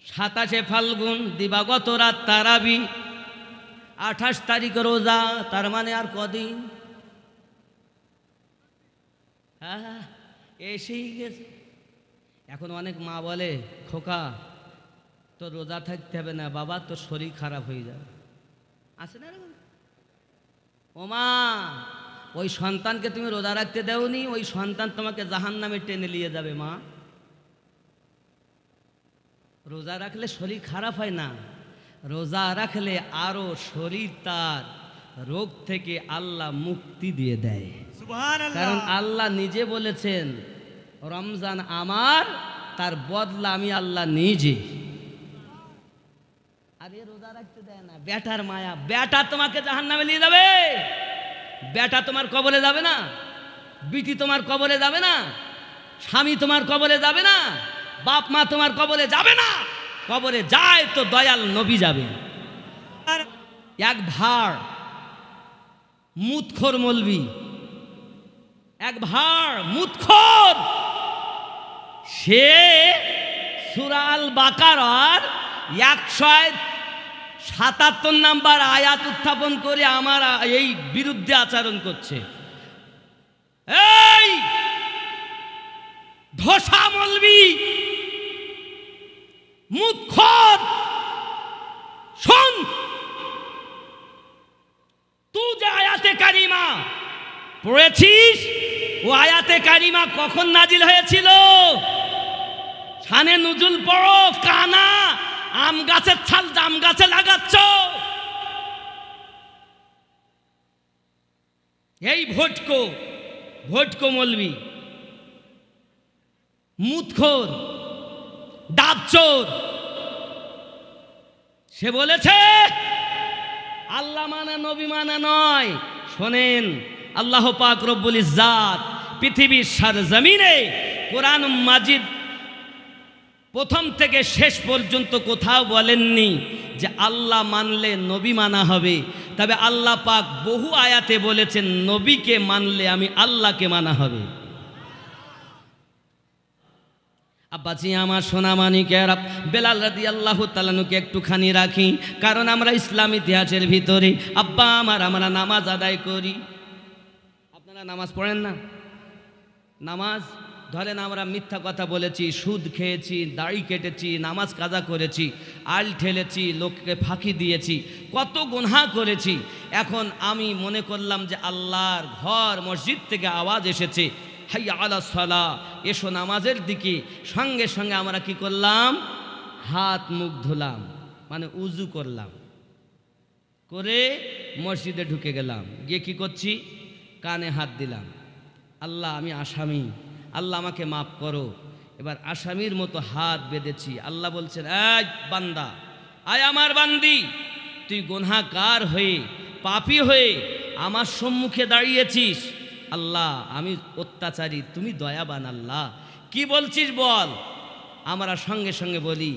27 ফাল্গুন দিবাগত রাত তারাবি, 28 তারিখ রোজা, তার মানে আর কদিন? হ্যাঁ, এসেই গেছে। এখন অনেক মা বলে, খোকা তোর রোজা থাকতে হবে না বাবা, তোর শরীর খারাপ হয়ে যাবে। আছে না ও মা? ওই সন্তানকে তুমি রোজা রাখতে দেওনি, ওই সন্তান তোমাকে জাহান্নামে টেনে নিয়ে যাবে। মা, রোজা রাখলে শরীর খারাপ হয় না, রোজা রাখলে আরো শরীর তার রোগ থেকে আল্লাহ মুক্তি দিয়ে দেয়। কারণ আল্লাহ নিজে বলেছেন, রমজান আমার, তার বদলা আমি আল্লাহ নিজে। আরে রোজা রাখতে দেয় না, বেটার মায়া। বেটা তোমাকে জাহান্নামে নিয়ে যাবে, বেটা তোমার কবরে যাবে না, বিটি তোমার কবরে যাবে না, স্বামী তোমার কবরে যাবে না, বাপ মা তোমার কবরে যাবে না। কবরে যায় তো দয়াল নবী যাবে। এক ভাড় মুতখোর মলবি, এক ভাড় মুতখোর, সে সূরা আল বাকারার 177 নাম্বার আয়াত উত্থাপন করে আমার এই বিরুদ্ধে আচরণ করছে। এই ধোসা মলবি, মুতখোর, শোন, তুই যে আয়াতে কারিমা পড়েছিস, ও আয়াতে কারিমা কখন নাজিল হয়েছিল? শানে নুজুল পড়ো, কানা আম গাছের ছাল জাম গাছে লাগাচ্ছ। এই ভটকো মলবি, মুতখোর, ডাবচোর, সে বলেছে আল্লাহ মানা নবী মানা নয়। শোনেন, আল্লাহ পাক রব্বুল ইজ্জাত পৃথিবীর সরজমিনে কোরআন মাজিদ প্রথম থেকে শেষ পর্যন্ত কোথাও বলেননি যে আল্লাহ মানলে নবী মানা হবে। তবে আল্লাহ পাক বহু আয়াতে বলেছেন, নবীকে মানলে আমি আল্লাহকে মানা হবে। আব্বাজি আমার সোনা মানিকেরা, বেলাল রাদিয়াল্লাহু তাআলা আনহুকে একটুখানি রাখি, কারণ আমরা ইসলাম ইতিহাসের ভিতরে আব্বা আমরা নামাজ আদায় করি। আপনারা নামাজ পড়েন না? নামাজ ধরেন আমরা মিথ্যা কথা বলেছি, সুদ খেয়েছি, দাড়ি কেটেছি, নামাজ কাজা করেছি, আল ঠেলেছি, লোককে ফাঁকি দিয়েছি, কত গুনাহ করেছি। এখন আমি মনে করলাম যে আল্লাহর ঘর মসজিদ থেকে আওয়াজ এসেছে, হাইয়া আলা সালাহ, এসো নামাজের দিকে। সঙ্গে সঙ্গে আমরা কি করলাম? হাত মুখ ধুলাম, মানে উজু করলাম, করে মসজিদে ঢুকে গেলাম। গিয়ে কি করছি? কানে হাত দিলাম, আল্লাহ আমি আসামি, আল্লাহ আমাকে মাফ করো। এবার আসামির মতো হাত বেঁধেছি। আল্লাহ বলছেন, এই বান্দা, আয় আমার বান্দি, তুই গুনাহগার হয়ে, পাপী হয়ে আমার সম্মুখে দাঁড়িয়েছিস। আল্লাহ আমি অত্যাচারী, তুমি দয়াবান, আল্লাহ কি বলছিস বল। আমরা সঙ্গে সঙ্গে বলি,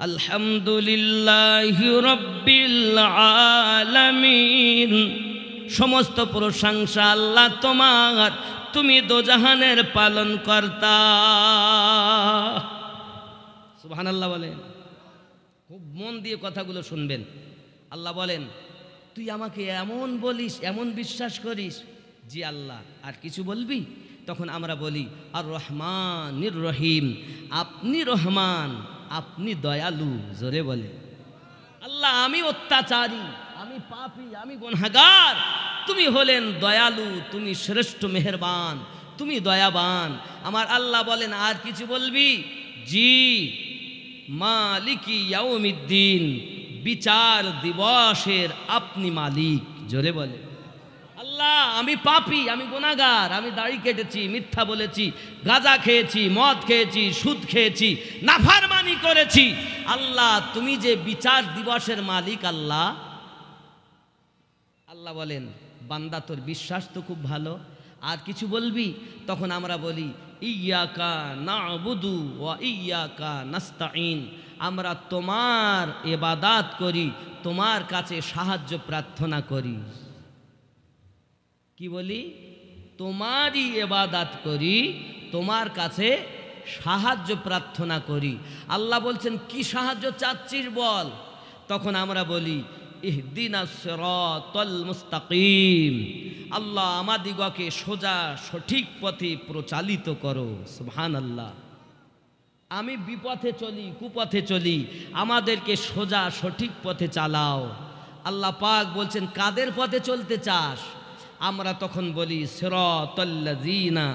আলহামদুলিল্লাহি রাব্বিল আলামিন, সমস্ত প্রশংসা আল্লাহ তোমার, তুমি দোজাহানের পালন কর্তা। সুবহানাল্লাহ বলেন। খুব মন দিয়ে কথাগুলো শুনবেন। আল্লাহ বলেন, তুই আমাকে এমন বলিস, এমন বিশ্বাস করিস। জি আল্লাহ, আর কিছু বলবি? তখন আমরা বলি, আর রহমানির রহিম, আপনি রহমান, আপনি দয়ালু। জোরে বলে, আল্লাহ আমি অত্যাচারী, আমি পাপী, আমি গুনাহগার, তুমি হলেন দয়ালু, তুমি শ্রেষ্ঠ মেহেরবান, তুমি দয়াবান। আমার আল্লাহ বলেন, আর কিছু বলবি? জি, মালিকি ইয়াউমিদ্দিন, বিচার দিবসের আপনি মালিক। জোরে বলে, আল্লাহ আমি পাপী, আমি গুনাহগার, আমি দাড়ি কেটেছি, মিথ্যা বলেছি, গাঁজা খেয়েছি, মদ খেয়েছি, সুদ খেয়েছি, নাফরমানি করেছি। আল্লাহ তুমি যে বিচার দিবসের মালিক। আল্লাহ আল্লাহ বলেন, বান্দা তোর বিশ্বাস তো খুব ভালো, আর কিছু বলবি? তখন আমরা বলি, ইয়াকা না'বুদু ওয়া ইয়াকা নাস্তাঈন, আমরা তোমার ইবাদত করি, তোমার কাছে সাহায্য প্রার্থনা করি। কি বলি? তোমারই ইবাদত করি, তোমার কাছে সাহায্য প্রার্থনা করি। আল্লাহ বলছেন কি সাহায্য চাচ্ছিস বল। তখন আমরা বলি ইহদিনাস সিরাতাল মুস্তাকিম, আল্লাহ আমাদিগকে সোজা সঠিক পথে প্রচালিত করো। সুবহানাল্লাহ। আমি বিপথে চলি, কুপথে চলি, আমাদেরকে সোজা সঠিক পথে চালাও। আল্লাহ পাক বলছেন কাদের পথে চলতে চাস? আমরা তখন বলি সিরাতাল্লাযীনা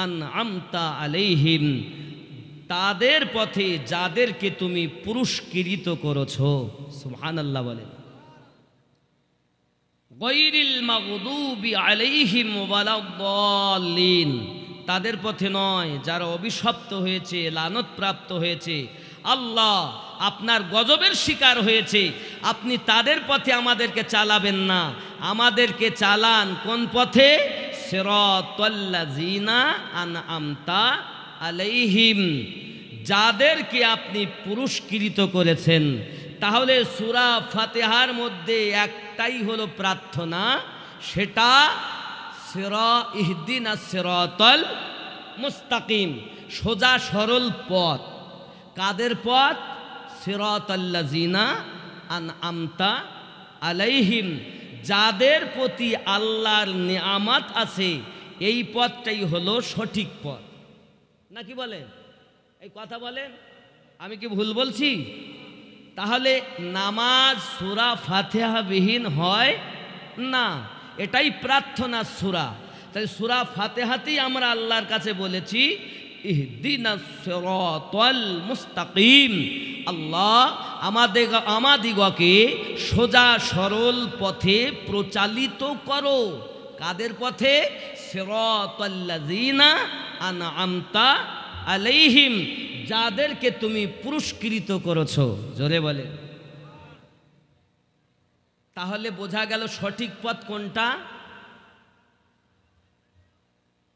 আনআমতা আলাইহিম, তাদের পথে যাদেরকে তুমি পুরস্কৃত করেছো। সুবহানাল্লাহ বলেন। গায়রিল মাগদুবি আলাইহিম ওয়ালাদ-দাল্লিন, তাদের পথে নয় যারা অভিশপ্ত হয়েছে, লানত-প্রাপ্ত হয়েছে, আল্লাহ আপনার গজবের শিকার হয়েছে। আপনি তাদের পথে আমাদেরকে চালাবেন না, আমাদেরকে চালান কোন পথে? সিরাতাল্লাযীনা আনআমতা আলাইহিম, যাদেরকে আপনি পুরস্কৃত করেছেন। তাহলে সূরা ফাতিহার মধ্যে একটাই হলো প্রার্থনা, সেটা ইহদিনাস সিরাতাল মুস্তাকিম, সোজা সরল পথ। কাদের পথ? সিরাতাল্লাযীনা আনআমতা আলাইহিম, যাদের প্রতি আল্লাহর নিয়ামত আছে, এই পথটাই হলো সঠিক পথ। নাকি বলেন? এই কথা বলেন, আমি কি ভুল বলছি? তাহলে নামাজ সূরা ফাতিহা বিহীন হয় না, এটাই প্রার্থনা সূরা। তাই সূরা ফাতিহাতেই আমরা আল্লাহর কাছে বলেছি ইহদিনাস সিরাতাল মুস্তাকিম, আল্লাহ আমাদিগকে সোজা সরল পথে প্রচালিত করো। কাদের পথে? সিরাতাল্লাযীনা আনআমতা আলাইহিম, যাদেরকে তুমি পুরস্কৃত করেছো। জোরে বলে। তাহলে বোঝা গেল সঠিক পথ কোনটা?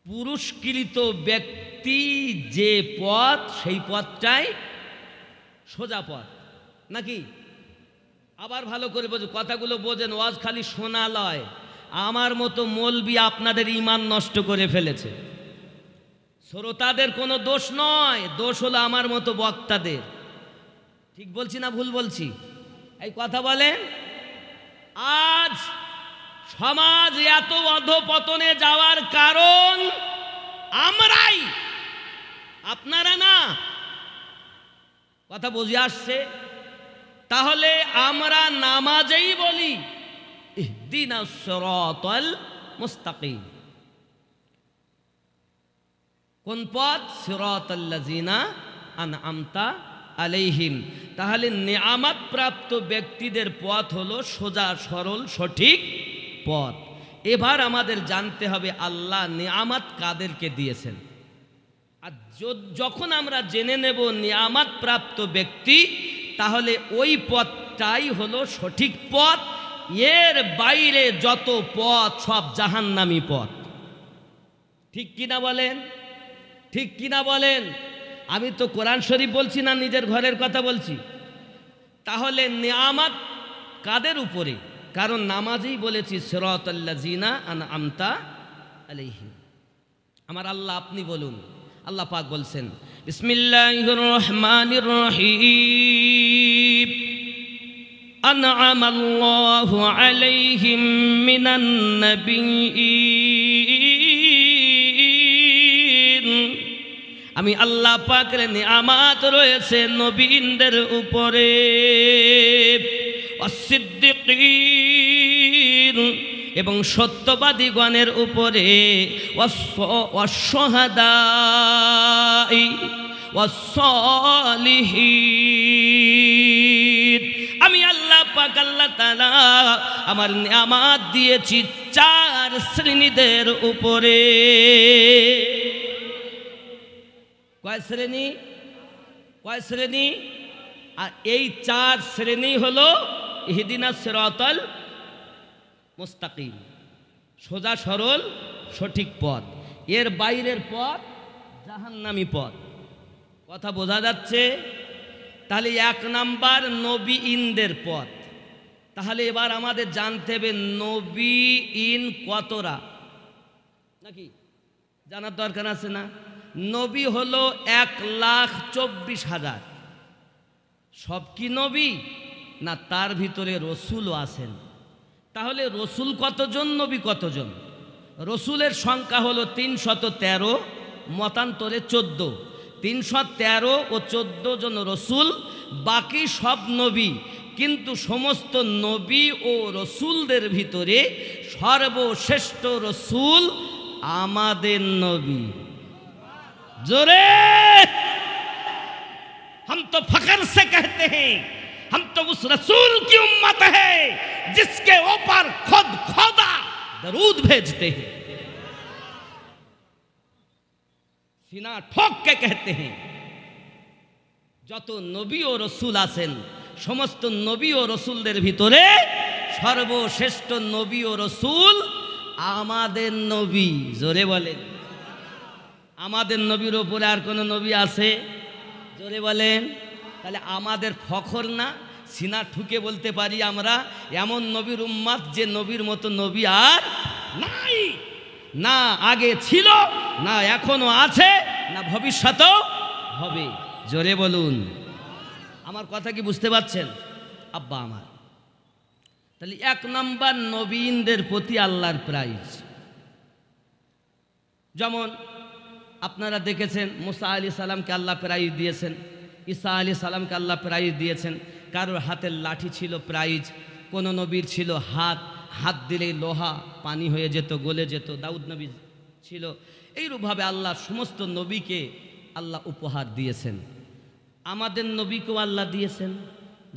পুরস্কৃত ব্যক্তি যে পথ, সেই পথটাই সোজা পথ। নাকি? আবার ভালো করে বোঝেন, কথাগুলো বোঝেন, ওয়াজ খালি শোনা লয়। আমার মতো মৌলবি আপনাদের ঈমান নষ্ট করে ফেলেছে। শ্রোতাদের কোনো দোষ নয়, দোষ হলো আমার মতো বক্তাদের। ঠিক বলছি না ভুল বলছি? এই কথা বলেন। আজ সমাজ এত অধঃপতনে যাওয়ার কারণ আমরাই, আপনারা না। কথা বুঝে আসছে? তাহলে আমরা নামাজেই বলি ইহদিনাস সিরাতাল মুস্তাকিম। কোন পথ? সিরাতাল্লাযীনা আনআমতা আলাইহিম। তাহলে নিয়ামত প্রাপ্ত ব্যক্তিদের পথ হলো সোজা সরল সঠিক পথ। এবার আমাদের জানতে হবে আল্লাহ নিয়ামত কাদেরকে দিয়েছেন। আর যখন আমরা জেনে নেব নিয়ামত প্রাপ্ত ব্যক্তি, তাহলে ওই পথটাই হলো সঠিক পথ। এর বাইরে যত পথ সব জাহান্নামী পথ। ঠিক কিনা বলেন? ঠিক কিনা বলেন? আমি তো কোরআন শরীফ বলছি না, নিজের ঘরের কথা বলছি। তাহলে নিয়ামত কাদের উপরে? কারণ নামাজেই বলেছি সিরাতাল্লাযীনা আনআমতা আলাইহিম। আমার আল্লাহ আপনি বলুন। আল্লাহ পাক বলছেন বিসমিল্লাহির রহমানির রহিম, আনআমাল্লাহু আলাইহিম মিনান নাবিয়্যিন। আমি আল্লাহ পাকের নিয়ামত রয়েছে নবীনদের উপরে, ওয়াস-সিদ্দিকিন এবং সত্যবাদীগণের উপরে, ওয়াস-শুহাদাই ওয়াস-সালিহিন। আমি আল্লাহ পাক আল্লাহ তাআলা আমার নিয়ামত দিয়েছি 4 শ্রেণীদের উপরে। কয় শ্রেণী? কয় শ্রেণী? আর এই 4 শ্রেণী হলো ইহদিনাস সিরাতাল মুস্তাকিম, সোজা সরল সঠিক পথ। এর বাইরের পথ জাহান্নামী পথ। কথা বোঝা যাচ্ছে? তাহলে 1 নাম্বার নবীনদের পথ। তাহলে এবার আমাদের জানতে হবে নবীন কতরা, নাকি জানার দরকার আছে না? নবী হলো 1,24,000। সব কি নবী না? তার ভিতরে রসুলও আছেন। তাহলে রসুল কতজন, নবী কতজন? রসুলের সংখ্যা হলো 313, মতান্তরে 14। 313 ও 14 জন রসুল, বাকি সব নবী। কিন্তু সমস্ত নবী ও রসুলদের ভিতরে সর্বশ্রেষ্ঠ রসুল আমাদের নবী। জোরে हम तो फख्र से कहते हैं, हम तो उस रसूल की उम्मत है जिसके ऊपर खुद खुदा दरूद भेजते हैं। सीना ठोक के कहते हैं, যত নবী ও রসুল আছেন সমস্ত নবী ও রসুলদের ভিতরে সর্বশ্রেষ্ঠ নবী ও রসুল আমাদের নবী। জোরে বলেন, আমাদের নবীর ওপরে আর কোনো নবী আছে? জোরে বলেন। তাহলে আমাদের ফখর না? সিনা ঠুকে বলতে পারি আমরা এমন নবীর উম্মত যে নবীর মতো নবী আর নাই, না আগে ছিল, না এখনো আছে, না ভবিষ্যতেও হবে। জোরে বলুন। আমার কথা কি বুঝতে পারছেন আব্বা আমার? তাহলে 1 নম্বর নবীনদের প্রতি আল্লাহর প্রাইজ। যেমন আপনারা দেখেছেন মুসা আলাইহিস সালামকে আল্লাহ প্রাইজ দিয়েছেন, ঈসা আলাইহিস সালামকে আল্লাহ প্রাইজ দিয়েছেন। কারোর হাতের লাঠি ছিল প্রাইজ, কোন নবীর ছিল হাত দিলেই লোহা পানি হয়ে যেত, গলে যেত। দাউদ নবী ছিল। এইরূপভাবে আল্লাহ সমস্ত নবীকে আল্লাহ উপহার দিয়েছেন। আমাদের নবীকেও আল্লাহ দিয়েছেন।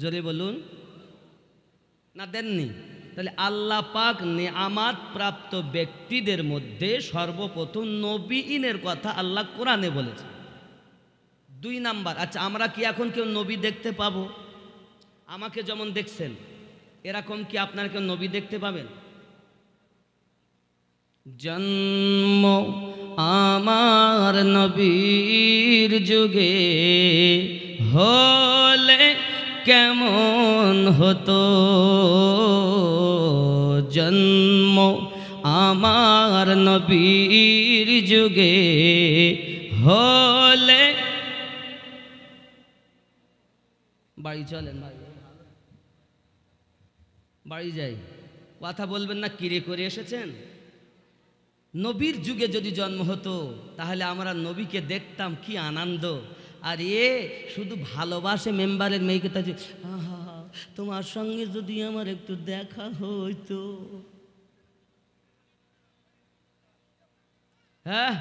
জোরে বলুন, না দেননি? তাহলে আল্লাহ পাক নেয়ামাত প্রাপ্ত ব্যক্তিদের মধ্যে সর্বপ্রথম নবীনের কথা আল্লাহ কোরআনে বলেছে। 2 নাম্বার, আচ্ছা আমরা কি এখন কেউ নবী দেখতে পাবো? আমাকে যেমন দেখছেন এরকম কি আপনারা কেউ নবী দেখতে পাবেন? জন্ম আমার নবীর যুগে হলে কেমন হতো, জন্ম আমার নবীর যুগে হলে। বাড়ি চলেন, বাড়ি যাই। কথা বলবেন না কিরে করে এসেছেন? নবীর যুগে যদি জন্ম হতো তাহলে আমরা নবীকে দেখতাম, কি আনন্দ। আর শুধু ভালোবাসে মেম্বারের মেয়েকে, তাই আহা তোমার সঙ্গে যদি আমার একটু দেখা হইতো। হ্যাঁ,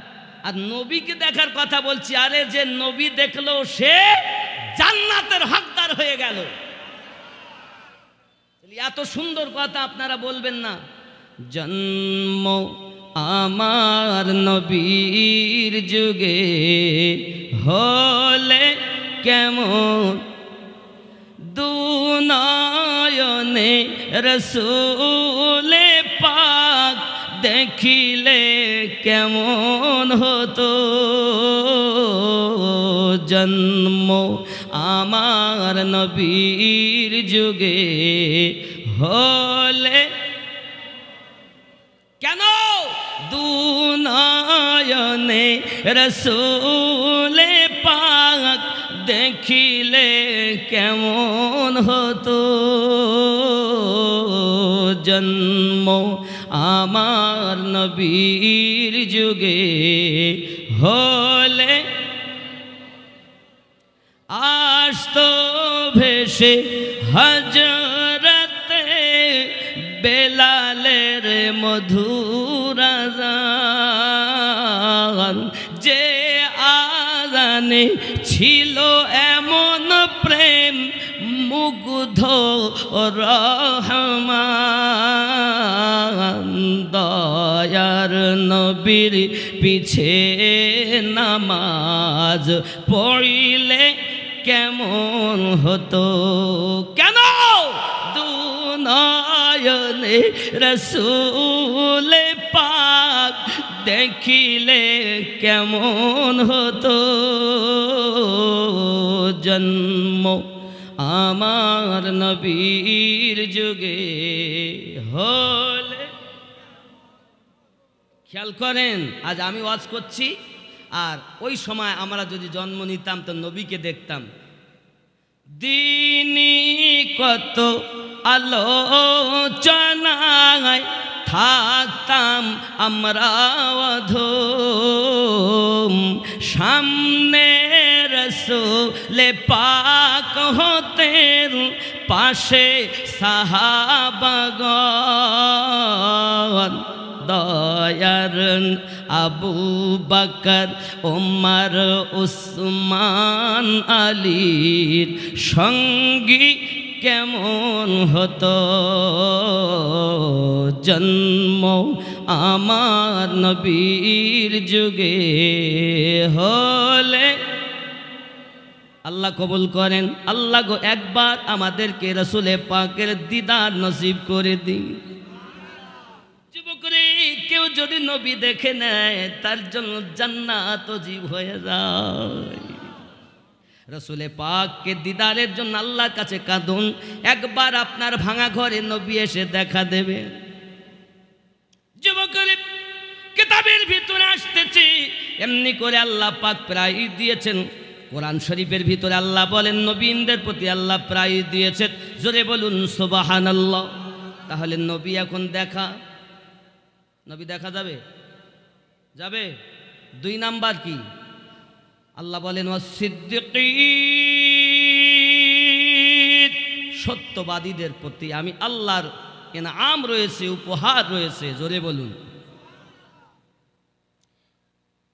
আর নবীকে দেখার কথা বলছি। আরে যে নবী দেখলো সে জান্নাতের হকদার হয়ে গেল। এত সুন্দর কথা আপনারা বলবেন না? জন্ম আমার নবীর যুগে হলে কেমন, দুনয়নে রসূলে পাক দেখিলে কেমন হতো, জন্ম আমার নবীর যুগে হলে। কেন? দুনয়নে রসূলে পাক দেখিলে কেমন হতো, জন্ম আমার নবীর যুগে হলে। আসতো ভেসে হযরতে বেলালের মধুর আযান, যে আযানে ছিল এমন প্রেম মুগ্ধ রহমান, দয়ার নবীর পিছে নামাজ পড়িলে কেমন হতো। কেন? দুনয়নে রসূলে পাক দেখিলে কেমন হতো, জন্ম আমার নবীর যুগে হলে। খেয়াল করেন, আজ আমি ওয়াজ করছি আর ওই সময় আমরা যদি জন্ম নিতাম তো নবীকে দেখতাম। দিনী কত আলোচনায় থাকতাম আমরা অধম, সামনে রসূলে পাক হতেন, পাশে সাহাবাগণ, দয়ার আবু বকর ওমর উসমান আলীর সঙ্গী কেমন হতো, জন্ম আমার নবীর যুগে হলে। আল্লাহ কবুল করেন। আল্লাহ গো একবার আমাদেরকে রসুলে পাকের দিদার নসিব করে দিন। যুবকরে কেউ যদি নবী দেখে নেয় তার জন্য জান্নাত জীব হয়ে যায়। রসুলে পাককে দিদারের জন্য আল্লাহর কাছে কাঁদুন। একবার আপনার ভাঙা ঘরে নবী এসে দেখা দেবে। যুবকরে কিতাবের ভিতরে আসতেছে, এমনি করে আল্লাহ পাক প্রায় দিয়েছেন। কোরআন শরীফের ভিতরে আল্লাহ বলেন নবীদের প্রতি আল্লাহ প্রায় দিয়েছেন। জোরে বলুন সুবহানাল্লাহ। তাহলে নবী এখন দেখা, নবী দেখা যাবে? যাবে। 2 নাম্বার কি? আল্লাহ বলেন ওয়াসিদ্দিকিন, সত্যবাদীদের প্রতি আমি আল্লাহর ইনাম রয়েছে, উপহার রয়েছে। জোরে বলুন।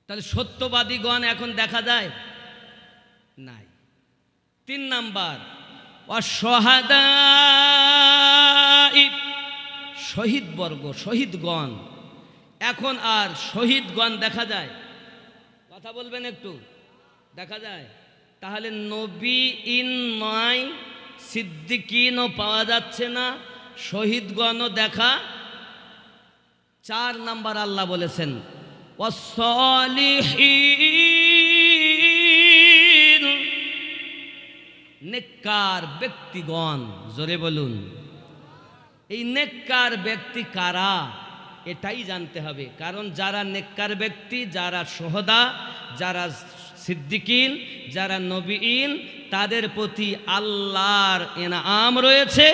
তাহলে সত্যবাদীগণ এখন দেখা যায় নাই। 3 নাম্বার ওয়াশহাদা, শহীদবর্গ, শহীদগণ। এখন আর শহীদগণ দেখা যায়? কথা বলবেন একটু। দেখা যায়? তাহলে নবী ইন নয়, সিদ্দিকিনও পাওয়া যাচ্ছে না, শহীদগণও দেখা। 4 নাম্বার আল্লাহ বলেছেন ওয়াসসালিহিন, নেককার ব্যক্তিগণ। জোরে বলুন। এই নেককার ব্যক্তি কারা এটাই জানতে হবে। কারণ যারা নেককার ব্যক্তি, যারা শুহাদা, যারা সিদ্দিকিন, যারা নবীন, তাদের প্রতি আল্লাহর ইনাম রয়েছে।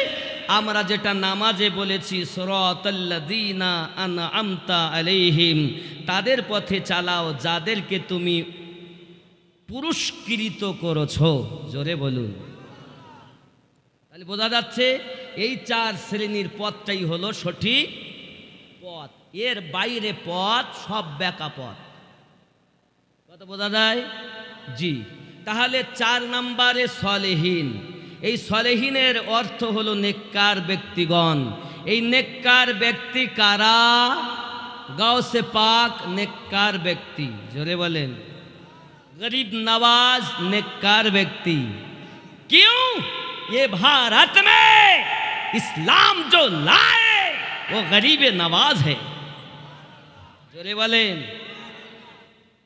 আমরা যেটা নামাজে বলেছি সিরাতাল্লাযীনা আনআমতা আলাইহিম, তাদের পথে চালাও যাদেরকে তুমি পুরস্কৃত করেছো। জোরে বলুন। তাহলে বোঝা যাচ্ছে এই 4 শ্রেণীর পথটাই হলো সঠিক পথ। এর বাইরে পথ সব বেকা পথ। কথা বোঝা যায়? জি। তাহলে 4 নাম্বারে সলেহীন। এই সলেহীনের অর্থ হলো নেককার ব্যক্তিগণ। এই নেককার ব্যক্তি কারা? গাউসে পাক নেককার ব্যক্তি। জোরে বলেন। गरीब नवाज नेककार व्यक्ति। क्यों? ये भारत में इस्लाम जो लाए वो गरीब नवाज है। जोरे बोलें।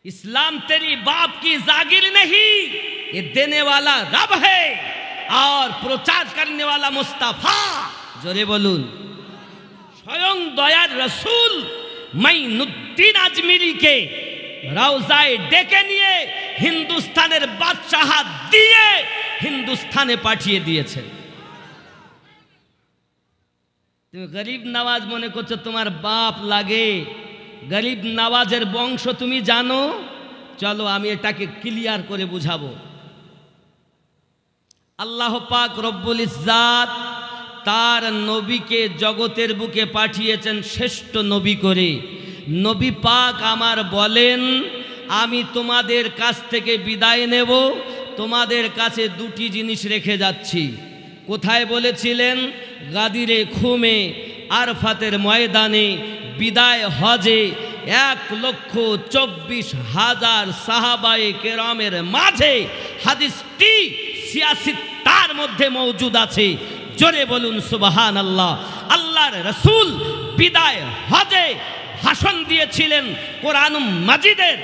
इस्लाम तेरी बाप की जागीर नहीं, ये देने वाला रब है और प्रचार करने वाला मुस्तफा। जोरे बोलून। स्वयं दयार रसूल माइनुद्दीन अजमेरी के রওজায় ডেকে নিয়ে হিন্দুস্তানের বাদশাহ দিয়ে হিন্দুস্তানে পাঠিয়ে দিয়েছেন। তুমি গরিব নওয়াজ মনে করছো তোমার বাপ লাগে? গরিব নওয়াজের বংশ তুমি জানো? চলো আমি এটাকে ক্লিয়ার করে বুঝাবো। আল্লাহ পাক রব্বুল ইজ্জাত তার নবীকে জগতের বুকে পাঠিয়েছেন শ্রেষ্ঠ নবী করে। নবী পাক আমার বলেন, আমি তোমাদের কাছ থেকে বিদায় নেব, তোমাদের কাছে 2টি জিনিস রেখে যাচ্ছি। কোথায় বলেছিলেন? গাদিরে খুমে, আরফাতের ময়দানে, বিদায় হজে 1,24,000 সাহাবায়ে কেরামের মাঝে। হাদিসটি 86 তার মধ্যে মওজুদ আছে। জোরে বলুন সুবহানাল্লাহ। আল্লাহর রাসূল বিদায় হজে ভাষণ দিয়েছিলেন কোরআন মাজিদের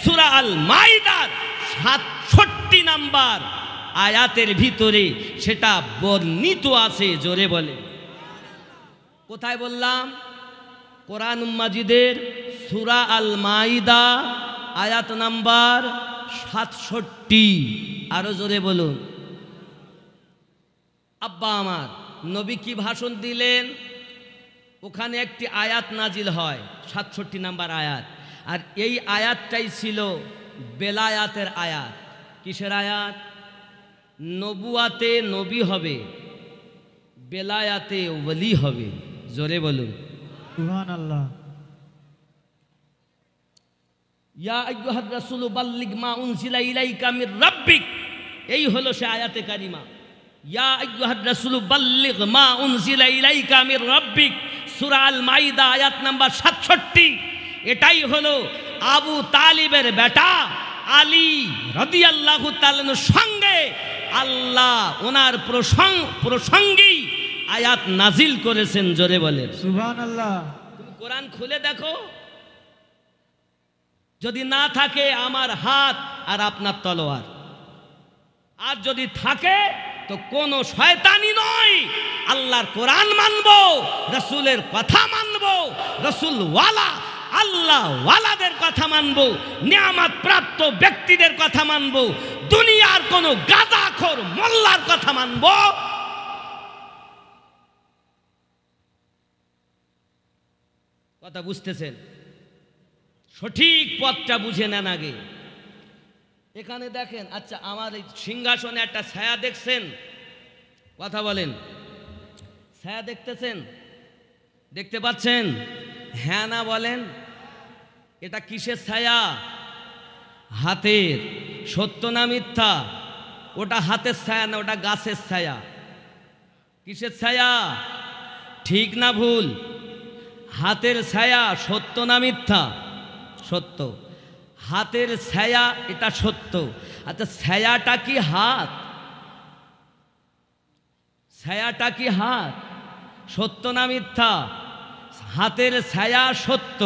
সূরা আল মাইদার 67 নাম্বার আয়াতের ভিতরে সেটা বর্ণিত আছে। জোরে বলে। কোথায় বললাম? কোরআন মাজিদের সূরা আল মাইদা আয়াত নাম্বার 67। আরো জোরে বলুন। আব্বা আমার নবী কি ভাষণ দিলেন, ওখানে একটি আয়াত নাজিল হয়, 67 নাম্বার আয়াত। আর এই আয়াতটাই ছিল বেলায়াতের আয়াত। কিসের আয়াত? নবুয়াতে নবী হবে, বেলায়াতে ওলি হবে। জোরে বলুন সুবহানাল্লাহ। ইয়া আইয়ুহার রাসূলু বাল্লিগ মা উনজিলা ইলাইকা মির রাব্বিক, এই হলো সে আয়াতে কারিমা। ইয়া আইয়ুহার রাসূলু বাল্লিগ মা উনজিলা ইলাইকা মির রাব্বিক, সূরা আল মাইদা আয়াত নাম্বার 67। এটাই হলো আবু তালিবের বেটা আলী রাদিয়াল্লাহু তাআলার সঙ্গে আল্লাহ ওনার প্রসঙ্গেই আয়াত নাজিল করেছেন। জোরে বলেন সুবহানাল্লাহ। তুমি কোরআন খুলে দেখো, যদি না থাকে আমার হাত আর আপনার তলোয়ার, আর যদি থাকে তো কোনো শয়তানি নয়, আল্লাহর কোরআন মানবো, রাসূলের কথা মানবো, রাসূল ওয়ালা আল্লাহ ওয়ালাদের কথা মানবো, নিয়ামত প্রাপ্ত ব্যক্তিদের কথা মানবো, দুনিয়ার কোনো গাঁজাখোর মোল্লার কথা মানবো। কথা বুঝতেছেন? সঠিক পথটা বুঝে নেন আগে। এখানে দেখেন, আচ্ছা আমার এই সিংহাসনে একটা ছায়া দেখছেন? কথা বলেন, ছায়া দেখতেছেন? দেখতে পাচ্ছেন? হ্যাঁ না বলেন। এটা কিসের ছায়া? হাতের। সত্য না মিথ্যা? ওটা হাতের ছায়া না, ওটা গাছের ছায়া। কিসের ছায়া? ঠিক না ভুল? হাতের ছায়া। সত্য না মিথ্যা? সত্য। হাতের ছায়া, এটা সত্য। আচ্ছা ছায়াটা কি হাত? ছায়াটা কি হাত? সত্য না মিথ্যা? হাতের ছায়া সত্য,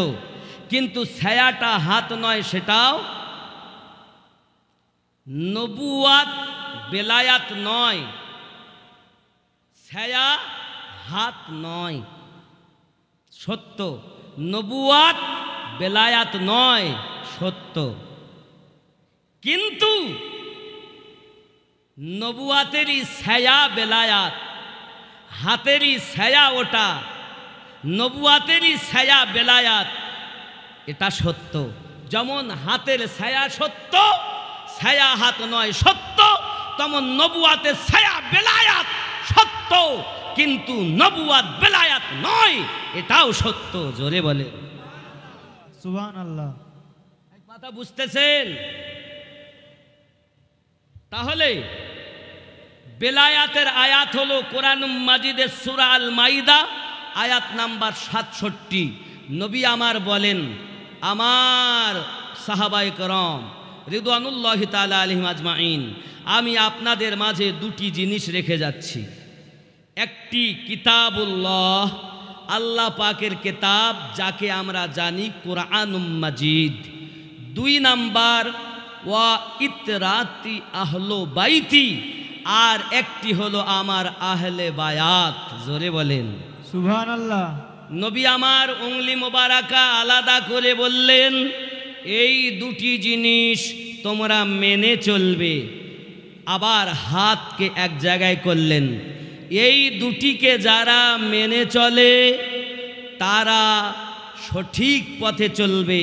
কিন্তু ছায়াটা হাত নয়, সেটাও নবুয়াত বেলায়াত নয়। ছায়া হাত নয়, সত্য। নবুয়াত বেলায়াত নয়, সত্য। কিন্তু নবুয়াতেরই ছায়া বেলায়াত, হাতেরই ছায়া ওটা। নবুয়াতেরই ছায়া বেলায়াত, এটা সত্য। যেমন হাতের ছায়া সত্য, ছায়া হাত নয়, সত্য, তেমন নবুয়াতের ছায়া বেলায়াত সত্য, কিন্তু নবুয়াত বেলায়াত নয়, এটাও সত্য। জোরে বলে সুবহানাল্লাহ। কথা বুঝতেছেন? তাহলে বেলায়াতের আয়াত হলো কোরআন মাজিদের সূরা আল মাইদা আয়াত নাম্বার 67। নবী আমার বলেন, আমার সাহাবায়ে কেরাম রিদওয়ানুল্লাহি তাআলা আলাইহিম আজমাইন, আমি আপনাদের মাঝে দুটি জিনিস রেখে যাচ্ছি। একটি কিতাবুল্লাহ, আল্লাহ পাকের কিতাব, যাকে আমরা জানি কোরআনুম মাজিদ। 2 নাম্বার ওয়া ইতরাতি আহলো বাইতি, আর একটি হলো আমার আহলে বায়াত। জোরে বলেন সুবহানাল্লাহ। নবী আমার উংলি মোবারকা আলাদা করে বললেন, এই দুটি জিনিস তোমরা মেনে চলবে। আবার হাতকে এক জায়গায় করলেন। এই দুটিকে যারা মেনে চলে তারা সঠিক পথে চলবে।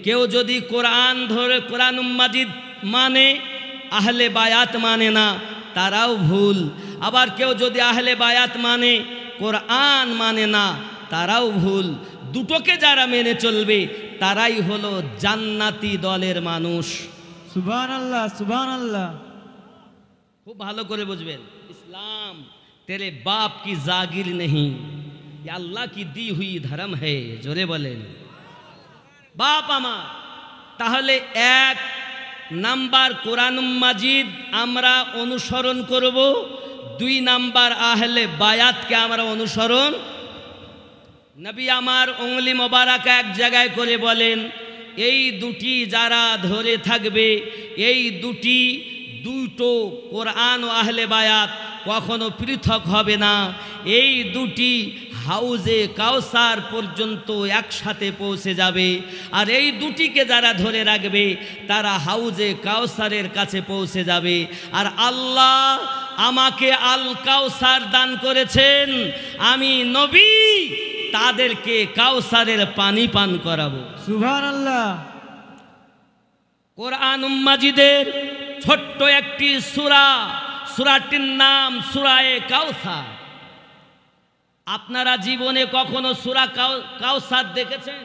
কেউ যদি কোরআন ধরে কোরআন মাজিদ মানে, আহলে বায়াত মানে না, তারাও ভুল। আবার কেউ যদি আহলে বায়াত মানে, কোরআন মানে না, তারাও ভুল। দুটোকে যারা মেনে চলবে তারাই হলো জান্নাতি দলের মানুষ। সুবহানাল্লাহ সুবহানাল্লাহ। খুব ভালো করে বুঝবেন, ইসলাম তেরে বাপ কি জাগির नहीं, ये अल्लाह की दी हुई धर्म है। জোরে বলেন বাপ আমার। তাহলে 1 নাম্বার কোরআন মাজিদ আমরা অনুসরণ করব, 2 নাম্বার আহলে বায়াতকে আমরা অনুসরণ। নবী আমার উংলি মোবারকা এক জায়গায় করে বলেন, এই দুটি যারা ধরে থাকবে, এই দুটো কোরআন ও আহলে বায়াত কখনো পৃথক হবে না। এই দুটি হাউজে কাউসার পর্যন্ত একসাথে পৌঁছে যাবে। আর এই দুটিকে যারা ধরে রাখবে তারা হাউজে কাউসারের কাছে পৌঁছে যাবে। আর আল্লাহ আমাকে আল কাউসার দান করেছেন, আমি নবী তাদেরকে কাউসারের পানি পান করাবো। সুবহানাল্লাহ। কোরআন মাজিদের ছোট্ট একটি সূরা, সূরাটির নাম সূরায়ে কাউসার। আপনারা জীবনে কখনো সূরা কাউসার দেখেছেন?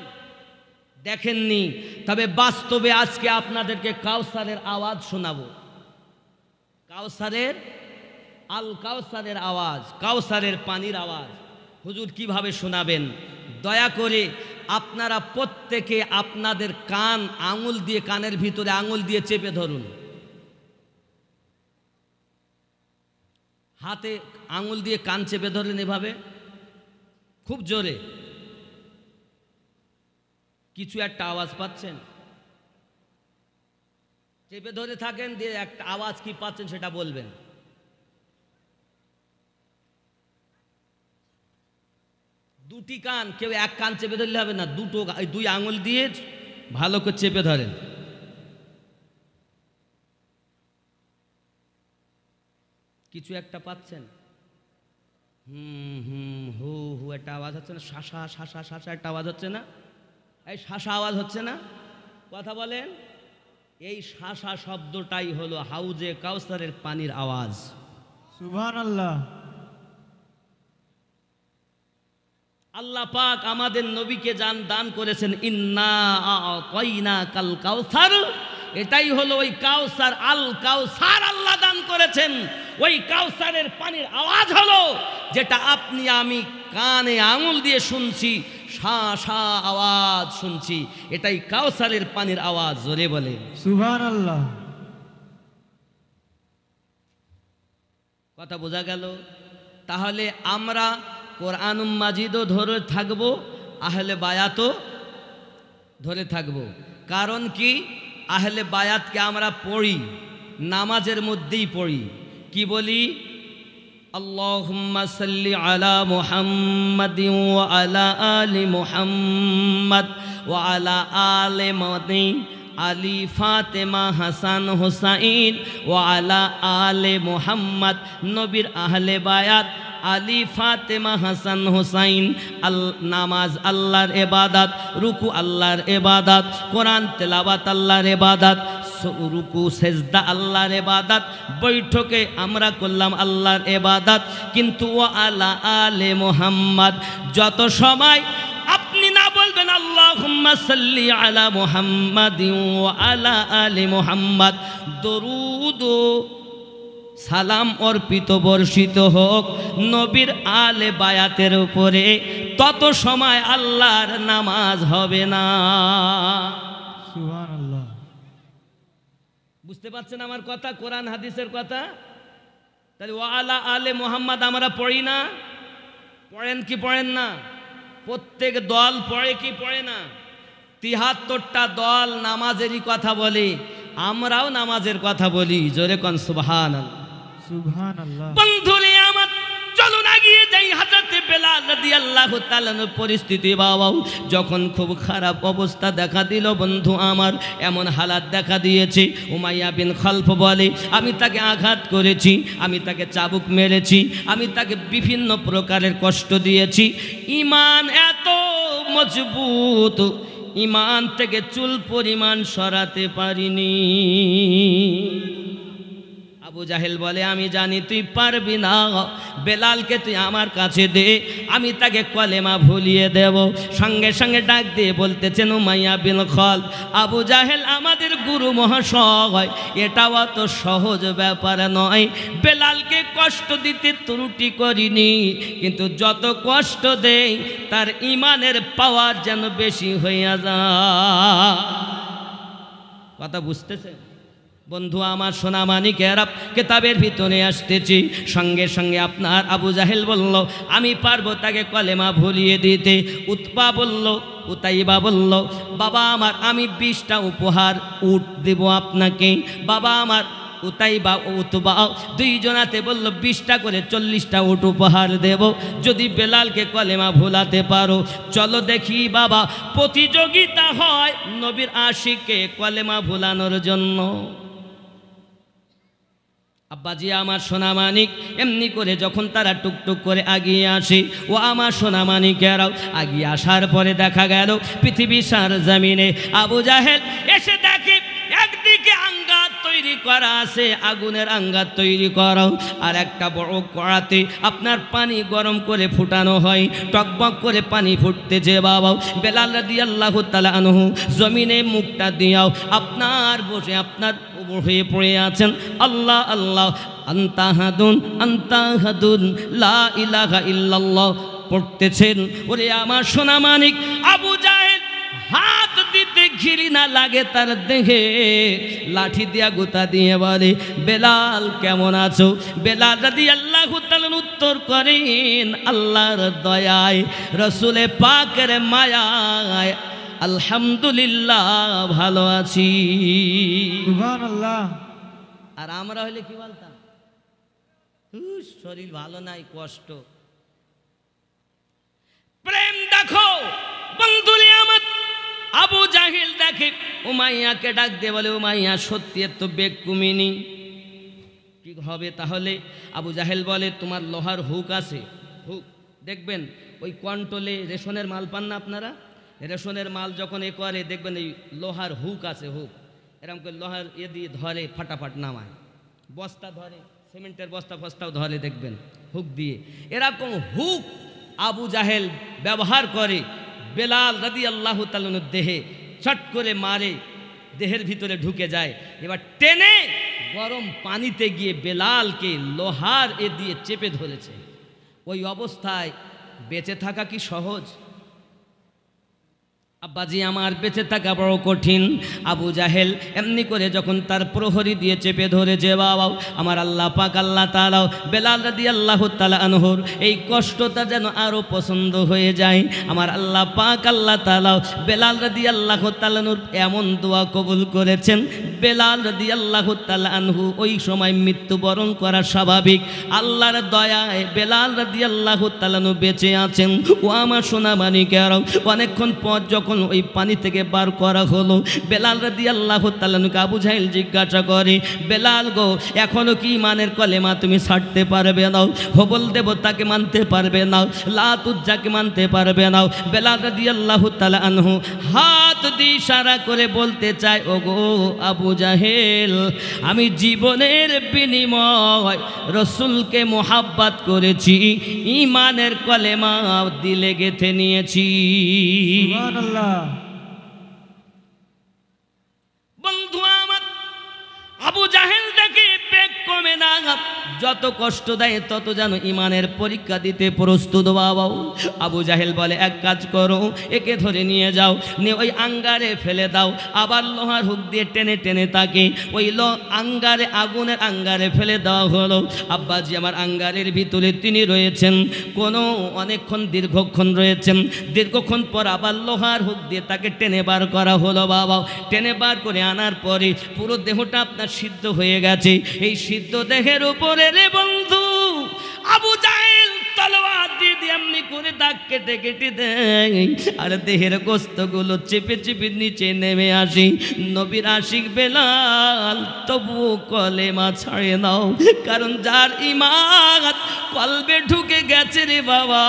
দেখেননি। তবে বাস্তবে আজকে আপনাদেরকে কাউসারের আওয়াজ শোনাবো। কাউসারের, আল কাউসারের আওয়াজ, কাউসারের পানির আওয়াজ হুজুর কিভাবে শোনাবেন দয়া করে আপনারা প্রত্যেকে আপনাদের কান আঙুল দিয়ে, কানের ভিতরে আঙুল দিয়ে চেপে ধরুন। হাতে আঙুল দিয়ে কান চেপে ধরলেন এভাবে খুব জোরে। কিছু একটা আওয়াজ পাচ্ছেন? চেপে ধরে থাকেন, দিয়ে একটা আওয়াজ কি পাচ্ছেন সেটা বলবেন। দুটি কান, কেউ এক কান চেপে ধরলে হবে না, দুই আঙুল দিয়ে ভালো করে চেপে ধরেন। কিছু একটা পাচ্ছেন? হু হু একটা আওয়াজ হচ্ছে না? শাসা শাসা শাসা একটা আওয়াজ হচ্ছে না? এই শাসা আওয়াজ হচ্ছে না? কথা বলেন। এই শাসা শব্দটাই হলো হাউজে কাউসারের পানির আওয়াজ। সুবহানাল্লাহ। আল্লাহ পাক আমাদের নবীকে দান করেছেন ইন্না আ'তাইনা কাল কাউসার। এটাই হলো ওই কাউসার, আল কাউসার আল্লাহ দান করেছেন। ওই কাউসারের পানির আওয়াজ হলো যেটা আপনি আমি কানে আঙুল দিয়ে শুনছি, শা শা আওয়াজ শুনছি, এটাই কাউসারের পানির আওয়াজ। জোরে বলে সুবহানাল্লাহ। কথা বোঝা গেল? তাহলে আমরা কোরআন মাজিদও ধরে থাকবো, আহলে বায়াতও ধরে থাকবো। কারণ কি? আহলে বায়াতকে আমরা পড়ি, নামাজের মধ্যেই পড়ি। কি বলি? আল্লাহুম্মা সাল্লি আলা মুহাম্মাদিন ওয়া আলা আলি মুহাম্মাদ ওয়া আলা আলি মাদিন আলী ফাতেমা হাসান হুসাইন ওয়া আলা আলে মুহাম্মদ। নবীর আহলে বায়াত আলী ফাতেমা হাসান হুসাইন। নামাজ আল্লাহর ইবাদত, রুকু আল্লাহর ইবাদত, কোরআন তেলাওয়াত আল্লাহর ইবাদত, রুকু সেজদা আল্লাহর ইবাদত, বৈঠকে আমরা করলাম আল্লাহর ইবাদত। কিন্তু ওয়া আলা আলে মুহাম্মদ যত সময় আপনি না বলবেন আল্লাহুম্মা সাল্লি আলা মুহাম্মাদিন ওয়া আলা আলি মুহাম্মাদ, দরুদ ও সালাম অর্পিত বর্ষিত হোক নবীর আলে বায়াতের উপরে, তত সময় আল্লাহর নামাজ হবে না। সুবহানাল্লাহ। বুঝতে পারছেন আমার কথা? কোরআন হাদিসের কথা। তাহলে ওয়া আলা আলে মুহাম্মাদ আমরা পড়ি না? পড়েন কি পড়েন না? প্রত্যেক দল পড়ে কি পড়ে না? ৭৩টা দল নামাজেরই কথা বলে, আমরাও নামাজের কথা বলি। জোরে কোন সুবহানাল্লাহ। সুবহানাল্লাহ। বন্ধুরে আমার, চলুন এগিয়ে যাই। হযরত বেলাল রাদিয়াল্লাহু তাআলা পরিস্থিতি বাবাও যখন খুব খারাপ অবস্থা দেখা দিল, বন্ধু আমার এমন হালাত দেখা দিয়েছে, উমাইয়া বিন খালফ বলে আমি তাকে আঘাত করেছি, আমি তাকে চাবুক মেরেছি, আমি তাকে বিভিন্ন প্রকারের কষ্ট দিয়েছি। ঈমান এত মজবুত, ঈমান থেকে চুল পরিমাণ সরাতে পারিনি। আবু জাহেল বলে আমি জানি তুই পারবি না, বেলালকে তুই আমার কাছে দে, আমি তাকে কলেমা ভুলিয়ে দেব। সঙ্গে সঙ্গে ডাক দিয়ে বলতেছেন উমাইয়া বিন খালফ, আবু জাহেল আমাদের গুরু মহাশয়, এটাও অত সহজ ব্যাপার নয়। বেলালকে কষ্ট দিতে ত্রুটি করিনি, কিন্তু যত কষ্ট দেই তার ঈমানের পাওয়ার যেন বেশি হইয়া যায়। কথা বুঝতেছে বন্ধু আমার? সোনা মানিকেরা, কেতাবের ভিতরে আসতেছি, সঙ্গে সঙ্গে আপনার আবু জাহেল বলল আমি পারবো তাকে কলেমা ভুলিয়ে দিতে। উতবা বলল, উতাইবা বলল বাবা আমার আমি 20টা উপহার উট দেব আপনাকে। বাবা আমার উতাইবা ও উতবা দুইজনাতে বলল 20টা করে 40টা উট উপহার দেব যদি বেলালকে কলেমা ভুলাতে পারো। চলো দেখি বাবা, প্রতিযোগিতা হয় নবীর আশিককে কলেমা ভুলানোর জন্য। আব্বাজি আমার সোনামানিক, এমনি করে যখন তারা টুকটুক করে আগিয়ে আসে, ও আমার সোনামানিকেরাও আগিয়ে আসার পরে দেখা গেল পৃথিবীর সার জমিনে আবু জাহেল এসে দেখে একদিকে আঙ্গার তৈরি করা আছে, আগুনের আঙ্গার তৈরি করা, আর একটা বড় কড়াতে আপনার পানি গরম করে ফুটানো হয়, টকবক করে পানি ফুটতেছে বাবা। বেলাল রাদিয়াল্লাহু তাআলা আনহু জমিনে মুখটা দিয়াও আপনার বসে আপনার হয়ে পড়ে আছেন, আল্লাহ আল্লাহ আন্তাহাদুন আন্তাহাদুন লা ইলাহা ইল্লাল্লাহ পড়তেছেন। ওরে আমার সোনামানিক, আবু জাহেল হাত দিতে ঘৃণা লাগে তার দেহে, লাঠি দিয়া গুতা দিয়ে বলে বেলাল কেমন আছো? বেলাল রাদিয়াল্লাহু তাআলা উত্তর করেন আল্লাহর দয়ায় রাসূলে পাকের মায়ায় আলহামদুলিল্লাহ ভালো আছি। সুবহানাল্লাহ। আর আমরা হলে কি বলতাম? শরীর ভালো নাই, কষ্ট। প্রেম দেখো বন্ধুরে আমার, আবু জাহেল দেখে উমাইয়াকে ডাক দিয়ে বলে উমাইয়া সত্যি এত বেগ কমিনি, কি হবে তাহলে? আবু জাহেল বলে তোমার লোহার হুক আছে, হুক দেখবেন ওই কন্ট্রোলে রেশনের মাল পান না আপনারা, রেশনের মাল যখন এ করে দেখবেন এই লোহার হুক আছে, হুক এরকম করে লোহার এ দিয়ে ধরে ফাটাফাট নামায়, বস্তা ধরে সিমেন্টের বস্তা ফস্তাও ধরে দেখবেন হুক দিয়ে, এরকম হুক আবু জাহেল ব্যবহার করে বেলাল রাদিয়াল্লাহু তাআলার দেহে চট করে মারে, দেহের ভিতরে ঢুকে যায়, এবার টেনে গরম পানিতে গিয়ে বেলালকে লোহার এ দিয়ে চেপে ধরেছে। ওই অবস্থায় বেঁচে থাকা কি সহজ? আব্বাজি আমার বেঁচে থাকা বড় কঠিন। আবু জাহেল এমনি করে যখন তার প্রহরী দিয়ে চেপে ধরেছে বাবা, আমার আল্লাহ পাক আল্লাহ তাআলা বেলাল রাদিয়াল্লাহু তাআলা আনহুর এই কষ্টটা যেন আরো পছন্দ হয়ে যায়। আমার আল্লাহ পাক আল্লাহ তাআলা বেলাল রাদিয়াল্লাহু তাআলা আনহুর এমন দোয়া কবুল করেছেন, বেলাল রাদিয়াল্লাহু তাআলা আনহু ওই সময় মৃত্যুবরণ করা স্বাভাবিক, আল্লাহর দয়ায় বেলাল রাদিয়াল্লাহু তাআলা আনহু বেঁচে আছেন। ও আমার সোনামানিকেরা, অনেকক্ষণ পর যখন ওই পানি থেকে বার করা হলো, বেলাল রাদিয়াল্লাহু তাআলা আনহুকে আবু জাহেল জিজ্ঞাসা করে বেলাল গো, এখনো কি ইমানের কলেমা তুমি ছাড়তে পারবে না? হবল দেবতাকে মানতে পারবে না? লাত উজ্জাকে মানতে পারবে না? বেলাল রাদিয়াল্লাহু তাআলা আনহু হাত দিয়ে ইশারা করে বলতে চায় ওগো আবু জাহেল, আমি জীবনের বিনিময় রাসূলকে মোহাব্বত করেছি, ইমানের কলেমা দিলে গেঁথে নিয়েছি। সুবহানাল্লাহ। বন্ধু আমার, আবু জাহেল দেখে বেগ কমে না, যত কষ্ট দেয় তত যেন ইমানের পরীক্ষা দিতে প্রস্তুত বাবা। আবু জাহেল বলে এক কাজ করো, একে ধরে নিয়ে যাও, নিয়ে ওই আঙ্গারে ফেলে দাও, আবার লোহার হুক দিয়ে টেনে টেনে তাকে ওই আঙ্গারে, আগুনের আঙ্গারে ফেলে দেওয়া হলো। আব্বাজি আমার আঙ্গারের ভিতরে তিনি রয়েছেন, কোনো অনেকক্ষণ দীর্ঘক্ষণ রয়েছেন, দীর্ঘক্ষণ পর আবার লোহার হুক দিয়ে তাকে টেনে বার করা হলো বাবা। টেনে বার করে আনার পরে পুরো দেহটা আপনার সিদ্ধ হয়ে গেছে, এই সিদ্ধ দেহের উপরে রে বন্ধু আবু জাহেল তলোয়ার দিয়ে এমনি করে দাগ কেটে কেটে দেয়, আর দেহের গোস্তগুলো চেপে চেপে নিচে নেমে আসি। নবীর আশিক বেলাল তবু কলেমা ছাড়ে নাও, কারণ যার ঈমান কলবে ঢুকে গেছে রে বাবা,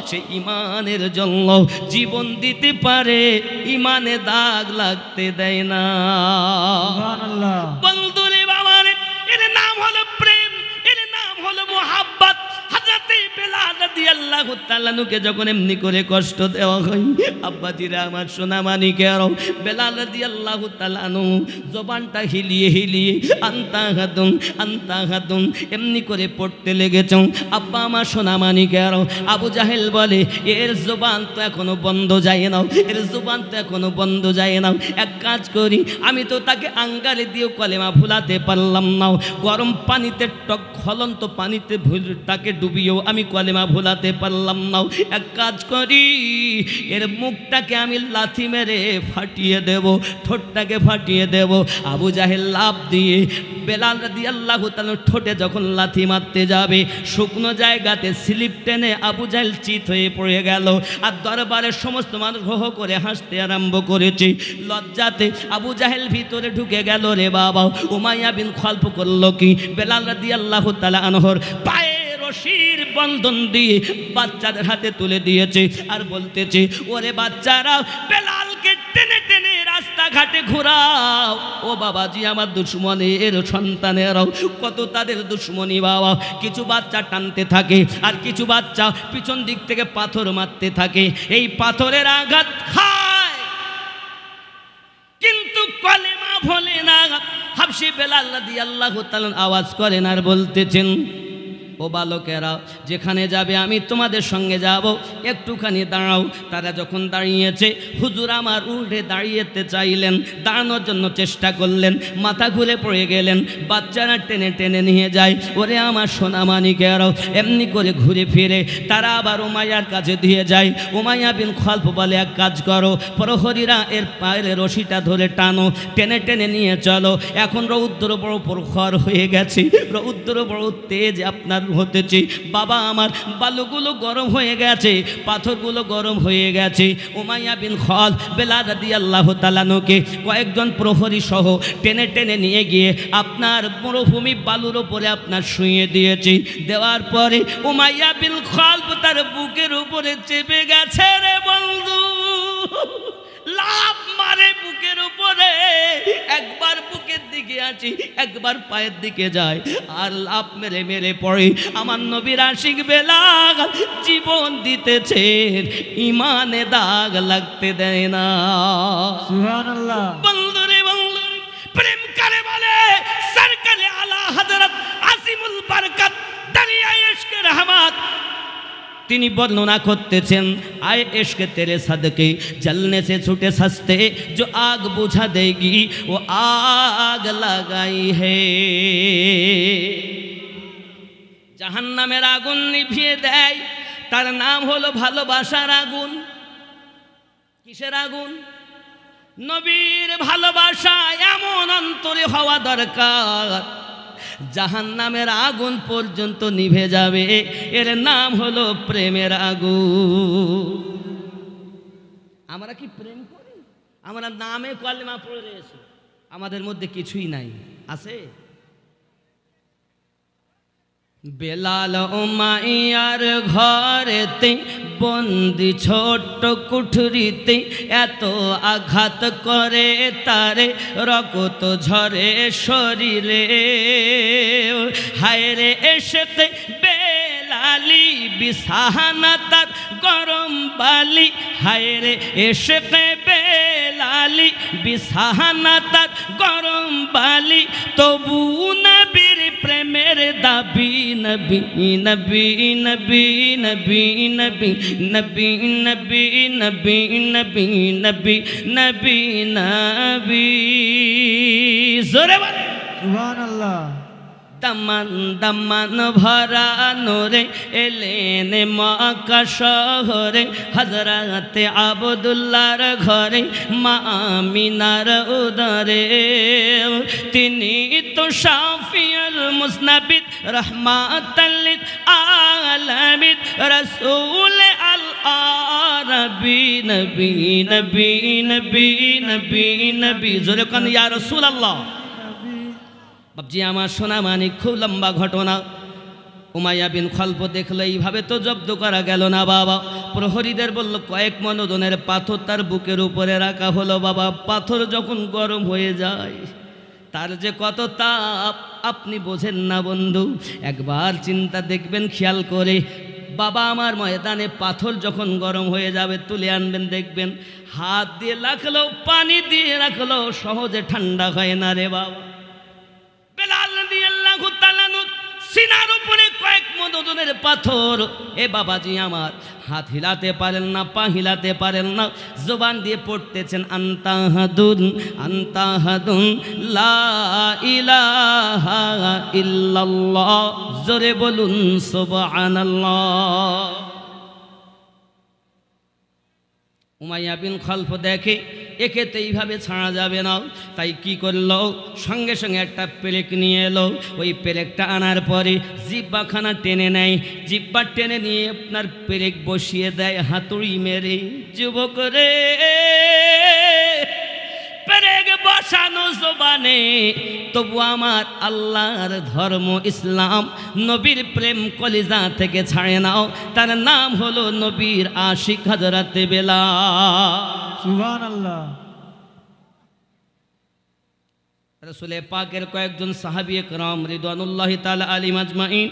সে ঈমানের জন্য জীবন দিতে পারে, ঈমানে দাগ লাগতে দেয় না। সুবহানাল্লাহ। বন্ধু রে বাবা রে, এর নাম হলো প্রেম, এর নাম হলো মোহাব্বত। হযরতে বেলাল রাদিয়াল্লাহু তাআলা আনহুকে যখন এমনি করে কষ্ট দেওয়া হয়, আব্বাজিরা আমার সোনামানিকেরা, বেলাল রাদিয়াল্লাহু তাআলা আনহু জবানটা হিলিয়ে হিলিয়ে আন্তাহাদুন আন্তাহাদুন এমনি করে পড়তে লেগেছেন। আব্বা আমার সোনামানিকেরা, আবু জাহেল বলে এর জবান তো এখনো বন্ধ যায় না, এর জবান তো এখনো বন্ধ যায় না, এক কাজ করি, আমি তো তাকে আঙ্গারে দিয়েও কলেমা ভুলাতে পারলাম না, গরম পানিতে টক ফলন্ত পানিতে তাকে ডুবিয়েও আমি কলেমা ভুলাতে পারলাম বললাম নাও এক কাজ করি, এর মুখটাকে আমি লাথি মেরে ফাটিয়ে দেব, ঠোঁটটাকে ফাটিয়ে দেব। আবু জাহেল লাফ দিয়ে বেলাল রাদিয়াল্লাহু তাআলা ঠোঁটে যখন লাথি মারতে যাবে, শুকনো জায়গাতে স্লিপ টেনে আবু জাহেল চিত হয়ে পড়ে গেল। আর দরবারের সমস্ত মানুষ হো হো করে হাসতে আরম্ভ করেছে। লজ্জাতে আবু জাহেল ভিতরে ঢুকে গেল। রে বাবা, উমাইয়া বিন খলফ করলো কি, বেলাল রাদিয়াল্লাহু তাআলা আনহুর পায়ে রশির বন্ধন দিয়ে বাচ্চাদের হাতে তুলে দিয়েছে আর বলতেছে, ওরে বাচ্চারা বেলালকে টেনে টেনে রাস্তাঘাটে ঘোরাও। ও বাবাজি, আমার দুশ্মনের সন্তানেরাও কত তাদের দুশ্মনী বাবা। কিছু বাচ্চা টানতে থাকে আর কিছু বাচ্চা পিছন দিক থেকে পাথর মারতে থাকে। এই পাথরের আঘাত খায় কিন্তু কলেমা ভোলে না। হাবশী বেলাল রাদিয়াল্লাহু তাআলা আওয়াজ করেন আর বলতেছেন, ও বালকেরা, যেখানে যাবে আমি তোমাদের সঙ্গে যাব, একটুখানি দাঁড়াও। তারা যখন দাঁড়িয়েছে, হুজুর আমার উল্টে দাঁড়িয়েতে চাইলেন, দাঁড়ানোর জন্য চেষ্টা করলেন, মাথা ঘুরে পড়ে গেলেন। বাচ্চারা টেনে টেনে নিয়ে যায়। ওরে আমার সোনা মানিকেরাও, এমনি করে ঘুরে ফিরে তারা আবার উমাইয়ার কাছে দিয়ে যায়। উমাইয়া বিন খলফ বলে, এক কাজ করো, প্রহরীরা এর পায়ের রশিটা ধরে টানো, টেনে টেনে নিয়ে চলো। এখন রৌদ্র বড় প্রখর হয়ে গেছে, রৌদ্র বড় তেজ আপনার হতেছে। বাবা আমার, বালুগুলো গরম হয়ে গেছে, পাথরগুলো গরম হয়ে গেছে। উমাইয়া বিন খলফ বেলাল রাদিয়াল্লাহু তাআলা আনহুকে কয়েকজন প্রহরী সহ টেনে টেনে নিয়ে গিয়ে আপনার মরুভূমি বালুর উপরে আপনার শুইয়ে দিয়েছে। দেওয়ার পরে উমাইয়া বিন খলফ তার বুকের উপরে চেপে গেছে। রে বন্ধু, লাফ মারে বুকের উপরে, একবার বুকের দিকে আসি, একবার পায়ের দিকে যায়, আর লাফ মেরে মেরে পড়ে। আমার নবীর আশিক বেলাল জীবন দিতেছেন, ইমানে দাগ লাগতে দেয় না। সুবহানাল্লাহ। বন্ধুরে বন্ধু, প্রেম করে বলে সরকারে আলা হযরত আসিমুল বরকত দানিয়া ইশকে রহমত তিনি বর্ণনা করতেছেন, आए इश्क तेरे सदके जलने से छूटे सस्ते, जो आग बुझा देगी वो आग लगाई है। জাহান্নামের আগুন নিভিয়ে দেয়, তার নাম হলো ভালোবাসার আগুন। কিসের আগুন? নবীর ভালোবাসা এমন অন্তরে হওয়া দরকার, জাহান্নামের আগুন পর্যন্ত নিভে যাবে। এর নাম হলো প্রেমের আগুন। আমরা কি প্রেম করি? আমরা নামে কলেমা পড়ে রয়েছি, আমাদের মধ্যে কিছুই নাই। আছে? বেলাল উমাইয়ার ঘরেতে বন্দি ছোট্ট কুঠরিতে, এত আঘাত করে তারে রক্ত ঝরে শরীরে। হায় রে এসেতে বেলালি বিছানা তার গরম বালি, হায় রে এসেতে বেলালি বিছানা তার গরম বালি, তবু নবীর প্রেমের দাবি। নবী নবী নবী নবী নবী নবী নবী নবী নবী নবী নবী নবী। জোরে বলে সুবহানাল্লাহ। দামান দামান ভরা নোরে এলেন মক্কা শহরে, হযরতে আব্দুল্লাহর ঘরে মা আমিনার উদরে। তিনি তো শাফিউল মুসনাবিদ রহমাতাল লিল আলামিন, রাসূল আল আরবি নবী নবী নবী নবী নবী। জোরে কান ইয়া রাসূলুল্লাহ। বাবজি আমার সোনা মানিক, খুব লম্বা ঘটনা। উমাইয়া বিন খলফ দেখলো এইভাবে তো জব্দ করা গেল না বাবা। প্রহরীদের বলল কয়েক মণ ওজনের পাথর তার বুকের উপরে রাখা হলো। বাবা, পাথর যখন গরম হয়ে যায় তার যে কত তাপ আপনি বোঝেন না বন্ধু। একবার চিন্তা দেখবেন খেয়াল করে, বাবা আমার ময়দানে পাথর যখন গরম হয়ে যাবে তুলে আনবেন, দেখবেন হাত দিয়ে রাখলেও পানি দিয়ে রাখলেও সহজে ঠান্ডা হয় না রে বাবা। বেলাল রাদিয়াল্লাহু তাআলা আনহু সিনার উপরে কয়েক মণ ওজনের পাথর। এ বাবাজি আমার, হাত হিলাতে পারেন না, পা হিলাতে পারেন না, জবান দিয়ে পড়তেছেন আনতাহাদুন আনতাহাদুন লা ইলাহা ইল্লাল্লাহ। জোরে বলুন সুবহানাল্লাহ। উমাইয়া বিন খলফ দেখে একে তো এইভাবে ছাড়া যাবে না, তাই কি করলো, সঙ্গে সঙ্গে একটা পেরেক নিয়ে এলো। ওই পেরেকটা আনার পরে জিব্বাখানা টেনে নেয়, জিব্বা টেনে নিয়ে আপনার পেরেক বসিয়ে দেয় হাতুড়ি মেরে। যুবক রে, পেরেক বসানো জবানে, তবু আমার আল্লাহর ধর্ম ইসলাম, নবীর প্রেম কলিজা থেকে ছাড়ে নাও। তার নাম হলো নবীর আশিক হযরত বেলাল। সুবহানাল্লাহ। রাসূলে পাকের কয়েকজন সাহাবী একরাম রিদওয়ানুল্লাহি তাআলা আলাইহিম আজমাইন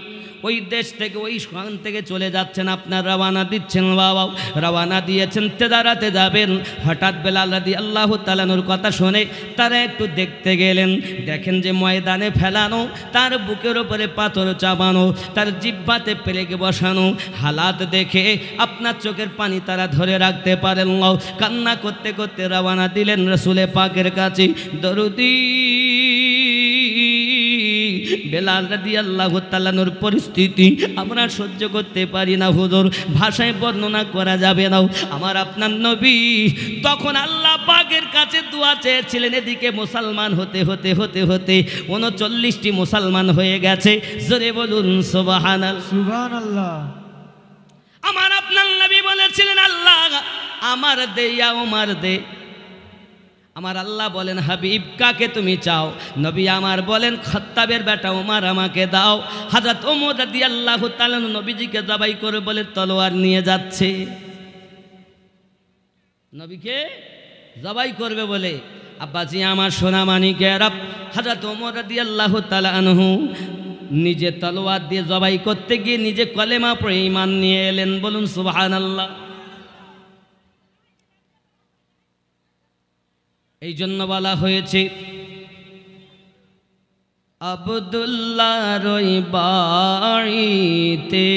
ওই দেশ থেকে, ওই স্থান থেকে চলে যাচ্ছেন, আপনার রওনা দিচ্ছেন, বাবা রওনা দিয়েছেন, তেজারাতে যাবেন। হঠাৎ বেলাল রাদিয়াল্লাহু তাআলা আনহুর কথা শুনে তারা একটু দেখতে গেলেন। দেখেন যে ময়দানে ফেলানো, তার বুকের উপরে পাথর চাপানো, তার জিহ্বাতে পেরেক বসানো। হালাত দেখে আপনার চোখের পানি তারা ধরে রাখতে পারেন না। কান্না করতে করতে রওনা দিলেন রাসূলে পাকের কাছে। দরুদি বেলাল রাদিয়াল্লাহু তাআলা আনহুর পরিস্থিতি আমরা সহ্য করতে পারি না হুজুর, ভাষায় বর্ণনা করা যাবে না। আমার আপনার নবী তখন আল্লাহ পাকের কাছে দোয়া চেয়েছিলেন। এদিকে মুসলমান হতে হতে হতে হতে 39টি মুসলমান হয়ে গেছে। জোরে বলুন সুবহানাল্লাহ। সুবহানাল্লাহ। আমার আপনার নবী বলেছিলেন, আল্লাহ আমার দে ইয়া ওমর দে। আমার আল্লাহ বলেন, হাবিব কাকে তুমি চাও? নবী আমার বলেন, খাত্তাবের বেটা ওমর আমাকে দাও। হযরত ওমর রাদিয়াল্লাহু তাআলা নবীজিকে জবাই করে বলে তলোয়ার নিয়ে যাচ্ছে, নবীকে জবাই করবে বলে। আব্বাজি আমার সোনা মানিকেরা, হযরত ওমর রাদিয়াল্লাহু তাআলা আনহু নিজে তলোয়ার দিয়ে জবাই করতে গিয়ে নিজে কলেমা পড়ে ঈমান নিয়ে এলেন। বলুন সুবহানাল্লাহ। এই জন্য বলা হয়েছে, আব্দুল্লাহর ওই বাড়িতে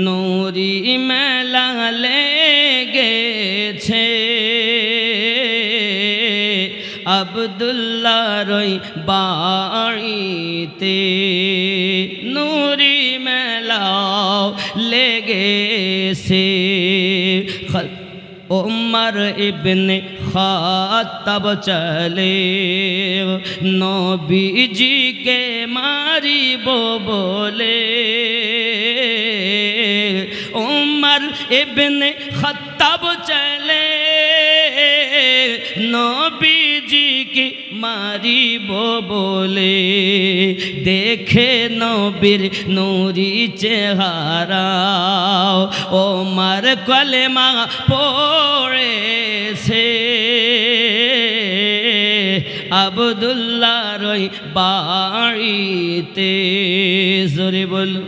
নূরি মেলা লেগেছে, আব্দুল্লাহর ওই বাড়িতে নূরি মেলা লেগেছে। ওমর ইবনে খাত্তাব চলে নবীজিকে মারিব বলে। ওমর ইবনে খাত্তাব চলে নবীজিকে মারিব বলে। দেখে নবীর নূরি চেহারা ওমর কলেমা পড়েছে। আব্দুল্লাহর ওই বাড়িতে। জোরে বলো।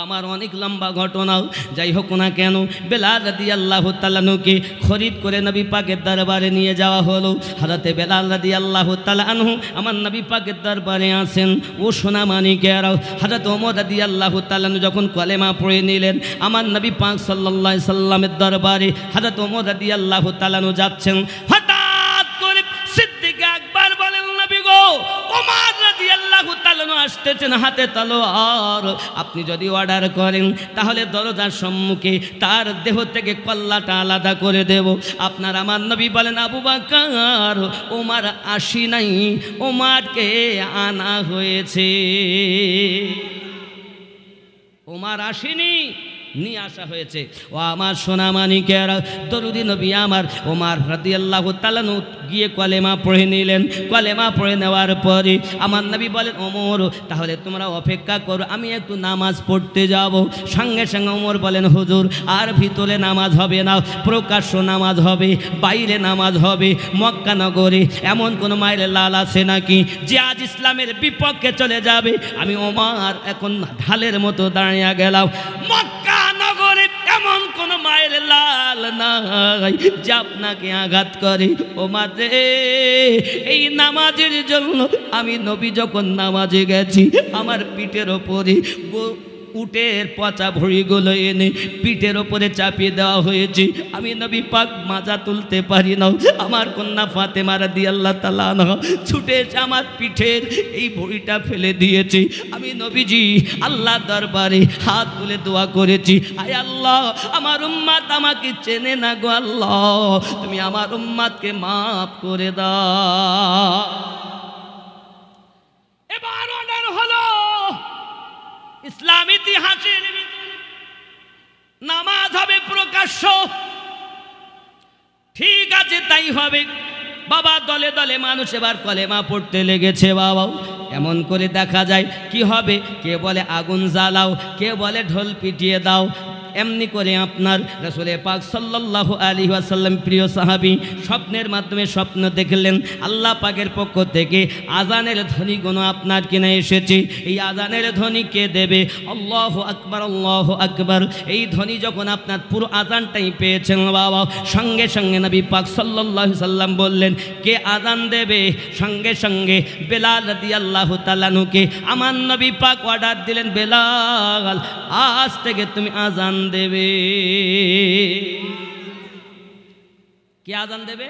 আমার অনেক লম্বা ঘটনাও, যাই হোক না কেন, বেলাল রাদিয়াল্লাহু তাআলা আনহুকে খরিদ করে নবী পাকের দরবারে নিয়ে যাওয়া হলো। হযরতে বেলাল রাদিয়াল্লাহু তাআলা আনহু আমার নবী পাকের দরবারে আসেন। ও সোনা মানিকেরা, হযরত ওমর রাদিয়াল্লাহু তাআলা আনহু যখন কলেমা পড়ে নিলেন, আমার নবী পাক সাল্লাল্লাহু আলাইহি সাল্লামের দরবারে হযরত ওমর রাদিয়াল্লাহু তাআলা আনহু যাচ্ছেন। হঠাৎ করে সিদ্দিক আকবর বলেন, নবী গো, ওমর রাদিয়াল্লাহু তাআলা আনহু আসতেছেন হাতে তলোয়ার। আপনি যদি অর্ডার করেন তাহলে দরজার সম্মুখে তার দেহ থেকে কল্লাটা আলাদা করে দেব। আপনার আমার নবী বলেন, আবু বকর, ওমর আসি নাই, ওমরকে আনা হয়েছে। ওমর আসেনি, নিয়ে আসা হয়েছে। ও আমার সোনা মানিকেরা, দরুদি নবী আমার ওমর রাদিয়াল্লাহু তাআলা আনহু গিয়ে কলেমা পড়ে নিলেন। কলেমা পড়ে নেওয়ার পরে আমার নবী বলেন, ওমর তাহলে তোমরা অপেক্ষা করো, আমি একটু নামাজ পড়তে যাব। সঙ্গে সঙ্গে ওমর বলেন, হুজুর আর ভিতরে নামাজ হবে না, প্রকাশ্য নামাজ হবে, বাইরে নামাজ হবে। মক্কা নগরে এমন কোন মায়ের লাল আছে নাকি যে আজ ইসলামের বিপক্ষে চলে যাবে? আমি ওমর এখন ঢালের মতো দাঁড়িয়ে গেলাম। মক্কা নগরে এমন কোন মায়ের লাল নাই যে আপনাকে আঘাত করে। ওমর রে, এই নামাজের জন্য আমি নবী যখন নামাজে গেছি, আমার পিঠের ওপরে উটের পচা ভুঁড়িগুলো এনে পিঠের ওপরে চাপিয়ে দেওয়া হয়েছে। আমি নবী পাক মাজা তুলতে পারি না। আমার কন্যা ফাতেমা রাদিয়াল্লাহু তাআলা আনহা ছুটে এসে আমার পিঠের এই ভুঁড়িটা ফেলে দিয়েছে। আমি নবীজি আল্লাহ দরবারে হাত তুলে দোয়া করেছি, আয় আল্লাহ আমার উম্মত আমাকে চেনে না গো আল্লাহ, তুমি আমার উম্মতকে মাফ করে দাও। এবার অর্ডার হলো ইসলাম ইতিহাসের নামাজ হবে প্রকাশ্য। ঠিক আছে, তাই হবে বাবা। দলে দলে মানুষ এবার কলেমা পড়তে লেগেছে বাবা। এমন করে দেখা যায় কি হবে, কে বলে আগুন জ্বালাও, কে বলে ঢোল পিটিয়ে দাও। এমনি করে আপনার রাসূল পাক সাল্লাল্লাহু আলাইহি ওয়াসাল্লাম প্রিয় সাহাবী স্বপ্নের মাধ্যমে স্বপ্ন দেখলেন আল্লাহ পাকের পক্ষ থেকে আজানের ধ্বনিগুলো আপনার কিনে এসেছে। এই আজানের ধ্বনি কে দেবে? আল্লাহু আকবার, আল্লাহু আকবার। এই ধ্বনি যখন আপনার পুরো আজানটাই পেয়েছেন বাবা, সঙ্গে সঙ্গে নবী পাক সাল্লাল্লাহু আলাইহি সাল্লাম বললেন কে আজান দেবে? সঙ্গে সঙ্গে বেলাল রাদিয়াল্লাহু তাআলা আনহুকে আমার নবী পাক অর্ডার দিলেন, বেলাল আজ থেকে তুমি আজান দেবে। কে আজান দেবে?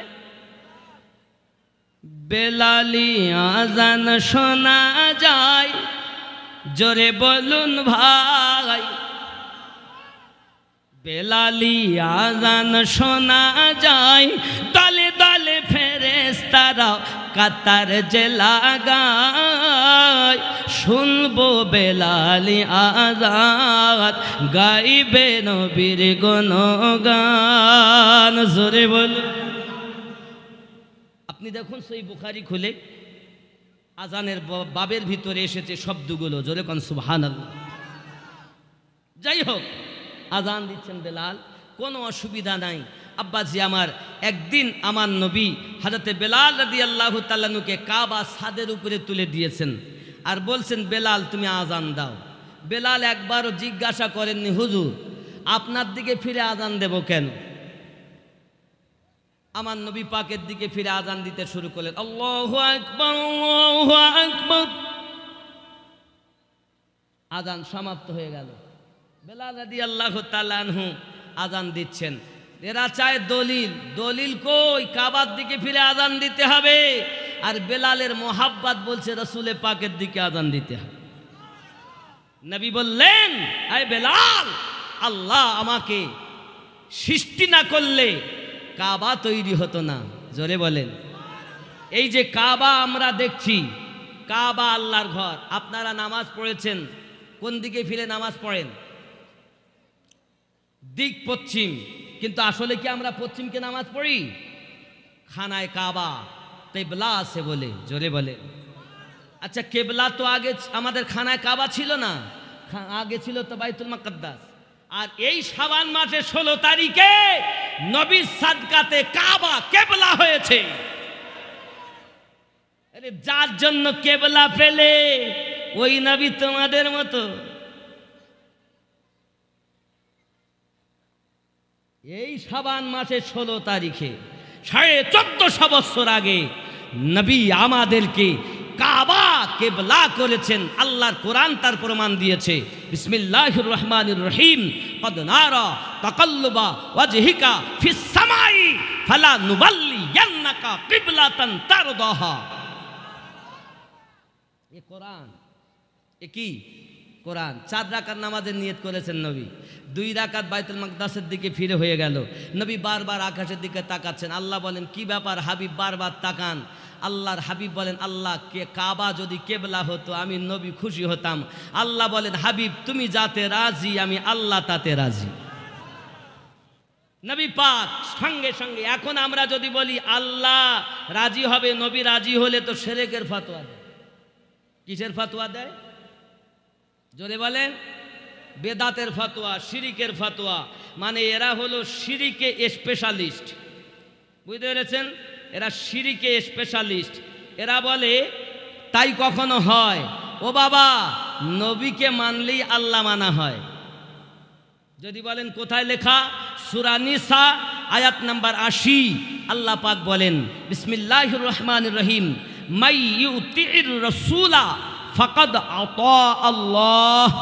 বেলালি আজান শোনা যায়, জোরে বলুন ভাই। বেলালি আজান শোনা যায়, দলে দলে ফেরেশতারা কাতার যে লাগায়। শুনবো বেলালি আজান, গাইবে নবীর গুণগান, জোরে বলুন। আপনি দেখুন সহিহ বুখারী খুলে আজানের বাবের ভিতরে এসেছে শব্দগুলো, জোরে কোন সুবহানাল্লাহ। যাই হোক, আজান দিচ্ছেন বেলাল, কোনো অসুবিধা নাই। আব্বাজি আমার একদিন আমার নবী হযরতে বেলাল রাদিয়াল্লাহু তাআলা আনহুকে কাবা ছাদের উপরে তুলে দিয়েছেন আর বলছেন বেলাল তুমি আজান দাও। বেলাল একবারও জিজ্ঞাসা করেননি হুজুর আপনার দিকে ফিরে আজান দেব কেন? আমার নবী পাকের দিকে ফিরে আজান দিতে শুরু করলেন, আল্লাহু আকবার, আল্লাহু আকবার। আজান সমাপ্ত হয়ে গেল। বেলাল রাদিয়াল্লাহু তাআলা আনহু আজান দিচ্ছেন। এরা চায় দলিল, দলিল কই? কাবার দিকে ফিরে আজান দিতে হবে। আর বেলালের মোহাব্বত বলছে রাসূলে পাকের দিকে আজান দিতে হবে। নবী বললেন, আয় বেলাল, আল্লাহ আমাকে সৃষ্টি না করলে কাবা তৈরি হতো না। জোরে বলেন। এই যে কাবা আমরা দেখছি, কাবা আল্লাহর ঘর। আপনারা নামাজ পড়েছেন, কোন দিকে ফিরে নামাজ পড়েন? দিক পশ্চিম। কিন্তু আসলে কি আমরা পশ্চিমকে নামাজ পড়ি? খানায় কাবা কেবলা আছে বলে, জোরে বলে। আচ্ছা কেবলা তো আগে আমাদের খানায় কাবা ছিল না, আগে ছিল তো বাইতুল মুকাদ্দাস। আর এই শাবান মাসের 16 তারিখে নবীর সাদকাতে কাবা কেবলা হয়েছে। আরে যার জন্য কেবলা পেলে ওই নবী তোমাদের মতো। এই শাবান মাসের 16 তারিখে 1450 বছর আগে নবী আমাদেরকে কাবা কেবলা করেছেন। আল্লাহর কোরআন তার প্রমাণ দিয়েছে। বিসমিল্লাহির রহমানির রহিম, কদ নারা তাকাল্লুবা ওয়াজহিকা ফিস সামাই ফালা নুবাল্লিয়ান্নাকা কিবলাতান তারদাহা। এ কোরআন, এ কি কোরআন। 4 রাকাত নামাজের নিয়ত করেছেন নবী, 2 রাকাত বাইতুল মাকদাসের দিকে ফিরে হয়ে গেল। নবী বারবার আকাশের দিকে তাকাচ্ছেন। আল্লাহ বলেন কি ব্যাপার হাবিব বারবার তাকান? আল্লাহর হাবিব বলেন আল্লাহ কে কাবা যদি কেবলা হতো আমি নবী খুশি হতাম। আল্লাহ বলেন হাবিব তুমি যাতে রাজি আমি আল্লাহ তাতে রাজি। নবী পাক সঙ্গে সঙ্গে। এখন আমরা যদি বলি আল্লাহ রাজি হবে, নবী রাজি হলে তো শিরকের ফতোয়া দেয়। কিসের ফতোয়া দেয়? জোরে বলেন। বেদাতের ফতোয়া, শিরিকের ফতোয়া। মানে এরা হলো শিরিকে স্পেশালিস্ট, বুঝতে পেরেছেন? এরা শিরিকে স্পেশালিস্ট। এরা বলে তাই কখনো হয়? ও বাবা, নবীকে মানলেই আল্লাহ মানা হয়। যদি বলেন কোথায় লেখা? সূরা নিসা আয়াত নাম্বার 80। আল্লাহ পাক বলেন বিসমিল্লাহির রহমানির রহিম, মাই ইউতির রাসূলা ফাকাদ আতা আল্লাহ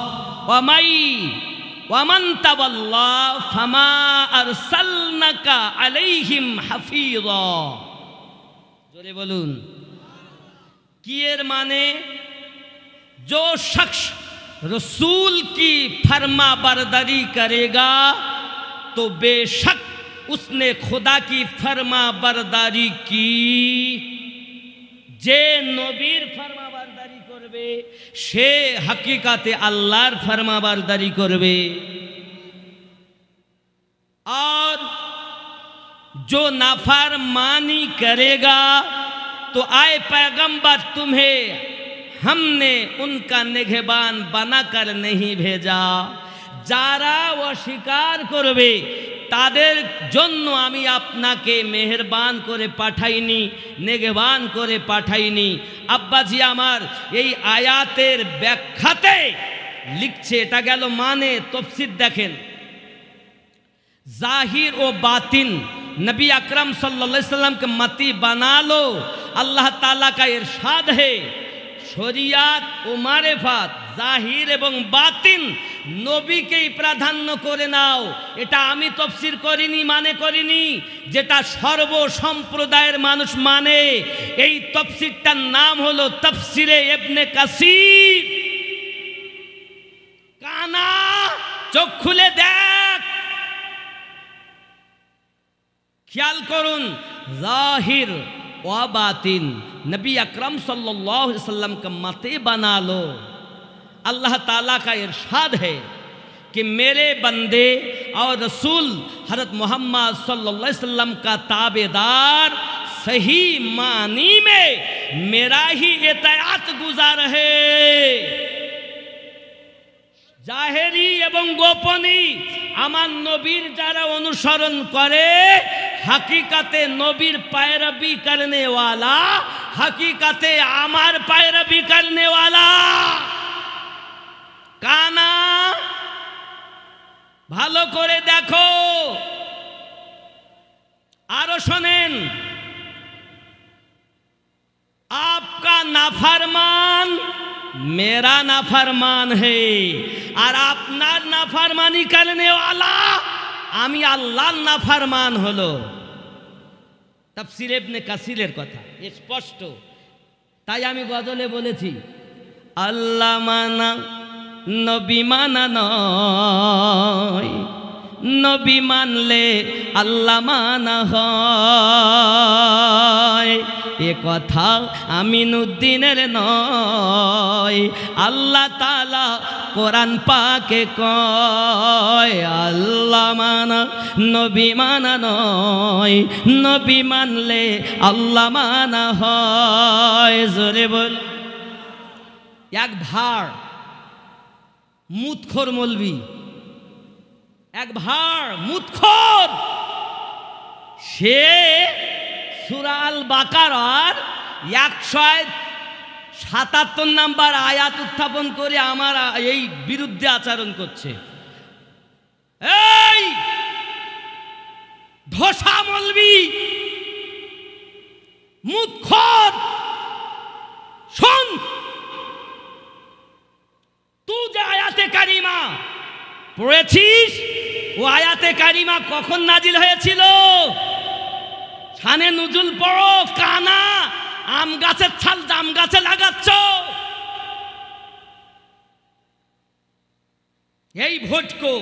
ওয়া মান তাওয়াল্লা ফামা আরসালনাকা আলাইহিম হাফিযা। জোরে বলুন। কি এর মানে? जो शख्स रसूल की फरमा बरदारी करेगा तो बेशक उसने खुदा की फरमा बरदारी की। जे नबीर फरमा बरदारी करबे से हकीकते अल्लाहर फरमा बरदारी करबे। और जो नाफरमानी करेगा तो आए पैगंबर तुम्हें हमने उनका निगहबान बनाकर नहीं भेजा। যারা অস্বীকার করবে তাদের জন্য আমি আপনাকে মেহেরবান করে পাঠাইনি, নিগহবান করে পাঠাইনি। আব্বাজি আমার এই আয়াতের ব্যাখ্যাতে লিখছে, এটা গেল মানে তফসির দেখেন। जाहिर व बातिन नबी अकरम सल्लल्लाहु अलैहि वसल्लम के मती बना लो। अल्लाह ताला का इरशाद है शरियत ও মারিফাত জাহির এবং বাতিন নবীকেই প্রাধান্য করে নাও। এটা আমি তাফসীর করিনি, মানে করিনি, যেটা সর্ব সম্প্রদায়ের মানুষ মানে। এই তাফসীরটার নাম হলো তাফসীরে ইবনে কাসির। কানা চোখ খুলে দেখ, ख्याल करुन। जाहिर व बातिन नबी अकरम सल्लल्लाहु अलैहि वसल्लम का मते बना लो। अल्लाह ताला का इरशाद है कि मेरे बंदे और रसूल हज़रत मोहम्मद सल्लल्लाहु अलैहि वसल्लम का ताबेदार सही मानी में मेरा ही इताअत गुजार है। জাহেরি এবং গোপনী আমার নবীর যারা অনুসরণ করে हकीकते नबीर पैरवी करने वाला, हकीकते आमार पैरवी करने वाला। काना भालो करे देखो आरो शोनेन। आपका नाफरमान मेरा नाफरमान है और आपनार नाफरमानी करने वाला आमी आल्लाहर नाफरमान हलो। তাফসীর ইবনে কাসিরের কথা স্পষ্ট। তাই আমি গজলে বলেছি আল্লাহ মানা নবী মানা নয়, নবী মানলে আল্লাহ মানা হয়। এ কথা আমিনুদ্দিনের নয়, আল্লাহ তাআলা কোরআন পাকে কয় আল্লাহ মানা নবী মানা নয়, নবী মানলে আল্লাহ মানা হয়। জোরে বল। এক ভাড় মুতখোর মৌলবি, এক ভাড় মুতখোর, সে সূরা আল বাকারার 177 নম্বর আয়াত উত্থাপন করে আমার এই বিরুদ্ধে আচরণ করছে। এই ধোসা মৌলবি মুতখোর, শোন, তুই যে আয়াতে কারিমা পড়েছিস ও আয়াতে কারিমা কখন নাজিল হয়েছিল? শানে নুজুল পড়ো। কানা আম গাছের ছাল জাম গাছে লাগাচ্ছ। এই ভটকো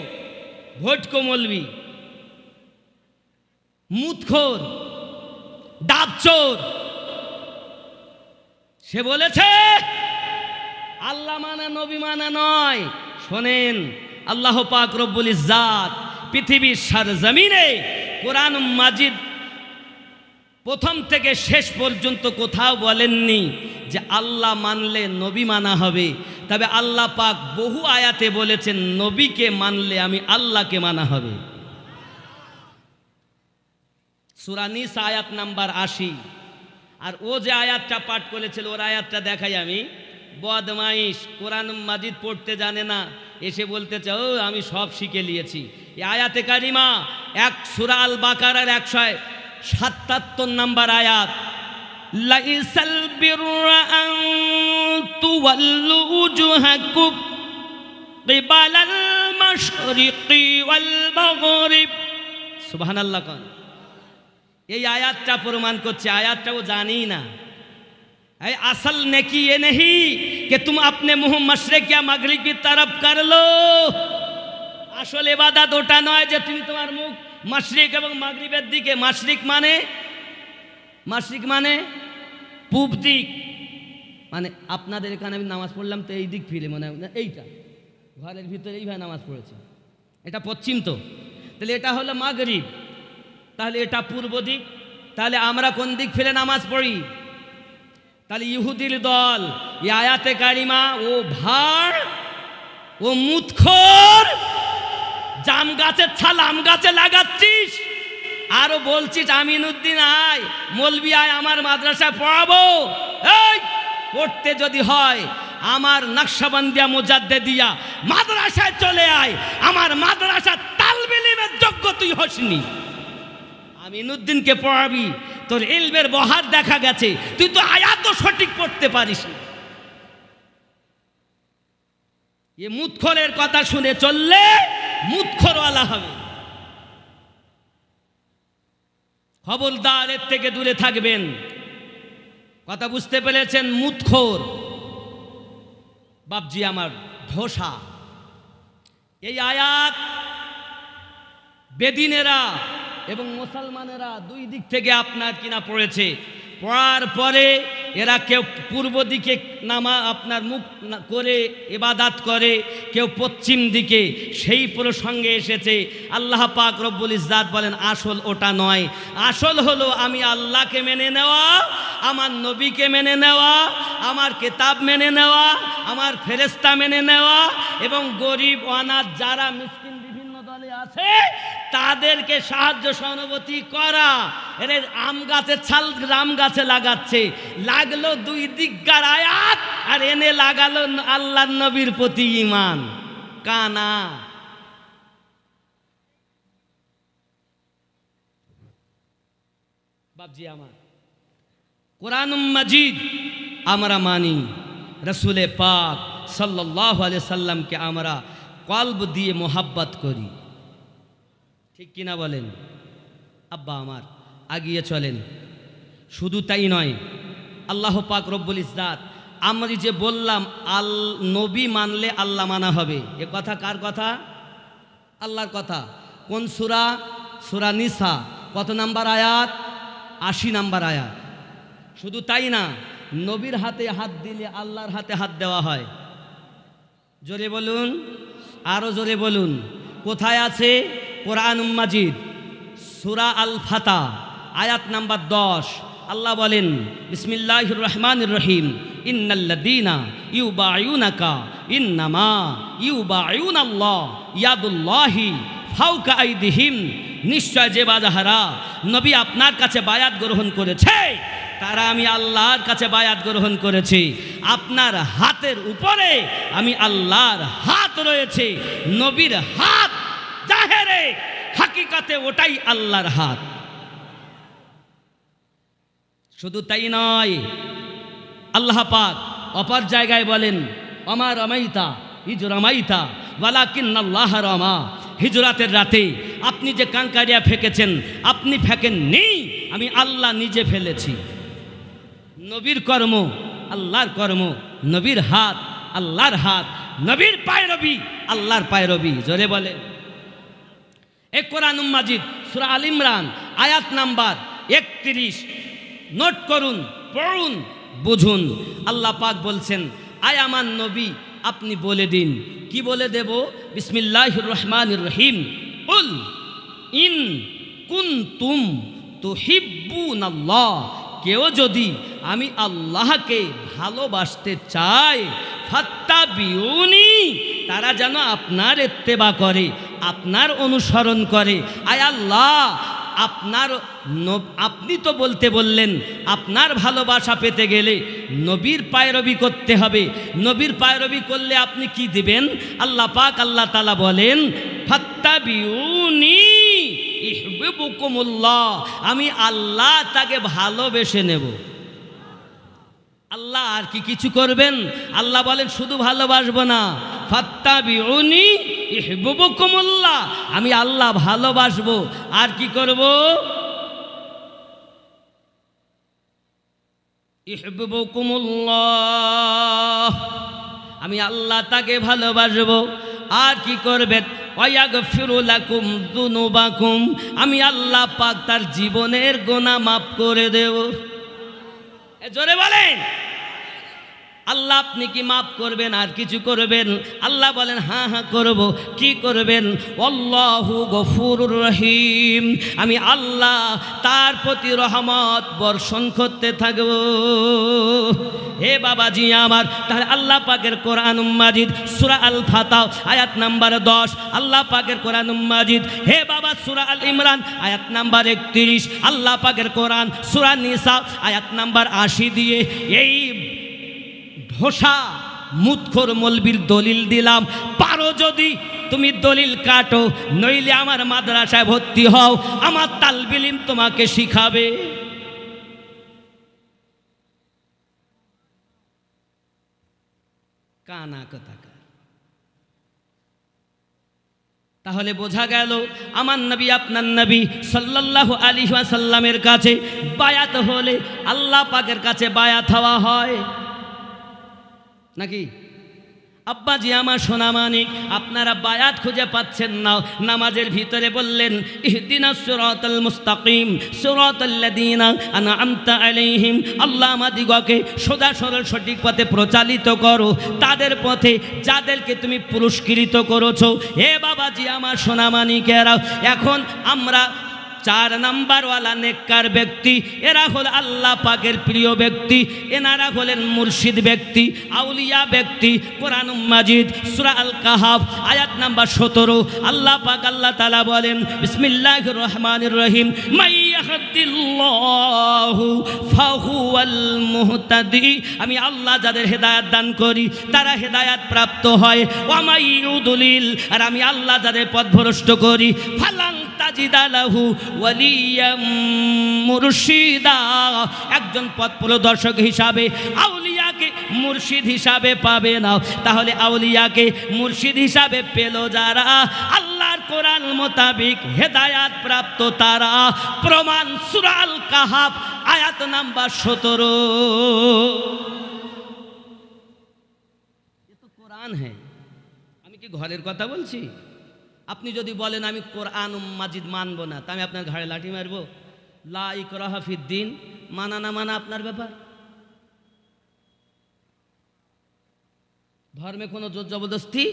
ভটকো মৌলবি মুতখোর ডাবচোর, সে বলেছে আল্লাহ মানা নবী মানা নয়। শোনেন, আল্লাহ পাক রব্বুল ইজ্জাত পৃথিবীর সরজমিনে কোরআন মাজিদ প্রথম থেকে শেষ পর্যন্ত কোথাও বলেননি যে আল্লাহ মানলে নবী মানা হবে। তবে আল্লাহ পাক বহু আয়াতে বলেছেন নবীকে মানলে আমি আল্লাহকে মানা হবে। সূরা নিসা আয়াত নাম্বার 80। আর ও যে আয়াতটা পাঠ করেছিল ওর আয়াতটা দেখাই আমি। বদমাইশ, কোরআন মাজিদ পড়তে জানে না, এসে বলতে চাও আমি সব শিখে নিয়েছি। এই আয়াতে কারিমা সূরা আল বাকারার 177 নম্বর আয়াত। লাইসাল বিররা আন তুওয়াল্লু উজুহাকুম কিবালাল মাশরিকি ওয়াল মাগরিব। সুবহানাল্লাহ। কোন এই আয়াতটা প্রমাণ করছে, আয়াতটাও জানি না। असल नेकी ये नहीं कि तुम अपने मुंह मशरिक या मगरिब की तरफ कर लो। আসল ইবাদত ওটা নয় যে তুমি তোমার মুখ মাশরিক এবং মাগরিবের দিকে। মাশরিক মানে পূব দিক। মানে আপনাদের এখানে আমি নামাজ পড়লাম তো এই দিক ফিরে মনে হয় এইটা ঘরের ভিতরে এইভাবে নামাজ পড়েছে, এটা পশ্চিম, তো তাহলে এটা হলো মাগরিব, তাহলে এটা পূর্ব দিক। তাহলে আমরা কোন দিক ফিরে নামাজ পড়ি? তাহলে ইহুদির দল এই আয়াতে কারিমা ও ভাড় ও মুতখোর, জাম গাছের ছাল আম গাছে লাগাচ্ছিস, আরো বলছিস আমিনুদ্দিন আয় মৌলবি আয় আমার মাদ্রাসায় পড়াবো। এই পড়তে যদি হয় আমার নকশবন্দিয়া মুজাদ্দেদিয়া মাদ্রাসায় চলে আয়, আমার মাদ্রাসার তালবে ইলমের যোগ্য তুই হসনি। আমিনুদ্দিনকে পড়াবি, তোর ইলমের বহার দেখা গেছে, তুই তো আয়াতও সঠিক পড়তে পারিস। এ মুতখোরের কথা শুনে চললে মুতখোরওয়ালা হবে। খবরদার, এর থেকে দূরে থাকবেন। কথা বুঝতে পেরেছেন? মুতখোর বাপজি আমার ধোসা। এই আয়াত বেদিনেরা এবং মুসলমানেরা দুই দিক থেকে আপনার কিনা পড়েছে। পড়ার পরে এরা কেউ পূর্ব দিকে আপনার মুখ করে ইবাদত করে, কেউ পশ্চিম দিকে। সেই প্রসঙ্গে এসেছে আল্লাহ পাক রব্বুল ইজ্জাত বলেন আসল ওটা নয়, আসল হলো আমি আল্লাহকে মেনে নেওয়া, আমার নবীকে মেনে নেওয়া, আমার কিতাব মেনে নেওয়া, আমার ফেরেশতা মেনে নেওয়া, এবং গরিব অনাথ যারা মিসকিন বিভিন্ন দলে আছে তাদেরকে সাহায্য সহানুভূতি করা। এর আম গাছের ছাল রাম গাছে লাগাচ্ছে, লাগলো দুই দিককার আয়াত, আর এনে লাগালো আল্লাহর নবীর প্রতি ঈমান। কানা বাপজি আমার, কোরআন মাজিদ আমরা মানি, রসুলে পাক সাল্লাল্লাহু আলাইহি সাল্লামকে আমরা কলব দিয়ে মোহাব্বত করি, ঠিক কিনা বলেন? আব্বা আমার আগিয়ে চলেন। শুধু তাই নয়, আল্লাহ পাক রব্বুল ইজ্জাত আমরা যে বললাম নবী মানলে আল্লাহ মানা হবে, এ কথা কার কথা? আল্লাহর কথা। কোন সূরা? সূরা নিসা। কত নাম্বার আয়াত? 80 নাম্বার আয়াত। শুধু তাই না, নবীর হাতে হাত দিলে আল্লাহর হাতে হাত দেওয়া হয়। জোরে বলুন, আরো জোরে বলুন। কোথায় আছে? কোরআন মাজিদ সূরা আল ফাতা আয়াত নাম্বার 10। আল্লাহ বলেন বিসমিল্লাহির রহমানির রহিম, ইন্নাল্লাযীনা ইউবাইউনাকা ইন্নামা ইউবাইউনাল্লাহ ইয়াদুল্লাহি ফাওকা আইদিহিম। নিশ্চয় যে বাজাহারা নবী আপনার কাছে বায়াত গ্রহণ করেছে তারা আমি আল্লাহর কাছে বায়াত গ্রহণ করেছি। আপনার হাতের উপরে আমি আল্লাহর হাত রয়েছে। নবীর হাত জাহেরে, হাকিকাতে ওটাই আল্লাহর হাত। শুধু তাই নয়, আল্লাহ পাক অপর জায়গায় বলেন ওমা রামাইতা ইজ রামাইতা ওয়ালাকিন্নাল্লাহ রামা। হিজরাতের রাতে আপনি যে কাঙ্কারিয়া ফেকেছেন আপনি ফেকেননি, আমি আল্লাহ নিজে ফেলেছি। নবীর কর্ম আল্লাহর কর্ম, নবীর হাত আল্লাহর হাত, নবীর পায়রবি আল্লাহর পায়রবি। জোরে বলে এ কোরআন মাজিদ সূরা আল ইমরান আয়াত নাম্বার 31। নোট করুন, পড়ুন, বুঝুন। আল্লাহ পাক বলছেন আয় আমার নবী আপনি বলে দিন। কি বলে দেব? বিসমিল্লাহির রহমানির রহিম, কুল ইন কুনতুম তুহিব্বুনাল্লাহ। কেউ যদি আমি আল্লাহকে ভালোবাসতে চায় ফাত্তাবিউনি, তারা যেন আপনার ইত্তেবা করে, আপনার অনুসরণ করে। আয় আল্লাহ আপনি তো বলতে বললেন আপনার ভালোবাসা পেতে গেলে নবীর পায়রবি করতে হবে। নবীর পায়রবি করলে আপনি কি দিবেন? আল্লাহ পাক আল্লাহ তাআলা বলেন ফাত্তাবিউনি ইহবিবুকুমুল্লাহ, আমি আল্লাহ তাকে ভালোবেসে নেব। আল্লাহ আর কি কিছু করবেন? আল্লাহ বলেন শুধু ভালোবাসবো না, ফাত্তাবিউনি ইহবুবুকুমুল্লাহ, আমি আল্লাহ ভালোবাসবো। আর কি করব? ইহবুবুকুমুল্লাহ, আমি আল্লাহ তাকে ভালোবাসবো। আর কি করবেন? ওয়াগফিরু লাকুম যুনুবাকুম, আমি আল্লাহ পাক তার জীবনের গুনাহ মাফ করে দেব। জোরে বলেন, আল্লাহ আপনি কি মাফ করবেন? আর কিছু করবেন? আল্লাহ বলেন হ্যাঁ হ্যাঁ করব। কি করবেন? আল্লাহু গফুরুর রহিম, আমি আল্লাহ তার প্রতি রহমত বর্ষণ করতে থাকব। হে বাবাজি আমার, তাহলে আল্লাহ পাকের কোরআন মাজিদ সূরা আল ফাতহ আয়াত নাম্বার 10, আল্লাহ পাকের কোরআন মাজিদ হে বাবা সূরা আল ইমরান আয়াত নাম্বার 31, আল্লাহ পাকের কোরআন সূরা নিসা আয়াত নাম্বার 80 দিয়ে এই ঘোষা মুতখোর মলবির দলিল দিলাম। পারো যদি তুমি দলিল কাটো, নইলে আমার মাদ্রাসায় ভর্তি হও, আমার তালবিল ইলম তোমাকে শিখাবে। কানা কথা। তাহলে বোঝা গেল আমার নবী আপনার নবী সাল্লাল্লাহু আলাইহি ওয়াসাল্লামের কাছে বায়াত হলে আল্লাহ পাকের কাছে বায়াত হওয়া হয় নাকি? আব্বাজি আমার সোনা মানিক, আপনারা বায়াত খুঁজে পাচ্ছেন না, নামাজের ভিতরে বললেন ইহদিনাস সিরাতাল মুস্তাকিম সিরাতাল্লাযীনা আনআমতা আলাইহিম, আল্লাহ আমাদিগকে সোজা সরল সঠিক পথে প্রচালিত করো, তাদের পথে যাদেরকে তুমি পুরস্কৃত করেছো। হে বাবাজি আমার সোনা মানিকেরা, এখন আমরা 4 নাম্বারওয়ালা নেককার ব্যক্তি, এরা হল আল্লাহ পাকের প্রিয় ব্যক্তি, এনারা হলেন মুর্শিদ ব্যক্তি, আউলিয়া ব্যক্তি। কোরআন মাজিদ সূরা আল কাহাফ আয়াত নাম্বার 17, আল্লাহ পাক আল্লাহ তাআলা বলেন বিসমিল্লাহির রহমানির রহিম, মাইয়াহদিল্লাহু ফাহুয়াল মুহতাদি, আমি আল্লাহ যাদের হেদায়েত দান করি তারা হেদায়েত প্রাপ্ত হয়। ওয়া মাইয়ুদলিল, আর আমি আল্লাহ যাদের পথভ্রষ্ট করি ফালান তাজিদা লাহু ওয়ালিয়াম মুরশিদা, একজন পথ প্রদর্শক হিসাবে আউলিয়াকে মুর্শিদ হিসাবে পাবে না। তাহলে আউলিয়াকে মুর্শিদ হিসাবে পেল যারা, আল্লাহর কোরআন মোতাবেক হেদায়াত প্রাপ্ত তারা। প্রমাণ সূরা আল কাহাফ আয়াত নাম্বার 17। এ তো কোরআন হ্যাঁ, আমি কি ঘরের কথা বলছি? আপনি যদি বলেন আমি কোরআন মাজিদ মানবো না, তা আমি আপনার ঘাড়ে লাঠি মারবো? লা ইকরাহা ফিদ্দিন, মানা না মানা আপনার ব্যাপার। ধর্মে কোনো জোর জবরদস্তি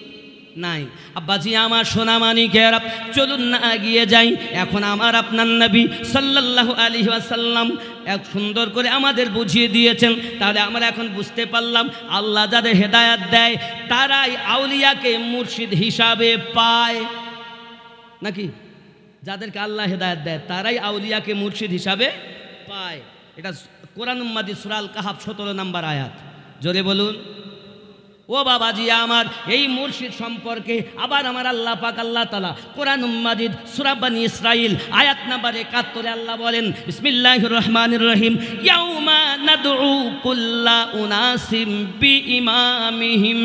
নাই। আব্বাজি আমার সোনা মানিকেরা, চলুন না এগিয়ে যাই। এখন আমার আপনার নবী সাল্লাল্লাহু আলাইহি ওয়াসাল্লাম এক সুন্দর করে আমাদের বুঝিয়ে দিয়েছেন। তাহলে আমরা এখন বুঝতে পারলাম আল্লাহ যাদের হেদায়াত দেয় তারাই আউলিয়াকে মুর্শিদ হিসাবে পায় নাকি? যাদেরকে আল্লাহ হেদায়েত দেয় তারাই আউলিয়াকে মুর্শিদ হিসাবে পায়। এটা কোরআন মাজিদ সূরা আল কাহাফ 17 নম্বর আয়াত। জোরে বলুন। ও বাবাজি আমার, এই মুর্শিদ সম্পর্কে আবার আমার আল্লাহ পাক আল্লাহ তাআলা কোরআন মাজিদ সূরা বনী ইসরাইল আয়াত নাম্বার 71 আল্লাহ বলেন বিসমিল্লাহির রহমানির রহিম, ইয়াউমা নাদউ কুল্লা উনাসিম বিইমামিহিম,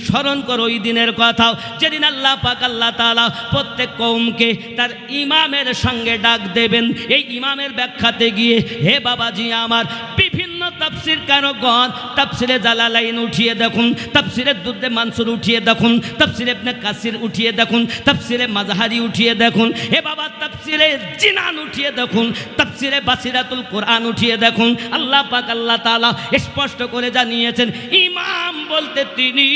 স্মরণ করো ওই দিনের কথা যেদিন আল্লাহ পাক আল্লাহ তাআলা প্রত্যেক কওমকে তার ইমামের সঙ্গে ডাক দেবেন। এই ইমামের ব্যাখ্যাতে গিয়ে হে বাবাজি আমার, বিভিন্ন তাফসীর কারকগণ তাফসীরে জালালাইন উঠিয়ে দেখুন, তাফসীরে দুররে মানসুর উঠিয়ে দেখুন, তাফসীরে ইবনে কাসির উঠিয়ে দেখুন, তাফসীরে মাযহারি উঠিয়ে দেখুন, হে বাবা তাফসীরে জিনান উঠিয়ে দেখুন, তাফসীরে বাসিরাতুল কোরআন উঠিয়ে দেখুন। আল্লাহ পাক আল্লাহ তাআলা স্পষ্ট করে জানিয়েছেন ইমাম বলতে তিনি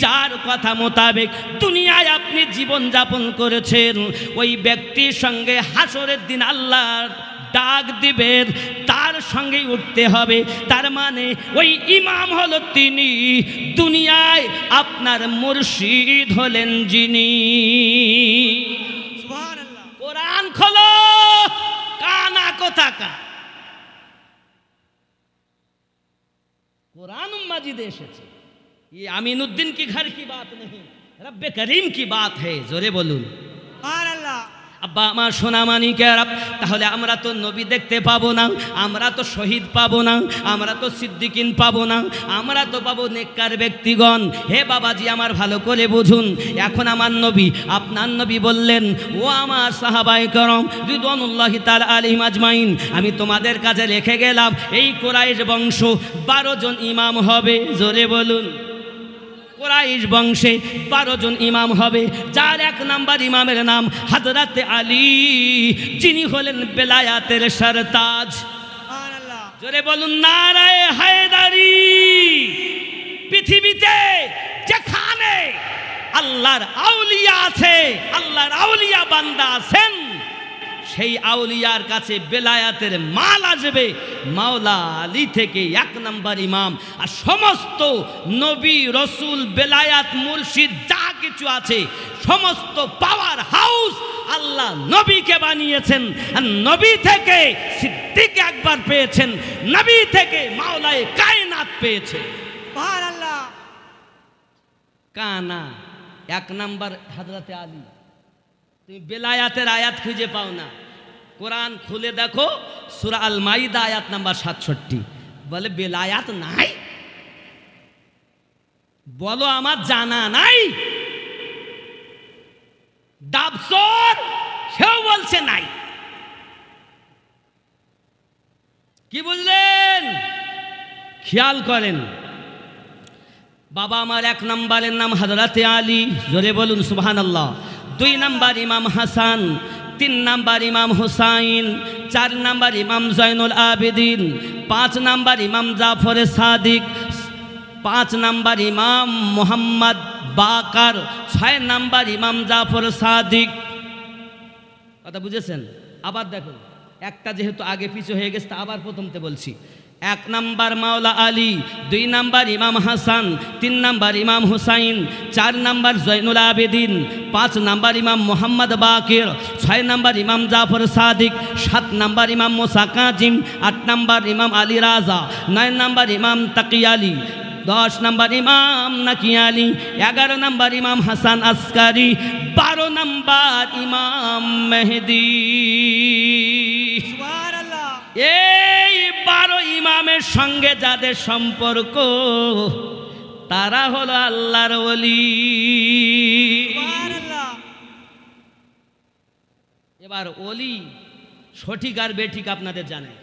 যার কথা মোতাবেক দুনিয়ায় আপনি জীবন যাপন করেছেন, ওই ব্যক্তির সঙ্গে হাসরের দিন আল্লাহর ডাক দিবেন, তার সঙ্গেই উঠতে হবে। তার মানে ওই ইমাম হলো তিনি, দুনিয়ায় আপনার মুর্শিদ হলেন যিনি। সুবহানাল্লাহ। কোরআন খোলো, কানা কোথাকা। कुरान मजिद एसेছে, ये আমিনুদ্দিন की घर की बात नहीं, रब्बे करीम की बात है। जोरे बोलून। सुभान अल्लाह। আব্বা আমার সোনামানিকেরা, তাহলে আমরা তো নবী দেখতে পাবো না, আমরা তো শহীদ পাবো না, আমরা তো সিদ্দিকিন পাবো না, আমরা তো পাবো নেককার ব্যক্তিগণ। হে বাবাজি আমার ভালো করে বুঝুন, এখন আমার নবী আপনার নবী বললেন, ও আমার সাহাবায়ে কেরাম রিদওয়ানুল্লাহি তাআলা আলাইহিম আজমাইন, আমি তোমাদের কাছে লিখে গেলাম এই কুরাইশ বংশ 12 জন ইমাম হবে। জোরে বলুন, কুরাইশ বংশে 12 জন ইমাম হবে, যার 1 নাম্বার ইমামের নাম হযরত আলী, যিনি হলেন বেলায়াতের সরতাজ। সুবহানাল্লাহ। জোরে বলুন নারায়ে হায়দারি। পৃথিবীতে যেখানে আল্লাহর আউলিয়া আছে, আল্লাহর আউলিয়া বান্দা আছেন, সেই আউলিয়ার কাছে বেলায়াতের মাল আসবে মাওলা আলী থেকে 1 নাম্বার ইমাম। আর সমস্ত নবী রসুল বেলায়াত মুর্শিদ যা কিছু আছে সমস্ত পাওয়ার হাউস আল্লাহ নবীকে বানিয়েছেন। আর নবী থেকে সিদ্দিক আকবর পেয়েছেন, নবী থেকে মাওলায়ে কায়নাত পেয়েছেন। সুবহানাল্লাহ। কানা 1 নাম্বার হযরতে আলী। তুমি বেলায়াতের আয়াত খুঁজে পাও না, কোরআন খুলে দেখো সূরা আল মাইদা আয়াত নাম্বার 67। বলে বেলায়াত নাই, বলো আমার জানা নাই। ডাবসর সেও বলছে নাই। কি বুঝলেন? খেয়াল করেন, বাবা আমার 1 নাম্বারের নাম হযরতে আলী, জোরে বলুন সুবহানাল্লাহ। 2 নাম্বার ইমাম হাসান, 3 নাম্বার ইমাম হুসাইন, 4 নাম্বার ইমাম জয়নুল আবেদিন, 5 নাম্বার ইমাম জাফর সাদিক, 5 নাম্বার ইমাম মোহাম্মদ বাকার, 6 নাম্বার ইমাম জাফর সাদিক। কথা বুঝেছেন? আবার দেখুন, একটা যেহেতু আগে পিছু হয়ে গেছে আবার প্রথমতে বলছি। 1 নাম্বার মাওলা আলী, 2 নাম্বার ইমাম হাসান, 3 নাম্বার ইমাম হুসাইন, 4 নাম্বার জয়নুল আবেদিন, 5 নাম্বার ইমাম মোহাম্মদ বাকির, 6 নাম্বার ইমাম জাফর সাদিক, 7 নাম্বার ইমাম মুসা কাজিম, 8 নাম্বার ইমাম আলী রাজা, 9 নাম্বার ইমাম তাকি আলী, 10 নাম্বার ইমাম নাকি আলী, 11 নাম্বার ইমাম হাসান আসকারি, 12 নাম্বার ইমাম মেহেদি। সুবহানাল্লাহ। এই 12 ইমামের সঙ্গে যাদের সম্পর্ক তারা হলো আল্লাহর ওলি। সুবহানাল্লাহ। এবার ওলি সঠিক আর বেঠিক আপনাদের জানেন।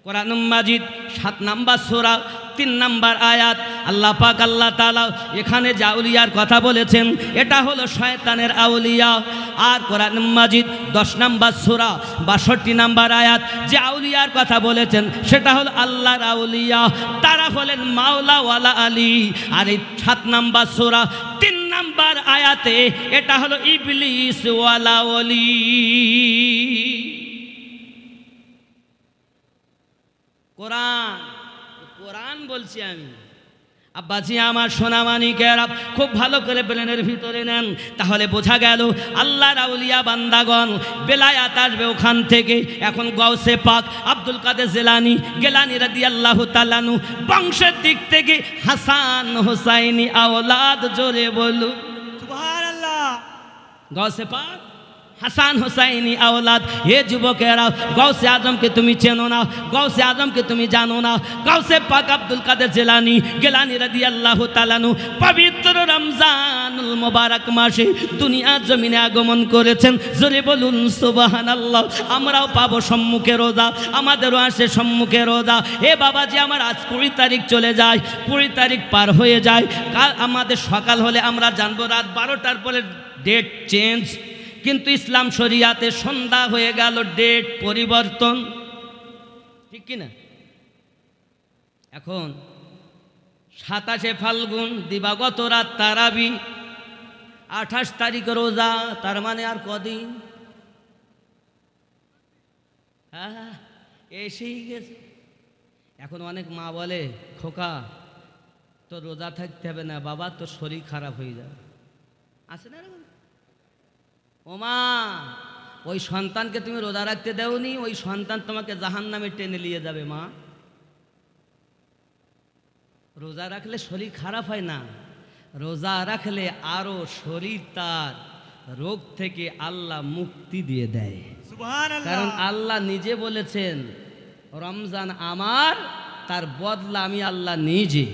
কোরআন মাজিদ 7 নাম্বার সূরা 3 নাম্বার আয়াত আল্লাহ পাক আল্লাহ তাআলা এখানে যে আউলিয়ার কথা বলেছেন এটা হলো শয়তানের আউলিয়া। আর কোরআন মাজিদ 10 নাম্বার সূরা 62 নাম্বার আয়াত যে আউলিয়ার কথা বলেছেন সেটা হলো আল্লাহর আউলিয়া, তারা হলেন মাওলা ওয়ালা আলী। আর এই 7 নাম্বার সূরা 3 নাম্বার আয়াতে এটা হলো ইবলিস ওয়ালা ওলি। কোরআন কোরআন বলছি আমি। আব্বাজি আমার সোনামানিকেরা খুব ভালো করে ব্রেনের ভিতরে নেন, তাহলে বোঝা গেল আল্লাহর আউলিয়া বান্দাগণ বেলায়াত আসবে ওখান থেকে। এখন গাউসে পাক আব্দুল কাদের জিলানী গিলানী রাদিয়াল্লাহু তাআলা আনহু বংশের দিক থেকে হাসান হুসাইনি আওলাদ, জোরে বলুন সুবহানাল্লাহ। গাউসে পাক হাসান হুসাইনি আওলাদ। হে যুবকেরা, গাউসে আজমকে তুমি চেনো না, গাউসে আজমকে তুমি জানো না। গাউসে পাক আব্দুল কাদের জিলানী গিলানী রাদিয়াল্লাহু তাআলা আনহু পবিত্র রমজানুল মুবারক মাসে দুনিয়া জমিনে আগমন করেছেন। জোরে বলুন সুবহানাল্লাহ। আমরাও পাবো সম্মুখে রোজা, আমাদেরও আসে সম্মুখে রোজা। হে বাবাজি আমার আজ 20 তারিখ চলে যায়, 20 তারিখ পার হয়ে যায়, কাল আমাদের সকাল হলে আমরা জানবো রাত 12টার পরে ডেট চেঞ্জ। কিন্তু ইসলাম শরিয়াতে সন্ধ্যা হয়ে গেল, ডেট পরিবর্তন, ঠিক কিনা? এখন 27শে ফাল্গুন দিবাগত রাত তারাবি, 28 তারিখ রোজা, তার মানে আর কদিন? হ্যাঁ এসেই গেছে। এখন অনেক মা বলে, খোকা তো রোজা থাকতে হবে না বাবা, তোর শরীর খারাপ হয়ে যাবে। আছে না ও মা, ওই সন্তানকে তুমি রোজা রাখতে দেওনি, ওই সন্তান তোমাকে জাহান্নামে টেনে নিয়ে যাবে। মা, রোজা রাখলে শরীর খারাপ হয় না, রোজা রাখলে আরো শরীর তার রোগ থেকে আল্লাহ মুক্তি দিয়ে দেয়। সুবহানাল্লাহ। কারণ আল্লাহ নিজে বলেছেন রমজান আমার, তার বদলা আমি আল্লাহ নিজে।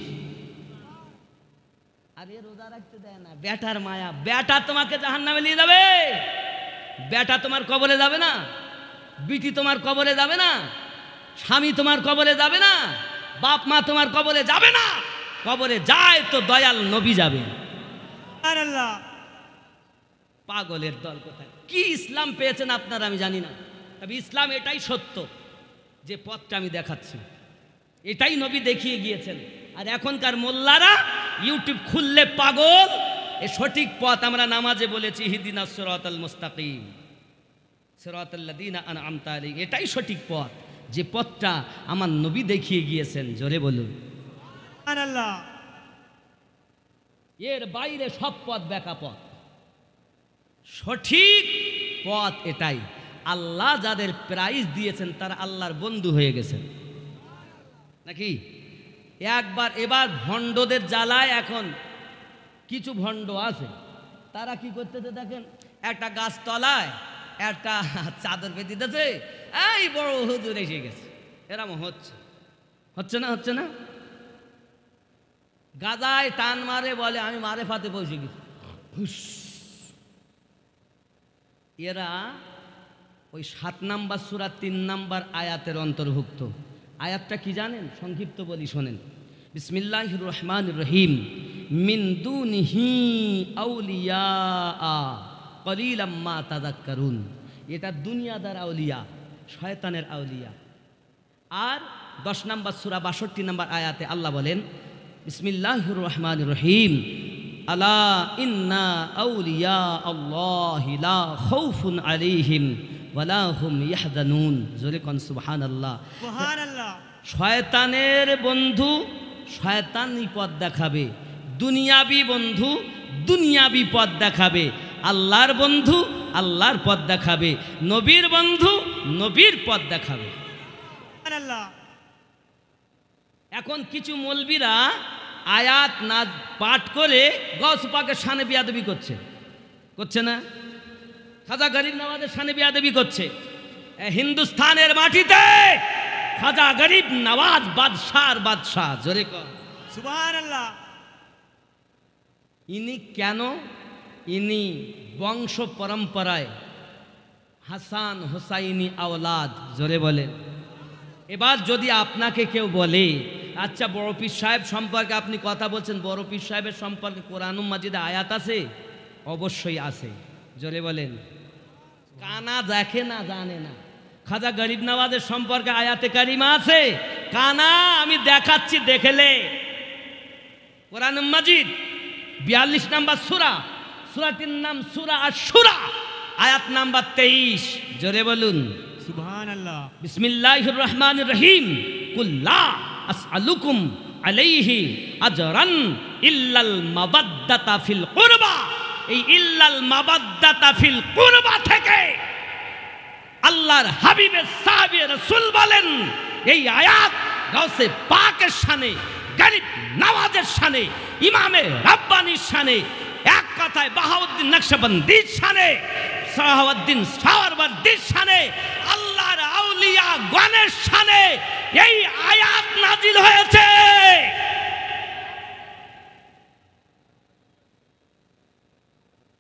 আরে রোজা রাখতে দেয় না, বেটার মায়া। বেটা তোমাকে জাহান্নামে নিয়ে যাবে, বেটা তোমার কবরে যাবে না, বিটি তোমার কবরে যাবে না, স্বামী তোমার কবরে যাবে না, বাপ মা তোমার কবরে যাবে না। কবরে যায় তো দয়াল নবী যাবে। সুবহানাল্লাহ। পাগলের দল কোথায়! কি ইসলাম পেয়েছেন আপনারা আমি জানি না, তবে ইসলাম এটাই সত্য যে পথটা আমি দেখাচ্ছি, এটাই নবী দেখিয়ে গিয়েছেন। আর এখনকার মোল্লারা ইউটিউব খুললে পাগল। এ সঠিক পথ আমরা নামাজে বলেছি, ইহদিনাস সিরাতাল মুস্তাকিম সিরাতাল্লাযীনা আনআমতা আলাইহিম, এটাই সঠিক পথ, যে পথটা আমার নবী দেখিয়ে গিয়েছেন। জোরে বলুন সুবহানাল্লাহ। এর বাইরে সব পথ বেকা পথ। সঠিক পথ এটাই। আল্লাহ যাদের প্রাইজ দিয়েছেন তারা আল্লাহর বন্ধু হয়ে গেছেন নাকি? একবার এবার ভণ্ডদের জ্বালায় এখন কিছু ভণ্ড আছে, তারা কি করতেছে দেখেন, একটা গাছ তলায় একটা চাদর বেঁধে দিতেছে, এই বড় হুজুর এসে গেছে। এরম হচ্ছে হচ্ছে না, হচ্ছে না? গাজায় টান মারে, বলে আমি মারে ফাতে পৌঁছে গেছি। এরা ওই 7 নম্বর সূরা 3 নম্বর আয়াতের অন্তর্ভুক্ত। আয়াতটা কি জানেন? সংক্ষিপ্ত বলি শোনেন। বিসমিল্লাহির রহমানির রহিম। মিন দুনিহি আউলিয়া কলিলাম মা তাযাক্কারুন। এটা দুনিয়াদার আউলিয়া, শয়তানের আউলিয়া। আর 10 নম্বর সূরা 62 নম্বর আয়াতে আল্লাহ বলেন, বিসমিল্লাহির রহমানির রহিম, আলা ইন্না আউলিয়া আল্লাহি লা খাউফুন আলাইহিম ওয়ালা হুম ইয়াহজানুন। জোরে কোন সুবহানাল্লাহ। সুবহানাল্লাহ। শয়তানের বন্ধু শয়তানি পথ দেখাবে, দুনিয়াবি বন্ধু দুনিয়াবি পথ দেখাবে, আল্লাহর বন্ধু আল্লাহর পথ দেখাবে, নবীর বন্ধু নবীর পথ দেখাবে। সুবহানাল্লাহ। এখন কিছু মৌলবীরা আয়াত না পাঠ করে গৌস পাকের শানে বিয়াদবি করছে, করছে না? খাজা গরিব নওয়াজের শানে বিয়াদবি করছে। হিন্দুস্তানের মাটিতে খাজা গরিব নওয়াজ বাদশার বাদশাহ। জোরে কর সুবহানাল্লাহ। ইনি কেন? ইনি বংশ পরম্পরায় হাসান হুসাইনি আওলাদ। জোরে বলেন। এবার যদি আপনাকে কেউ বলে, আচ্ছা বড় পীর সাহেব সম্পর্কে আপনি কথা বলছেন, বড় পীর সাহেবের সম্পর্কে কোরআন মাজিদে আয়াত আছে? অবশ্যই আছে। জোরে বলেন। কানা দেখে না, জানে না। খাজা গরিব নওয়াজের সম্পর্কে আয়াতে কারিমা আছে? কানা আমি দেখাচ্ছি, দেখলে। কোরআন মাজিদ 42 নম্বর সূরা, সূরাটির নাম সূরা আশ-শুরা, আয়াত নাম্বার 23। জোরে বলুন সুবহানাল্লাহ। বিসমিল্লাহির রহমানির রহিম। কুল লা আসআলুকুম আলাইহি আজরান ইল্লাল মাওয়াদ্দাতা ফিল কুরবা। এই ইল্লাল মাওয়াদ্দাতা ফিল কুরবা থেকে আল্লাহর হাবিবের সাহাবী রাসূল বলেন, এই আয়াত গাউসে পাকের শানে, গরিব নওয়াজের শানে, ইমামে রাব্বানির শানে, এক কথায় বাহাউদ্দিন নকশবন্দির শানে, সাহাউদ্দিন সাওয়ারওয়ার্দির শানে, আল্লাহর আউলিয়া গণের শানে এই আয়াত নাজিল হয়েছে।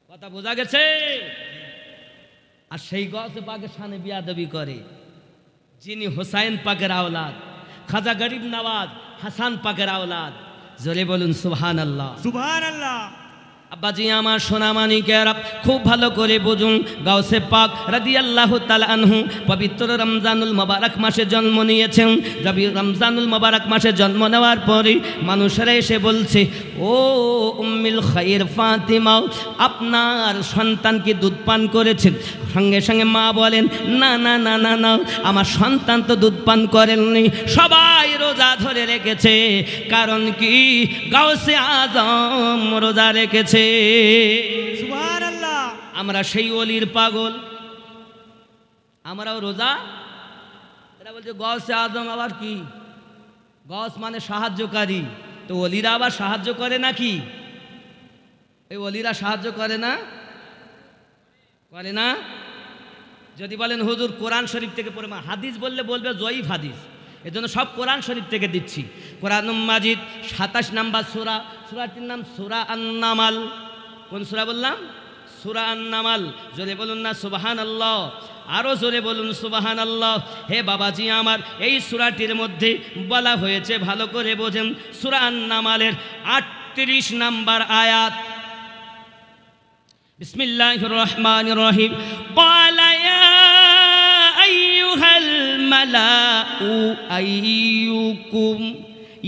কথা বোঝা গেছে? আর সেই গৌসে পাকের শানে বিয়াদবি করে যিনি হুসাইন পাকের আওলাদ, খাজা গরিব নওয়াজ হাসান পাকের আওলাদ। জোরে বলুন সুবহানাল্লাহ। সুবহানাল্লাহ। আব্বাজি আমার সোনামানিকেরা খুব ভালো করে বুঝুন, গাউসে পাক রাদিয়াল্লাহু তাআলা আনহু পবিত্র রমজানুল মুবারক মাসে জন্ম নিয়েছেন। রমজানুল মুবারক মাসে জন্ম নেওয়ার পরে মানুষেরা এসে বলছে, ও উম্মুল খায়র ফাতিমা, আপনার সন্তান কি দুধ পান করেছেন? সঙ্গে সঙ্গে মা বলেন, না না না না না, আমার সন্তান তো দুধ পান করেননি, সবাই রোজা ধরে রেখেছে। কারণ কি? গাউসে আজম রোজা রেখেছে। সুবহানাল্লাহ। আমরা সেই ওলির পাগল, আমরাও রোজা। এরা বলছে গৌসে আজম আবার কি? গৌস মানে সাহায্যকারী, তো ওলিরা আবার সাহায্য করে নাকি? এই ওলিরা সাহায্য করে না? করে না? যদি বলেন হুজুর কোরআন শরীফ থেকে পড়ে, হাদিস বললে বলবে জয়ীফ হাদিস, এজন্য সব কোরআন শরীফ থেকে দিচ্ছি। কোরআন মাজিদ 27 নম্বর সূরা, সূরাটির নাম সূরা আন-নামাল। কোন সূরা বললাম? সূরা আন-নামাল। জোরে বলুন না সুবহানাল্লাহ, আরো জোরে বলুন সুবহানাল্লাহ। হে বাবাজি আমার, এই সূরাটির মধ্যে বলা হয়েছে, ভালো করে বোঝেন, সূরা আন-নামালের 38 নম্বর আয়াত। বিসমিল্লাহির রহমানির রহিম। ক্বালা ইয়া আইয়ুহাল মালাউ আইয়ুকুম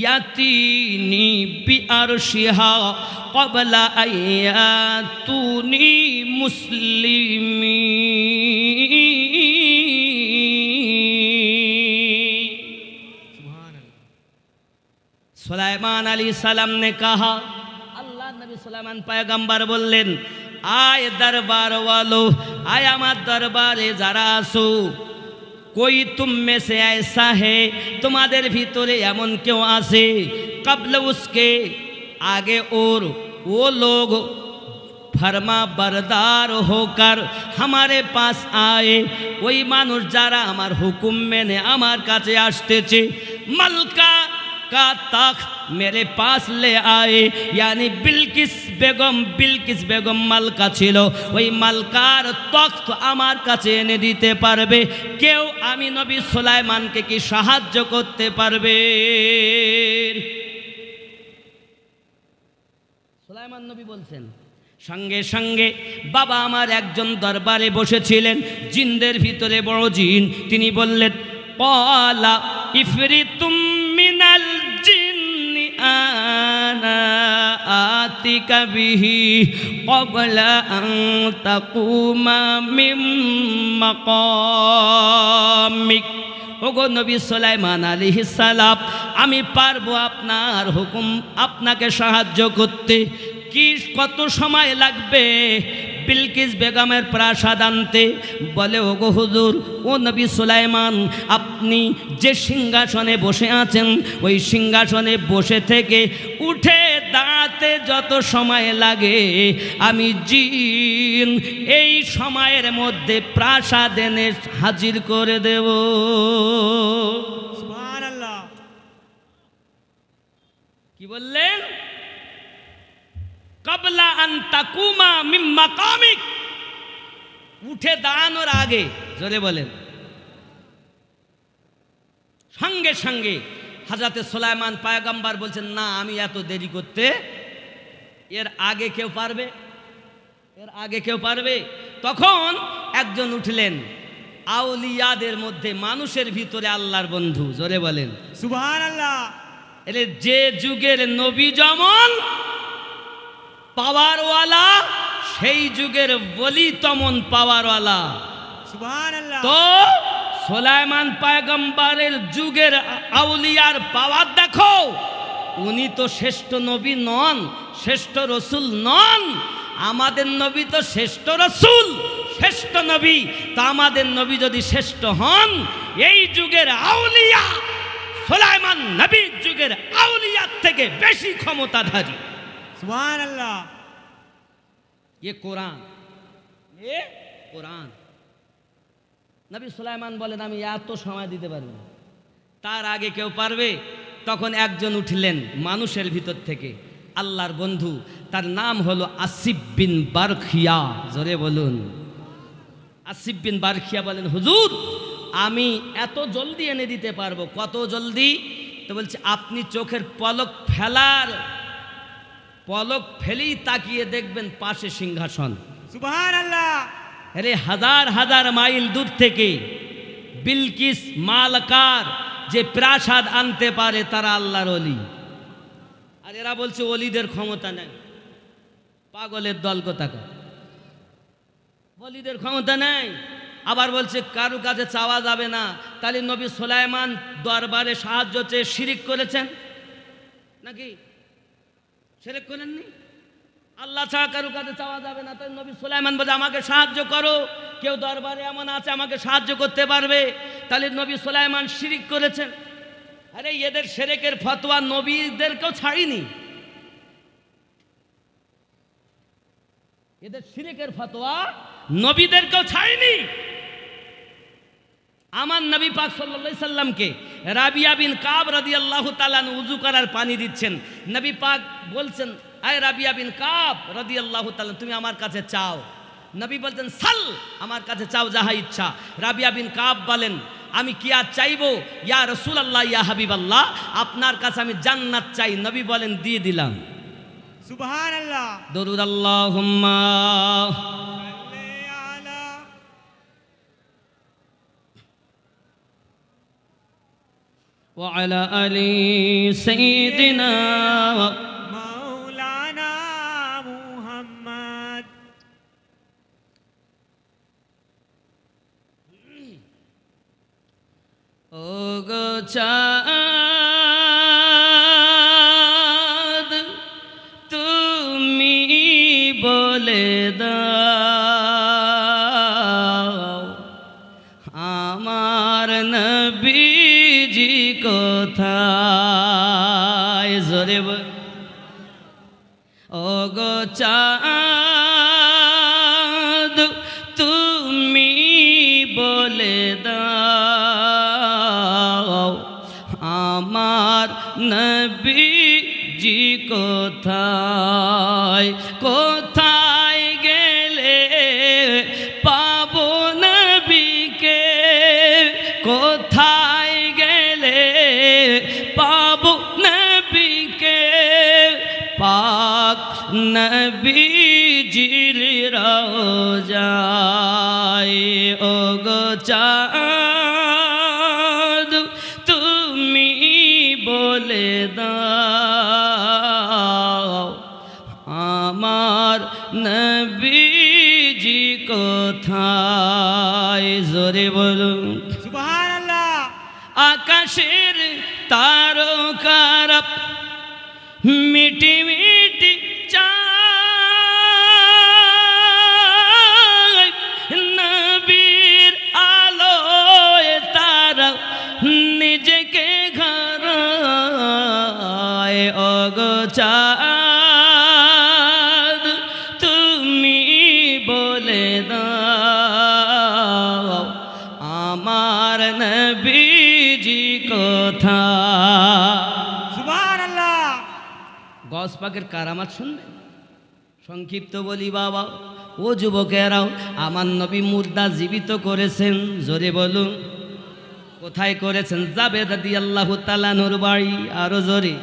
ইয়াতিনি বিআরশিহা ক্বাবলা আইয়াতুনি মুসলিমিন। सुभान अल्लाह। सुलेमान अलैहिस्सलाम ने कहा, अल्लाह नबी सुलेमान पैगंबर बोलें, आय दरबार वालो, आय आमार दरबारे जारा आसो, कोई तुम में से ऐसा है, तुम्हारे भीतरे एमन क्यों आसे, कबल उसके आगे और वो लोग फरमा बरदार होकर हमारे पास आए, वही मानुष जारा हमार हुकुम मेने हमार काछे आसतेछे, मलका का तख्त मेरे पास ले आए, यानी बिल्किस बेगम मालका छिलो, वही मालकार तख्त आमार काछे एने दिते पारबे केउ आमी नबी सुलाइमानके कि साहाज्य करते पारबे? सुलाइमान नबी बोलছেন, সঙ্গে সঙ্গে বাবা আমার একজন দরবারে বসেছিলেন, জিনদের ভিতরে বড় জিন, তিনি বললেন, ক্বালা ইফরিতুম মিনাল জিন্নি আনা আতিকা বিহি ক্বাবলা আন তাকুমা মিন মাকামিক। ওগো নবী সুলাইমান আলাইহিস সালাম, আমি পারবো আপনার হুকুম আপনাকে সাহায্য করতে। কি কত সময় লাগবে বিলকিস বেগমের প্রাসাদ আনতে? বলে, ওগো হুজুর, ও নবী সুলাইমান, আপনি যে সিংহাসনে বসে আছেন, ওই সিংহাসনে বসে থেকে উঠে দাঁড়াতে যত সময় লাগে, আমি জিন এই সময়ের মধ্যে প্রাসাদ এনে হাজির করে দেব। सुभान अल्लाह। কি বললেন? कबला अन तकुमा मिन मकामिक, उठे दाड़ानोर आगे, जोरे बोलें, संगे संगे हजरते सुलाइमान पैगम्बर बोलছেন, ना आमी एतो देरी करते, एर आगे केउ पारबे, एर आगे केउ पारबे? तखन एकजन उठलेन आउलियादेर मध्य मानुषेर भितरे आल्लाहर बंधु, जोरे बोलें सुभान अल्लाह। एले जे जुगेर नबी जेमन पावारवाला, সেই যুগের বলি তমন পাওয়ারওয়ালা। सुभान अल्लाह। তো সুলাইমান পয়গম্বরের যুগের আউলিয়ার পাওয়ার দেখো, উনি তো শ্রেষ্ঠ নবী নন, শ্রেষ্ঠ রসুল নন, আমাদের নবী তো শ্রেষ্ঠ রসুল, শ্রেষ্ঠ নবী। তা আমাদের নবী যদি শ্রেষ্ঠ হন, এই যুগের আউলিয়া সুলাইমান নবীর যুগের আউলিয়ার থেকে বেশি ক্ষমতাধারী। सुभान अल्लाह। ये कुरान, ये कुरान। नबी सुलाइमान बोलेन, आमी एत समय दिते पारबो ना। तार आगे केउ पारबे? तखन एकजन उठलेन मानुषेर भितर थेके, आल्लाहर बंधु, तार नाम हलो आसिफ बिन बारखिया। जोरे बोलुन आसिफ बिन बारखिया। बोलेन, हुजूर, आमी एत जल्दी एने दिते पारबो। कत जल्दी? तो बोलछे, आपनी चोखेर पलक फेलार पलक फेलेई ताकिए देखबेन पाशे सिंहासन। सुभान अल्लाह। अरे हजार हजार माइल दूर थेके बिलकिस मालकार जे प्रासाद आनते पारे तारा आल्लाहर ओली। और एरा बोलछे ओलीदेर क्षमता नेই, पागलेर दल कोथाकार, ओलीदेर क्षमता नेই। आबार बोलछे कारो काछे चाওয়া যাবে না। তাহলে নবী সুলাইমান দরবারে সাহায্য চেয়ে শিরক করেছেন নাকি? শিরক করেননি। আল্লাহ ছাড়া কারো কাছে চাওয়া যাবে না। তাই নবী সুলাইমান বলে, আমাকে সাহায্য করো, কেউ দরবারে এমন আছে আমাকে সাহায্য করতে পারবে। তাহলে নবী সুলাইমান শিরক করেছেন। আরে এদের শিরকের ফতোয়া নবীদেরকেও ছাড়িনি, এদের শিরকের ফতোয়া নবীদেরকেও ছাড়েনি। আমার নবী পাক সাল্লাল্লাহু আলাইহি সাল্লামকে রাবিয়া বিন কাব রাদিয়াল্লাহু তাআলা আনহু ওযু করার পানি দিচ্ছেন। নবী পাক বলছেন, আয় রাবিয়া বিন কাব রাদিয়াল্লাহু তাআলা, তুমি আমার কাছে চাও। নবী বলতেন, সাল, আমার কাছে চাও যাহা ইচ্ছা। রাবিয়া বিন কাব বলেন, আমি কি আর চাইবো ইয়া রাসূলুল্লাহ ইয়া হাবিবাল্লাহ, আপনার কাছে আমি জান্নাত চাই। নবী বলেন, দিয়ে দিলাম। সুবহানাল্লাহ। দরুদ আল্লাহুম্মা সাল্লি আলা ওয়া আলা আলি সাইয়্যিদিনা মাওলানা মুহাম্মদ। ও গো চাঁদ, তুমি বলে দাও আমার নবীজি কোথায়। জোরে বল। ও গো চাঁদ, তুমি বলে দাও আমার নবীজি কোথায়। কোথায় গেলে পাবো নবীকে, কোথায় গেলে পাবো নবীকে, পাক নবীজির রওজায়। ও গো চাঁদ, তুমি বলে দাও আমার নবীজি কোথায়। জোরে বলুন সুবহানাল্লাহ। আকাশের তারকারা মিটি মিটি চায়, নবীর আলোয় তারা নিজেকে ঘরায়। ও গো চাঁদ, তুমি বলে দাও আমার নবীজি কোথায়। সুবহানাল্লাহ। গস পাকের কারামাত শুনবেন, সংক্ষিপ্ত বলি বাবা। ও যুবকেরাও, আমার নবী মুর্দা জীবিত করেছেন। জোরে বলুন কোথায় করেছেন? জাবেদ রাদিয়াল্লাহু তাআলা আনহুর বাড়ি। আরো জোরে।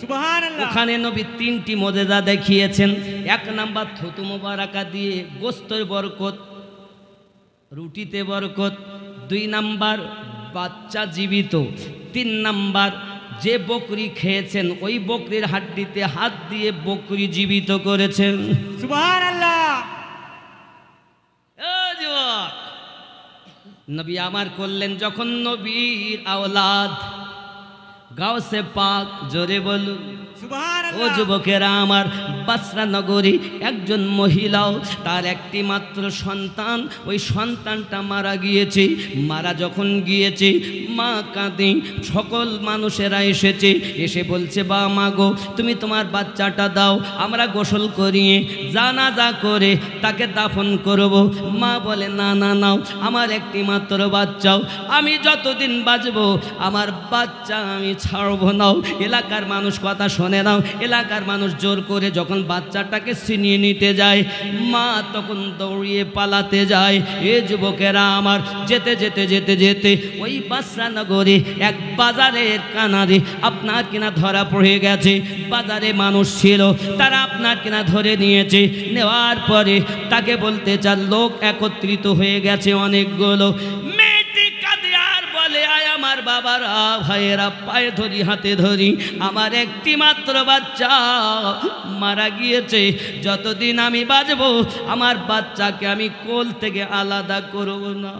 সুবহানাল্লাহ। ওখানে নবী তিনটি মজেজা দেখিয়েছেন। এক নাম্বার থুতু মোবারকা দিয়ে গোস্তের বরকত, রুটিতে বরকত। দুই নাম্বার বাচ্চা জীবিত। তিন নাম্বার যে বকরি খেয়েছেন ওই বকরির হাড্ডিতে হাত দিয়ে বকরি জীবিত করেছেন। সুবহানাল্লাহ। ও যুবক, নবী আমার করলেন যখন নবীর আওলাদ গাউসে পাক। জোরে বলুন ও সুবহানাল্লাহ। যুবকেরা আমার, বাসরা নগরী একজন মহিলাও, তার একটি মাত্র সন্তান, ওই সন্তানটা মারা গিয়েছে। মারা যখন গিয়েছে মা কাঁদে, সকল মানুষেরা এসেছে, এসে বলছে, বা মা গো, তুমি তোমার বাচ্চাটা দাও, আমরা গোসল করিয়ে জানাজা করে তাকে দাফন করব। মা বলে, না না, নাও, আমার একটি মাত্র বাচ্চাও, আমি যতদিন বাঁচবো আমার বাচ্চা আমি ছাড়বো। নাও। এলাকার মানুষ কথা শোনে নাও। এলাকার মানুষ জোর করে যখন বাচ্চাটাকে ছিনিয়ে নিতে যায়, মা তখন দৌড়িয়ে পালাতে যায়। এ যুবকেরা আমার, যেতে যেতে যেতে যেতে ওই বাসরা নগরে এক বাজারের কানারে আপনার কিনা ধরা পড়ে গেছে। বাজারে মানুষ ছিল, তারা আপনার কিনা ধরে নিয়েছে। নেওয়ার পরে তাকে বলতে চান, লোক একত্রিত হয়ে গেছে অনেকগুলো। মেয়েটি কাঁদে আর বলে, আয় আমার বাবারা, ভাইয়েরা, পায়ে ধরি, হাতে ধরি, আমার একটি মাত্র বাচ্চা মারা গিয়েছে। যতদিন আমি বাঁচবো আমার বাচ্চাকে আমি কোল থেকে আলাদা করব না।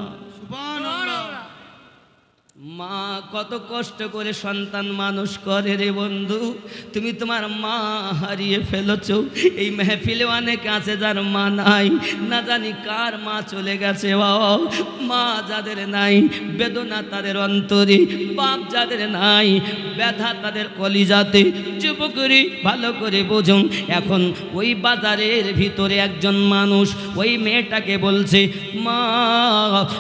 মা কত কষ্ট করে সন্তান মানুষ করে রে বন্ধু, তুমি তোমার মা হারিয়ে ফেলেছ। এই মেহফিলে অনেক আছে যার মা নাই, না জানি কার মা চলে গেছে। বাবা মা যাদের নাই বেদনা তাদের অন্তরে, বাপ যাদের নাই ব্যথা তাদের কলিজাতে। যুবকরি ভালো করে বোঝুন, এখন ওই বাজারের ভিতরে একজন মানুষ ওই মেয়েটাকে বলছে, মা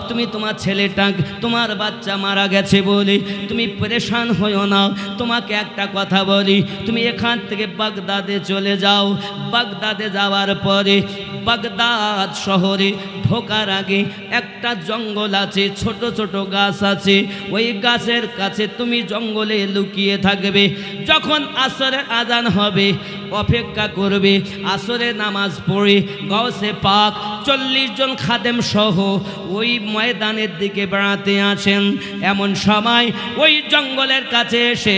তুমি তোমার ছেলেটা তোমার বাচ্চা মারা গেছে বলে তুমি পরেশান হইও না। তোমাকে একটা কথা বলি, তুমি এখান থেকে বাগদাদে চলে যাও। বাগদাদে যাওয়ার পরে বাগদাদ শহরে ঢোকার আগে একটা জঙ্গল আছে, ছোট ছোট গাছ আছে। ওই গাছের কাছে তুমি জঙ্গলে লুকিয়ে থাকবে। যখন আসরের আজান হবে অপেক্ষা করবে। আসরের নামাজ পড়ে গাউসে পাক 40 জন খাদেম সহ ওই ময়দানের দিকে বেড়াতে আসেন। এমন সময় ওই জঙ্গলের কাছে এসে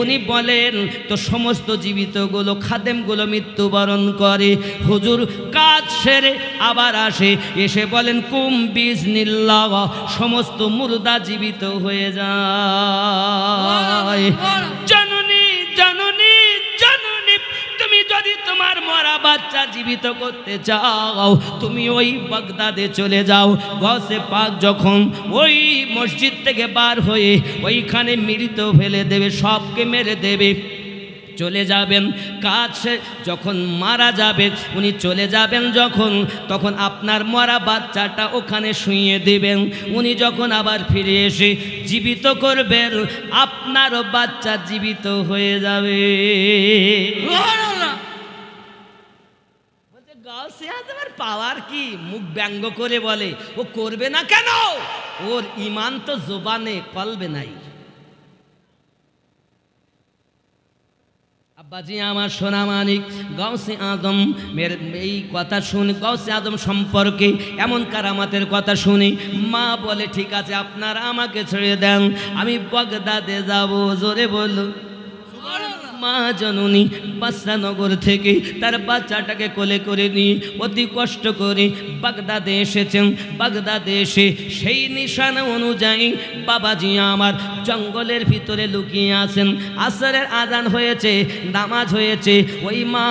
উনি বলেন, তো সমস্ত জীবিতগুলো খাদেমগুলো মৃত্যুবরণ করে। হুজুর কাজ সেরে আবার আসে, এসে বলেন কুম বিজনিল্লাহ, সমস্ত মুর্দা জীবিত হয়ে যায়। জননী জননী জননী, তুমি যদি তোমার মরা বাচ্চা জীবিত করতে চাও তুমি ওই বাগদাদে চলে যাও। গাউসে পাক যখন ওই মসজিদ থেকে বার হয়ে ওইখানে মৃত ফেলে দেবে, সবকে মেরে দেবে, চলে যাবেন। কাছে যখন মারা যাবে উনি চলে যাবেন যখন, তখন আপনার মরা বাচ্চাটা ওখানে শুইয়ে দেবেন। উনি যখন আবার ফিরে এসে জীবিত করবেন, আপনারও বাচ্চা জীবিত হয়ে যাবে। গাউসে আজমের পাওয়ার কি? মুখ ব্যঙ্গ করে বলে, ও করবে না কেন? ওর ঈমান তো জবানে কলবে নাই। আব্বাজি আমার সোনা মানিক, গাউসে আজম মের এই কথা শুনে, গাউসে আজম সম্পর্কে এমন কারামাতের কথা শুনে মা বলে, ঠিক আছে আপনারা আমাকে ছেড়ে দেন, আমি বাগদাদে যাব। জোরে বলো। মা জননী বাদশাহনগর থেকে তার বাচ্চাটাকে কোলে করে নিয়ে অতি কষ্ট করে বাগদাদে এসেছেন। বাগদাদে এসে সেই নিশানা অনুযায়ী বাবাজি আমার জঙ্গলের ভিতরে লুকিয়ে আছেন। আসরের আজান হয়েছে, নামাজ হয়েছে। ওই মা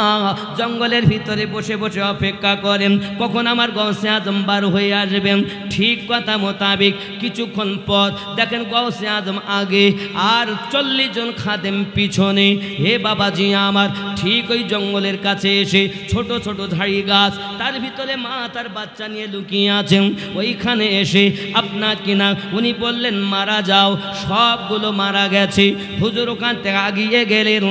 জঙ্গলের ভিতরে বসে বসে অপেক্ষা করেন কখন আমার গাউসে আজম বার হয়ে আসবেন। ঠিক কথা মোতাবেক কিছুক্ষণ পর দেখেন গাউসে আজম আগে আর 40 জন খাদেম পিছনে। হে বাবাজি আমার, ঠিক ওই জঙ্গলের কাছে এসে ছোট ছোট ঝাড়ি গাছ, তার ভিতরে মা তার বাচ্চা নিয়ে লুকিয়ে আছেন। ওইখানে এসে আপনার কিনা উনি বললেন মারা যাও, সবগুলো মারা গেছে। হুজুর ওখান থেকে আগিয়ে গেলেন।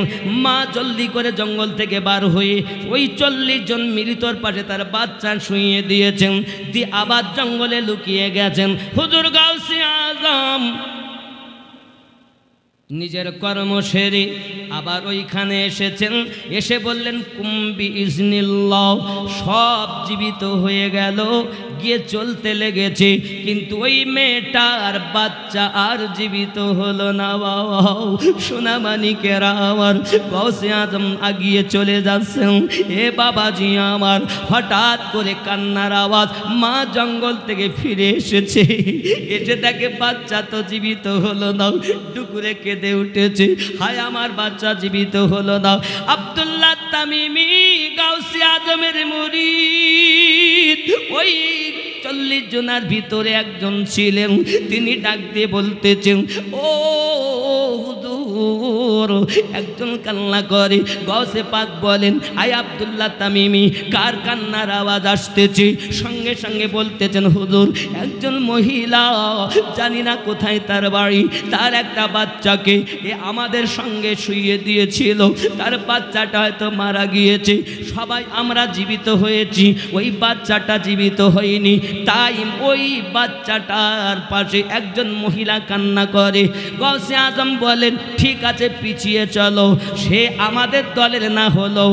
মা জলদি করে জঙ্গল থেকে বার হয়ে ওই 40 জন মৃতর পাশে তার বাচ্চা শুইয়ে দিয়েছেন, দিয়ে আবার জঙ্গলে লুকিয়ে গেছেন। হুজুর গাউসে আজম নিজের কর্ম সেরে আবার ওইখানে এসেছেন। এসে বললেন কুম্বি ইজনিল্লাহ, সব জীবিত হয়ে গেল, গিয়ে চলতে লেগেছে, কিন্তু ওই মেয়েটার বাচ্চা আর জীবিত হলো না। বাবা সোনা মানিকেরা আমার, গাউসে আজম আগিয়ে চলে যাচ্ছেন। এ বাবাজি আমার, হঠাৎ করে কান্নার আওয়াজ। মা জঙ্গল থেকে ফিরে এসেছে, এসে দেখে বাচ্চা তো জীবিত হলো না, ডুকুরে কেঁদে উঠেছে, হায় আমার বাচ্চা জীবিত হলো না। আব্দুল্লাহ তামিমি গাউসে আজমের মুরিদ, ওই 40 জনের ভিতরে একজন ছিলেন। তিনি ডাক দিয়ে বলতেছেন, ও হুজুর, একজন কান্না করে। গাউসে পাক বলেন, আয় আব্দুল্লাহ তামিমি, কার কান্নার আওয়াজ আসতেছে? সঙ্গে সঙ্গে বলতেছেন, হুজুর একজন মহিলা, জানি না কোথায় তার বাড়ি, তার একটা বাচ্চাকে আমাদের সঙ্গে শুইয়ে দিয়েছিল, তার বাচ্চাটা হয়তো মারা গিয়েছে, সবাই আমরা জীবিত হয়েছি, ওই বাচ্চাটা জীবিত হয়নি। তাই ওই বাচ্চাটার পাশে একজন মহিলা কান্না করে। গাউসে আজম বলেন, ঠিক আছে পিছিয়ে চলো, সে আমাদের দলের না হলো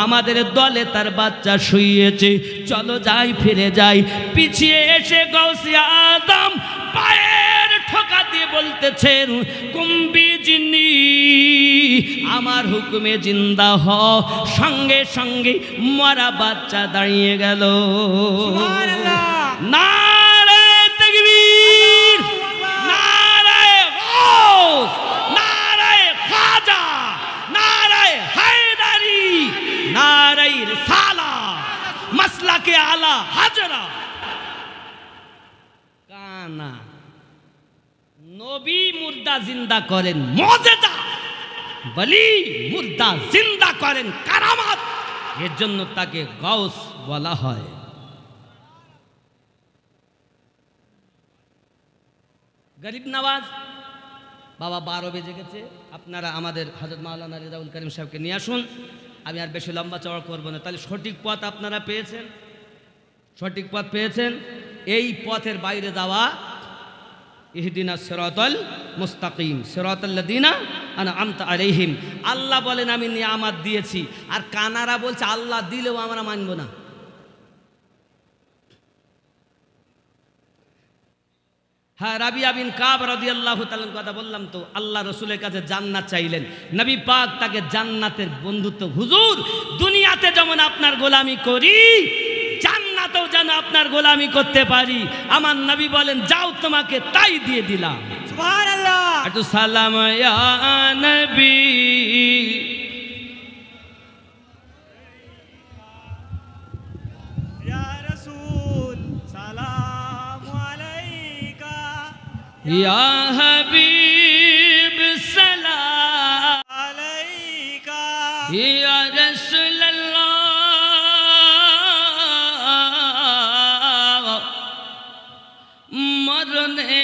আমাদের দলে তার বাচ্চা শুইয়েছে, চলো যাই, ফিরে যাই। পিছিয়ে এসে গাউসে আজম পায়ের ঠোকা দিয়ে বলতেছেন, কুম্বি জিন্নি, আমার হুকুমে জিন্দা হ। সঙ্গে সঙ্গে মরা বাচ্চা দাঁড়িয়ে গেল। নারে তাকবীর, নারে থাকে আলা হাজরা কানা। নবী মুর্দা জিন্দা করেন মুজিজা, বলি মুর্দা জিন্দা করেন কারামাত, এর জন্য তাকে গাউস বলা হয়। গরিব নওয়াজ বাবা 12 বেজে গেছে, আপনারা আমাদের হযরত মাওলানা রেজাউল করিম সাহেবকে নিয়ে আসুন। আমি আর বেশি লম্বা চওড়া করবো না। তাহলে সঠিক পথ আপনারা পেয়েছেন, সঠিক পথ পেয়েছেন। এই পথের বাইরে যাওয়া ইহদিনাস সিরাতাল মুস্তাকিম সিরাতাল্লাযিনা আনআমতা আলাইহিম। আল্লাহ বলেন আমি নিয়ামত দিয়েছি, আর কানারা বলছে আল্লাহ দিলেও আমরা মানব না। হ্যাঁ, রাবিয়া বিন কাব রাদিয়াল্লাহু তাআলার কথা বললাম তো, আল্লাহ রসুলের কাছে জান্নাত চাইলেন, নবী পাক তাকে জান্নাতের বন্ধুত্ব, হুজুর দুনিয়াতে যেমন আপনার গোলামি করি জান্নাতেও যেন আপনার গোলামি করতে পারি। আমার নবী বলেন যাও তোমাকে তাই দিয়ে দিলাম। সুবহানাল্লাহ। একটু সালাম ইয়া নবী, ইয়া রাসূল সালামু আলাইকা, ইয়া হাবিব সালাম আলাইকা, ইয়া রাসূলুল্লাহ, মরনে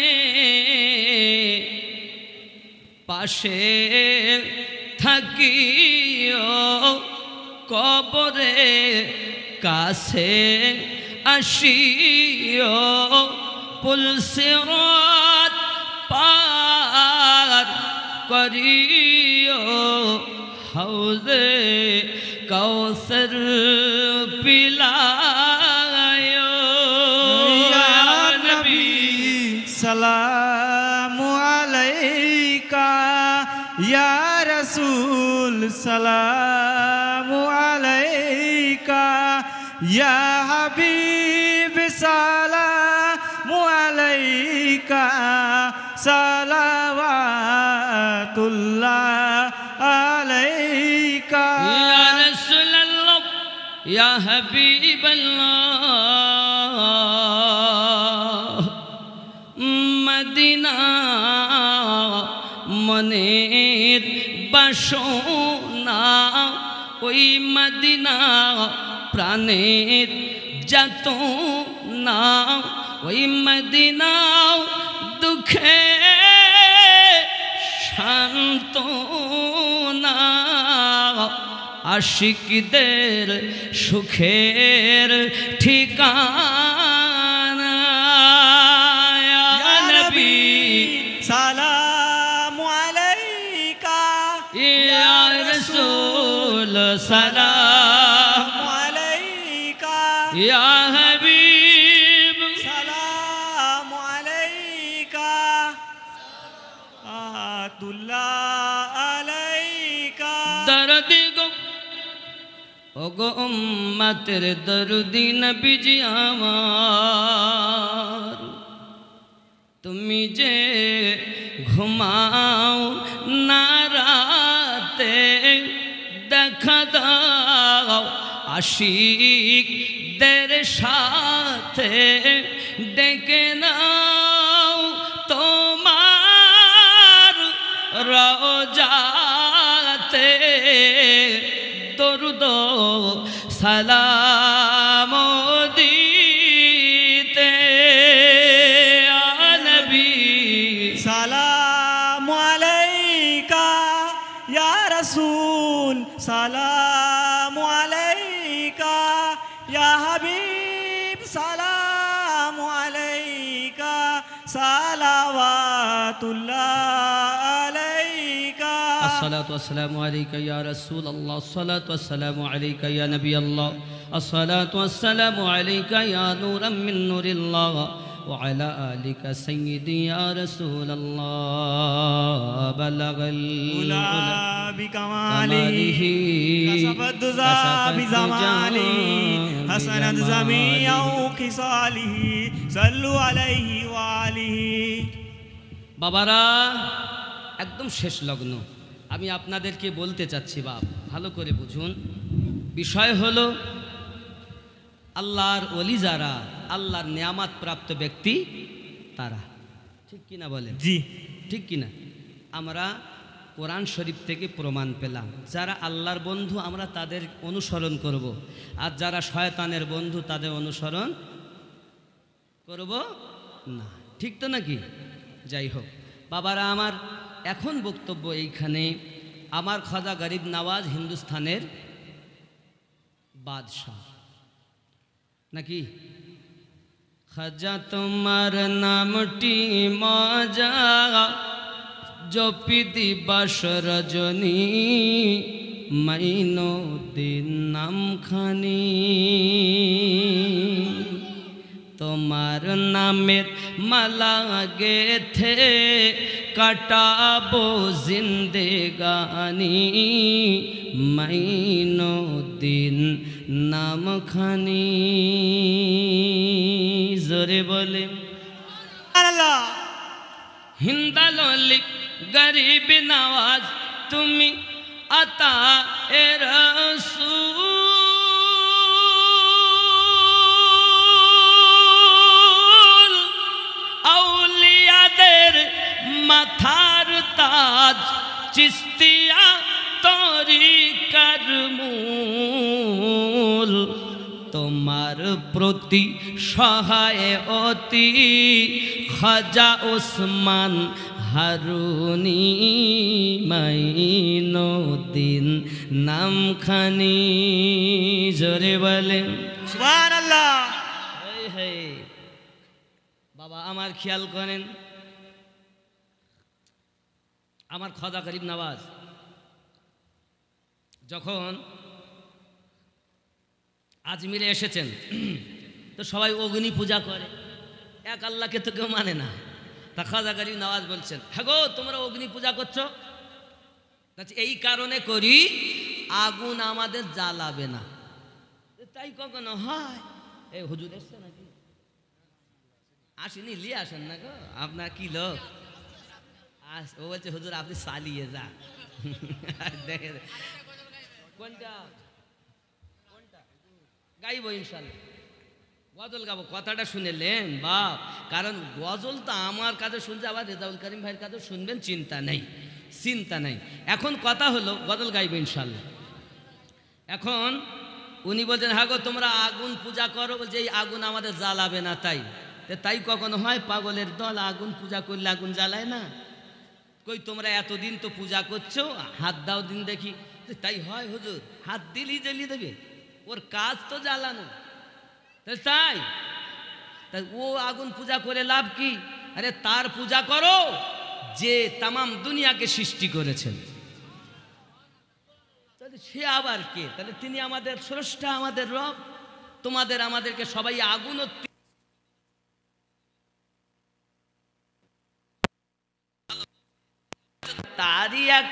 পাশে থাকিও, কবরে কাছে আসিও, পুলসিরাত পার করিও, হাউজে কাউসার পিলায়ো। ইয়া নবী সালামু আলাইকা, ইয়া রাসূল সালামু আলাইকা, ইয়া হাবিব সালামু আলাইকা, সালাওয়াতুল্লাহ আলাইকা, ইয়া রাসূলুল্লাহ, ইয়া হাবিবাল্লাহ, মদিনা মনের বাসনা, ওই মদিনা প্রাণের যত না, ওই মদিনা দুঃখে শান্ত না, আশিকদের সুখের ঠিকানা। ইয়া নবী সালামু আলাইকা, ইয়া রাসূল সালাম আলাইকা, ইয়া হাবিব সালামু আলাইকা, আতুল্লাহ আলাইকা, দরদি গো ওগো উম্মতের দরদি নবীজি আমার, তুমি যে ঘুমাও না রাতে, দেখা দাও আশিকদের সাথে, ডেকে নাও তোমার রওজাতে, দরুদ সালাম দিতে। ইয়া নবী সালামু আলাইকা, ইয়া রাসূল সালামু আলাইকা, ইয়া হাবিব সালামু আলাইকা, সালাওয়াতুল্লাহ আলাইকা। الصلاة والسلام عليك يا رسول الله، الصلاة والسلام عليك يا نبي الله، الصلاة والسلام عليك يا نورا من نور الله، وعلى آلك سيدي يا رسول الله. بلغ العلا بكماله كشف الدجى بزماله حسنت جميع خصاله صلوا عليه وآله। বাবারা একদম শেষ লগ্ন, আমি আপনাদেরকে বলতে চাচ্ছি বাপ ভালো করে বুঝুন। বিষয় হলো আল্লাহর ওলি যারা, আল্লাহর নিয়ামত প্রাপ্ত ব্যক্তি তারা। ঠিক কিনা বলেন? জি। ঠিক কিনা? আমরা কোরআন শরীফ থেকে প্রমাণ পেলাম, যারা আল্লাহর বন্ধু আমরা তাদের অনুসরণ করব, আর যারা শয়তানের বন্ধু তাদের অনুসরণ করব না। ঠিক তো নাকি? যাই হোক বাবারা আমার, এখন বক্তব্য এইখানে। আমার খাজা গরিব নওয়াজ হিন্দুস্তানের বাদশাহ নাকি? খাজা তোমার নামটি মজা, জপি দিবাস রজনী, মাইনো দিন নামখানি। তোমার নামের মালা গেথে কাটাবো জিন্দেগানি, মাইনো দিন নামখানি। জোরে বলে আল্লাহ। হিন্দালি গরিব নওয়াজ তুমি আতা এ রাসূল, আউলিয়াদের মাথার তাজ, চিস্তিয়া তরিকার মূল। তোমার প্রতি সহায় অতি খাজা ওসমান হারুনি, মাইনুদ্দিন নামখানি। জোরে বলেন সুবহানাল্লাহ। হে বাবা আমার খেয়াল করেন, আমার খাজা গরিব নওয়াজ যখন আজমিরে এসেছেন তো সবাই অগ্নি পূজা করে, এক আল্লাহকে তো কেউ মানে না। তা খাজা গরিব নওয়াজ বলছেন, হ্যাঁ গো তোমরা অগ্নি পূজা করছো, এই কারণে করি আগুন আমাদের জ্বালাবে না। তাই কখনো হয়? এই হুজুর এসছে নাকি? আসেনি, লিয়ে আসেন না গো, আপনার কি লোক। ও বলছে হুজুর আপনি চালিয়ে যান। দেখে কোনটা গাইব ইনশাল্লাহ, গজল গাবো। কথাটা শুনেলেন বাপ? কারণ গজল তো আমার কাছে শুনছে, আবার রেজাউল করিম ভাইয়ের কাছে শুনবেন, চিন্তা নেই, চিন্তা নেই। এখন কথা হলো গজল গাইব ইনশাল্লাহ। এখন উনি বলছেন, হ্যাঁ গো তোমরা আগুন পূজা করো, বলছে এই আগুন আমাদের জ্বালাবে না। তাই কখনো হয়? পাগলের দল, আগুন পূজা করলে আগুন জ্বালায় না। কই তোমরা এতদিন তো পূজা করছো, হাত দাও দিন দেখি। তাই হয় হুজুর, হাত দিলেই জ্বালিয়ে দেবে, ওর কাজ তো জ্বালানো। তাই ও আগুন পূজা করে লাভ কি? আরে তার পূজা করো যে তামাম দুনিয়াকে সৃষ্টি করেছেন। তাহলে সে আবার কে? তাহলে তিনি আমাদের স্রষ্টা, আমাদের রব। তোমাদের আমাদেরকে সবাই আগুন, তারই এক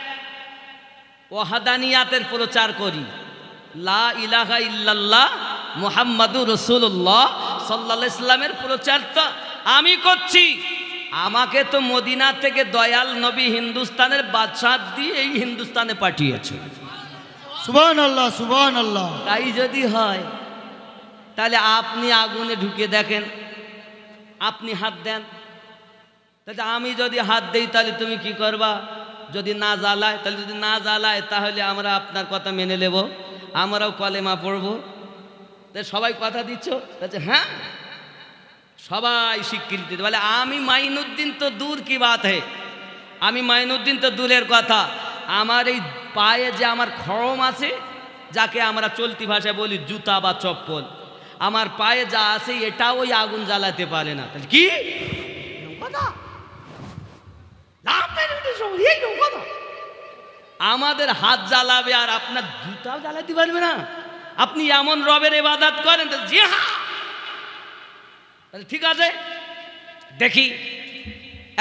ওয়াহাদানিয়াতের প্রচার করি। লা ইলাহা ইল্লাল্লাহ মুহাম্মাদুর রাসূলুল্লাহ সাল্লাল্লাহু আলাইহি সাল্লামের প্রচার তো আমি করছি। আমাকে তো মদিনা থেকে দয়াল নবী হিন্দুস্তানের বাদশাহ দিয়ে এই হিন্দুস্তানে পাঠিয়েছে। সুবহানাল্লাহ, সুবহানাল্লাহ। তাই যদি হয় তাহলে আপনি আগুনে ঢুকে দেখেন, আপনি হাত দেন। তাহলে আমি যদি হাত দেই তাহলে তুমি কি করবা? যদি না জ্বালায়, তাহলে যদি না জ্বালায় তাহলে আমরা আপনার কথা মেনে নেব, আমরাও কলেমা পড়ব। তাই সবাই কথা দিচ্ছ? হ্যাঁ, সবাই স্বীকৃতি দিতে বলে। আমি মাইনুদ্দিন তো দূর কি বাত হে, আমি মাইনুদ্দিন তো দূরের কথা। আমার এই পায়ে যে আমার খড়ম আছে, যাকে আমরা চলতি ভাষায় বলি জুতা বা চপ্পল, আমার পায়ে যা আছে এটাও ওই আগুন জ্বালাতে পারে না। তাহলে কি কথা? আমাদের হাত জ্বালাবে আর আপনার জুতাও জ্বালাতে পারবে না? আপনি এমন রবের ইবাদত করেন? জি হ্যাঁ, তাহলে ঠিক আছে। দেখি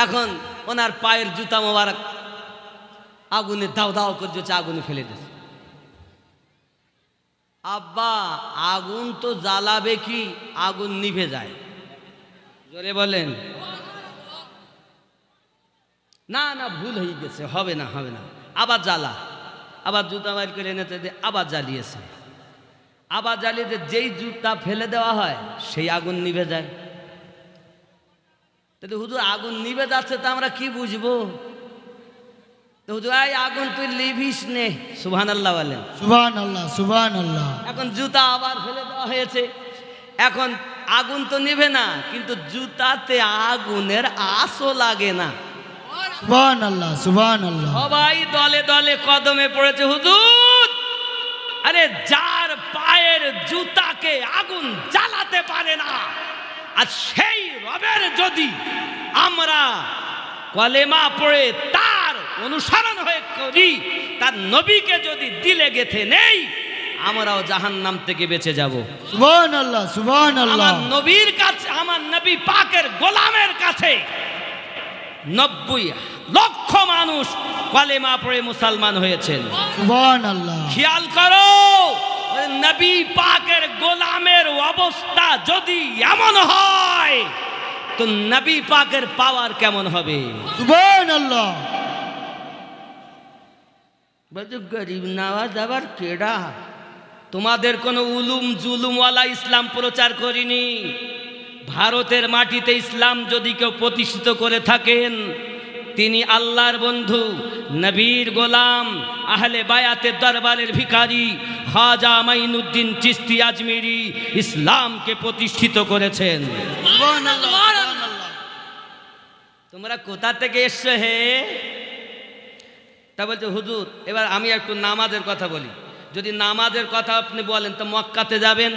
এখন ওনার পায়ের জুতা মোবারক আগুনে দাও দাও করছে, আগুনে ফেলে দিয়েছে। আব্বা আগুন তো জ্বালাবে কি, আগুন নিভে যায়। জোরে বলেন। না না ভুল হয়ে গেছে, হবে না হবে না, আবার জ্বালা। আবার জুতা বাইর করে এনেছে, আবার জ্বালিয়েছে। আবার জ্বালিয়ে যেই জুতা ফেলে দেওয়া হয় সেই আগুন নিভে যায়। তো হুজুর আগুন নিভে যাচ্ছে তা আমরা কি বুঝবো? তো হুজুর এই আগুন তুই লিভিস নে, সুবহানাল্লাহ বলেন। সুবহানাল্লাহ সুবহানাল্লাহ। এখন জুতা আবার ফেলে দেওয়া হয়েছে, এখন আগুন তো নিভে না, কিন্তু জুতাতে আগুনের আঁশও লাগে না। সুবহানাল্লাহ সুবহানাল্লাহ। সবাই দলে দলে কদমে পড়েছে হুজুর। আরে যার পায়ের জুতাকে আগুন জ্বালাতে পারে না, আর সেই রবের যদি আমরা কলেমা পড়ে তার অনুসরণ হয়ে করি, তার নবীকে যদি দিলে গেথে নেই, আমরাও জাহান্নাম থেকে বেঁচে যাব। সুবহানাল্লাহ সুবহানাল্লাহ। আমার নবীর কাছে, আমার নবী পাকের গোলামের কাছে 90 লক্ষ মানুষ কলেমা পড়ে মুসলমান হয়েছেন। সুবহানাল্লাহ। খেয়াল করো, নবী পাকের গোলামের অবস্থা যদি এমন হয়, তো নবী পাকের পাওয়ার কেমন হবে? সুবহানাল্লাহ। বলছো গরিব নওয়াজ আবার কেডা? তোমাদের কোনো উলুম জুলুমওয়ালা ইসলাম প্রচার করিনি। ভারতের মাটিতে ইসলাম যদি কেউ প্রতিষ্ঠিত করে থাকেন, তিনি আল্লাহর বন্ধু, নবীর গোলাম, আহলে বায়াতের দরবারের ভিখারি খাজা মাইনুদ্দিন চিশতি আজমিরি ইসলামকে প্রতিষ্ঠিত করেছেন। সুবহানাল্লাহ। তোমরা কোথা থেকে এসছো হে? তা বলছে হুজুর এবার আমি একটু নামাজের কথা বলি। যদি নামাজের কথা আপনি বলেন তো মক্কাতে যাবেন,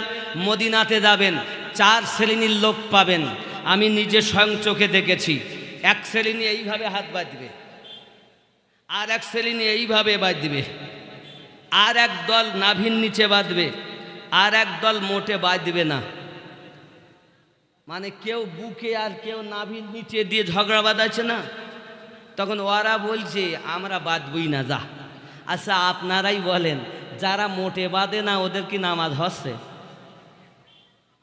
মদিনাতে যাবেন, 4 শ্রেণীর লোক পাবেন। আমি নিজে স্বয়ং চোখে দেখেছি। এক শ্রেণী এইভাবে হাত বাঁধবে, আর এক শ্রেণী এইভাবে বাঁধবে, আর এক দল নাভির নিচে বাঁধবে, আর এক দল মোটে বাঁধবে না। মানে কেউ বুকে আর কেউ নাভির নিচে দিয়ে ঝগড়া বাঁধাচ্ছে না। তখন ওরা বলছে আমরা বাঁধবই না, যা। আচ্ছা আপনারাই বলেন, যারা মোটে বাঁধে না ওদের কি নামাজ হচ্ছে?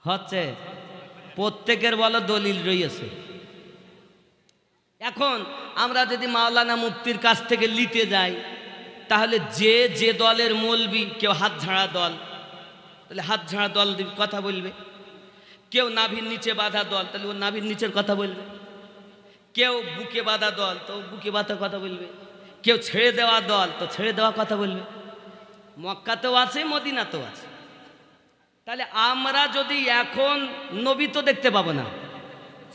হচ্ছে? প্রত্যেকের বলো দলিল রয়েছে। এখন আমরা যদি মাওলানা মুফতির কাছ থেকে লিতে যাই, তাহলে যে যে দলের মৌলবি, কেউ হাত ঝাড়া দল, তাহলে হাত ঝাড়া দল কথা বলবে। কেউ নাভির নিচে বাঁধা দল, তাহলে ও নাভির নিচের কথা বলবে। কেউ বুকে বাঁধা দল, তো বুকে বাঁধার কথা বলবে। কেউ ছেড়ে দেওয়া দল, তো ছেড়ে দেওয়া কথা বলবে। মক্কাতেও আছে, মদিনাতেও আছে। তাহলে আমরা যদি এখন নবী তো দেখতে পাবো না,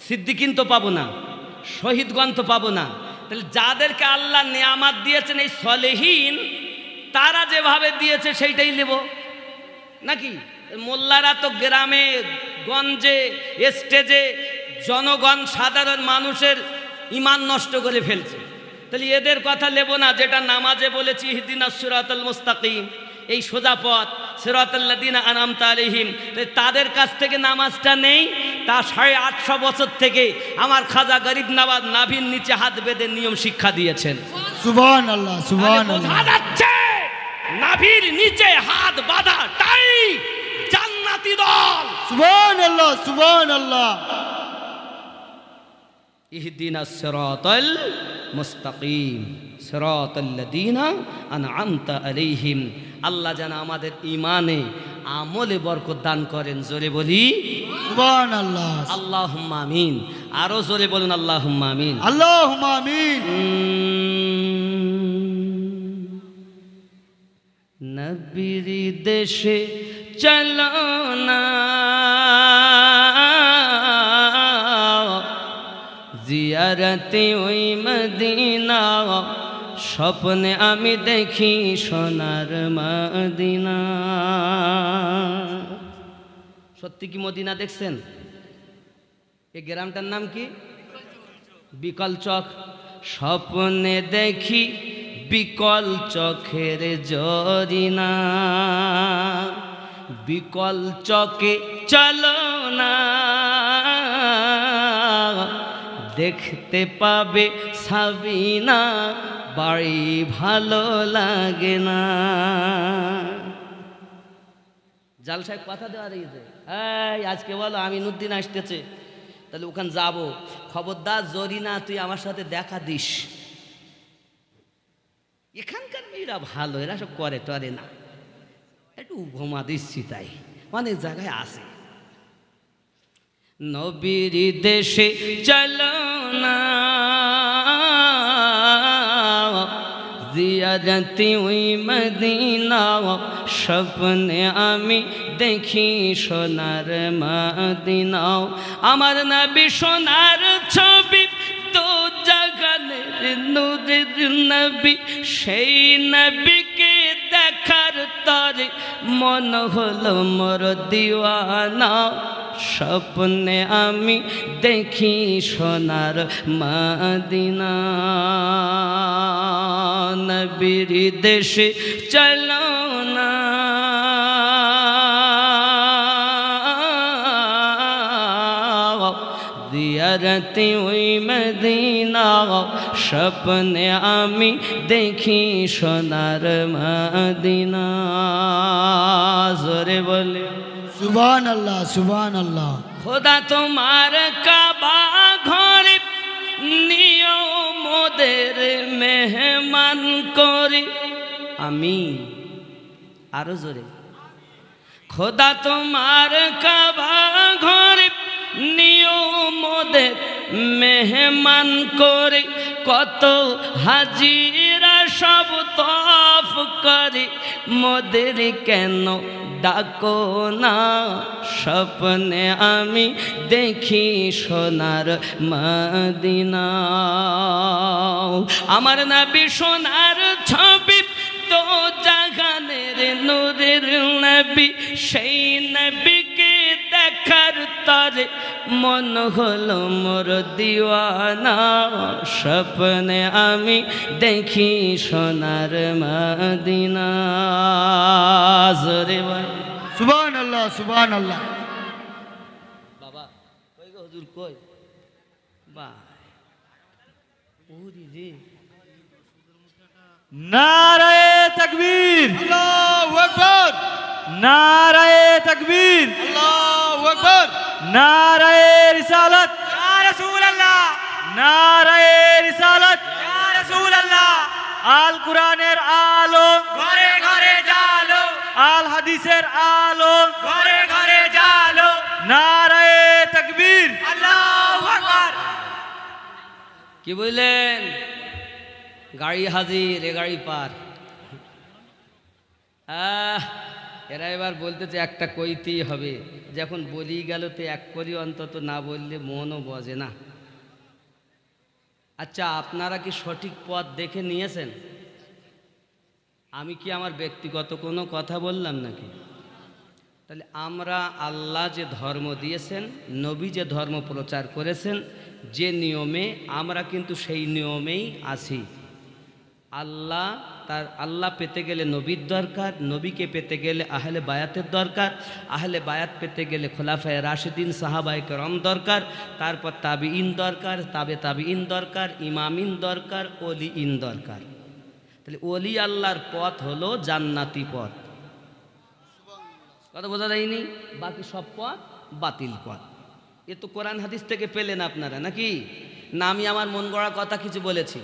সিদ্দিকিন তো পাবো না, শহীদগণ তো পাবো না, তাহলে যাদেরকে আল্লাহ নেয়ামাত দিয়েছেন এই সলেহীন, তারা যেভাবে দিয়েছে সেইটাই নেব নাকি? মোল্লারা তো গ্রামে গঞ্জে স্টেজে জনগণ সাধারণ মানুষের ঈমান নষ্ট করে ফেলছে, তাহলে এদের কথা নেব না। যেটা নামাজে বলেছি ইহদিনাস সিরাতাল মুস্তাকিম, এই সোজা পথ, সিরাতাল্লাযিনা আনআমতা আলাইহিম, তাদের কাছ থেকে নামাজটা নেই। তা 850 বছর থেকে আমার খাজা গরিব নওয়াজ নাভির নিচে হাত বেঁধে নিয়ম শিক্ষা দিয়েছেন। সুবহানাল্লাহ সুবহানাল্লাহ। বোঝা যাচ্ছে নাভির নিচে হাত বাঁধাটাই জান্নাতি দল। সুবহানাল্লাহ সুবহানাল্লাহ। ইহদিনাস সিরাতাল মুস্তাকিম সিরাতাল্লাযিনা আনআমতা আলাইহিম। আল্লাহ যেন আমাদের ঈমানে আমলে বরকত দান করেন। জোরে বলি সুবহানাল্লাহ। আল্লাহুম্মা আমিন। আরো জোরে বলুন আল্লাহুম্মা আমিন। আল্লাহুম্মা আমিন। নবীর দেশে চলো না, জিয়ারতে ওই মদিনা, স্বপ্নে আমি দেখি সোনার মদিনা। সত্যি কি মদিনা দেখছেন? এই গ্রামটার নাম কি? বিকল চক। স্বপ্নে দেখি বিকল চোখের জরিনা, বিকল চকে চলো না, দেখতে পাবে সাবিনা, বাড়ি ভালো লাগে না। জাল সাহেব কথা দেওয়া রয়েছে, এই আজকে বলো আমিনুদ্দিন আসতেছে, তাহলে ওখানে যাব, খবরদার জরিনা তুই আমার সাথে দেখা দিস। এখানকার মেয়েরা ভালো, এরা সব করে টরে না, একটু ঘুমা দিচ্ছি তাই অনেক জায়গায় আছে। নবীর দেশে চলো না জিয়ারতি ওই মদিনা, স্বপ্নে আমি দেখি সোনার মদিনা। আমার নবী সোনার ছবি তো জাগানের নূরের নবী, সেই নবীকে দেখার তরে মন হলো মোর দিওয়ানা। স্বপ্নে আমি দেখি সোনার মদিনা। নবীর দেশে চলো না জিয়ারতে ওই মদিনা, স্বপ্নে আমি দেখি সোনার মদিনা। জোরে বলে সুবহান আল্লাহ, সুবহান আল্লাহ। খোদা তোমার কাবা ঘরে নিও মোদের মেহমান করে। আমি আরো জোরে। খোদা তোমার কাবা ঘরে নিও মোদের মেহমান করে। কত হাজিরা সব তফ করে, মোদের কেন ডাকো না। স্বপ্নে আমি দেখি সোনার মদিনা। আমার নবী সোনার ছবি তো জাগানের নূরের নবী, সেই নবীকে দেখার তরে মন হলো মোর দিওয়ানা। স্বপ্নে আমি দেখি সোনার মদিনা। জোরে বল সুবহান আল্লাহ, সুবহান আল্লাহ। বাবা কই গো হুজুর কই? বাহ ওরে রে। নারায়ে তাকবীর, আল্লাহু আকবার, নারায়ে তাকবীর, আল্লাহু আকবার। নারায়ে রিসালাত, ইয়া রাসূলুল্লাহ, নারায়ে রিসালাত, ইয়া রাসূলুল্লাহ। আল কুরআনের আলো ঘরে ঘরে জালো, আল হাদিসের আলো ঘরে ঘরে জালো। নারায়ে তাকবীর, আল্লাহু আকবার। কি বললেন? গাড়ি হাজির, এ গাড়ি পার। এরা এবার বলতেছে একটা কইতেই হবে, যখন বলি গেল তো এক করি অন্তত না বললে মনও বজে না। আচ্ছা আপনারা কি সঠিক পথ দেখে নিয়েছেন? আমি কি আমার ব্যক্তিগত কোনো কথা বললাম নাকি? তাহলে আমরা আল্লাহ যে ধর্ম দিয়েছেন, নবী যে ধর্ম প্রচার করেছেন, যে নিয়মে আমরা কিন্তু সেই নিয়মেই আছি। আল্লাহ পেতে গেলে নবীর দরকার, নবীকে পেতে গেলে আহলে বায়াতের দরকার, আহলে বায়াত পেতে গেলে খোলাফায়ে রাশিদিন সাহাবায়ে কেরাম দরকার, তারপর তাবিঈন দরকার, তাবিঈন দরকার, ইমামিন দরকার, ওলিঈন দরকার। তাহলে ওলি আল্লাহর পথ হলো জান্নাতি পথ। কথা বোঝা যায়নি? বাকি সব পথ বাতিল পথ। এ তো কোরআন হাদিস থেকে পেলেন আপনারা নাকি? না আমি আমার মন গড়া কথা কিছু বলেছি?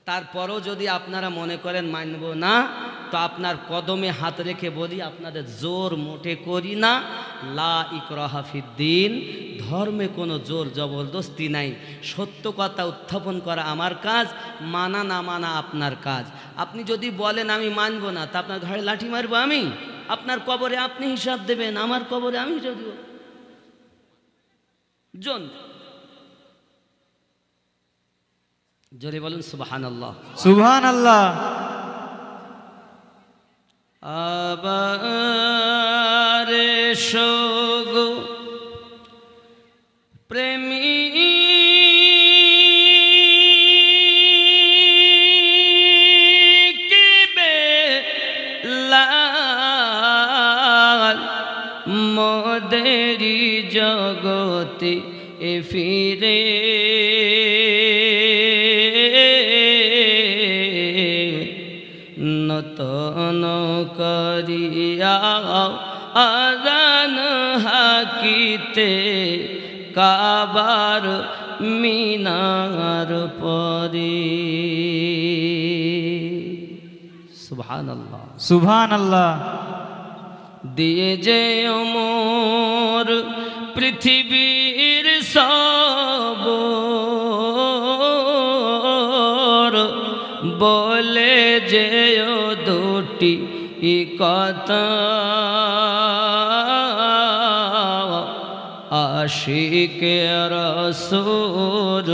তারপরও যদি আপনারা মনে করেন মানব না, তো আপনার কদমে হাত রেখে বলি আপনাদের জোর মোটে করি না। লা ইকরাহা ফিদ্দিন, ধর্মে কোনো জোর জবরদস্তি নাই। সত্য কথা উত্থাপন করা আমার কাজ, মানা না মানা আপনার কাজ। আপনি যদি বলেন আমি মানব না, তা আপনার ঘাড়ে লাঠি মারবো আমি? আপনার কবরে আপনি হিসাব দেবেন, আমার কবরে আমি হিসাব দেব। জন জোরে বলুন সুবহানাল্লাহ, সুবহানাল্লাহ। আবার সগো প্রেমী মোদেরি জগতে এ ফিরে নতন করিয়া আজান হাকিতে কাবার মিনার পরে। সুবহানাল্লাহ, সুবহানাল্লাহ। দিয়ে যে মোর পৃথিবীর সব বলে যেও দুটি কথা আশিকে রাসূল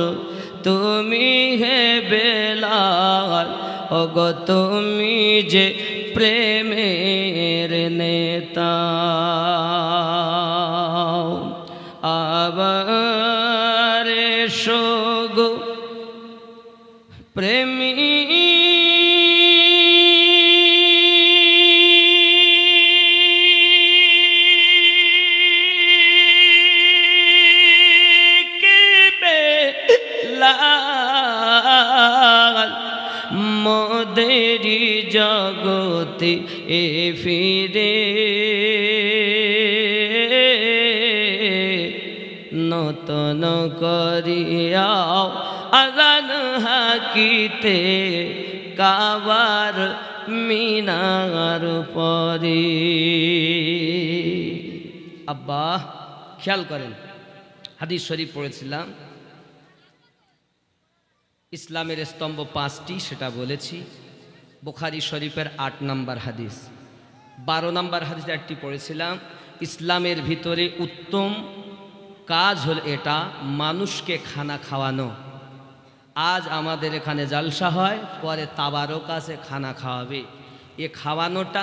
তুমি হে বেলাল ওগো তুমি যে প্রেমের নেতা আবার এসো প্রেমী মোদেরি জগতে এ ফিরে নতন করিয়াও আজান হাকিতে কাবার মিনার পরে। আব্বা খেয়াল করেন, হাদিস শরীফ পড়েছিলাম, ইসলামের স্তম্ভ 5টি সেটা বলেছি। বুখারী শরীফের 8 নম্বর হাদিস, 12 নম্বর হাদিস একটি পড়েছিলাম, ইসলামের ভিতরে উত্তম কাজ হল এটা, মানুষকে খানা খাওয়ানো। আজ আমাদের এখানে জালসা হয়, পরে তাবারক আছে, খানা খাওয়াবে, এ খাওয়ানোটা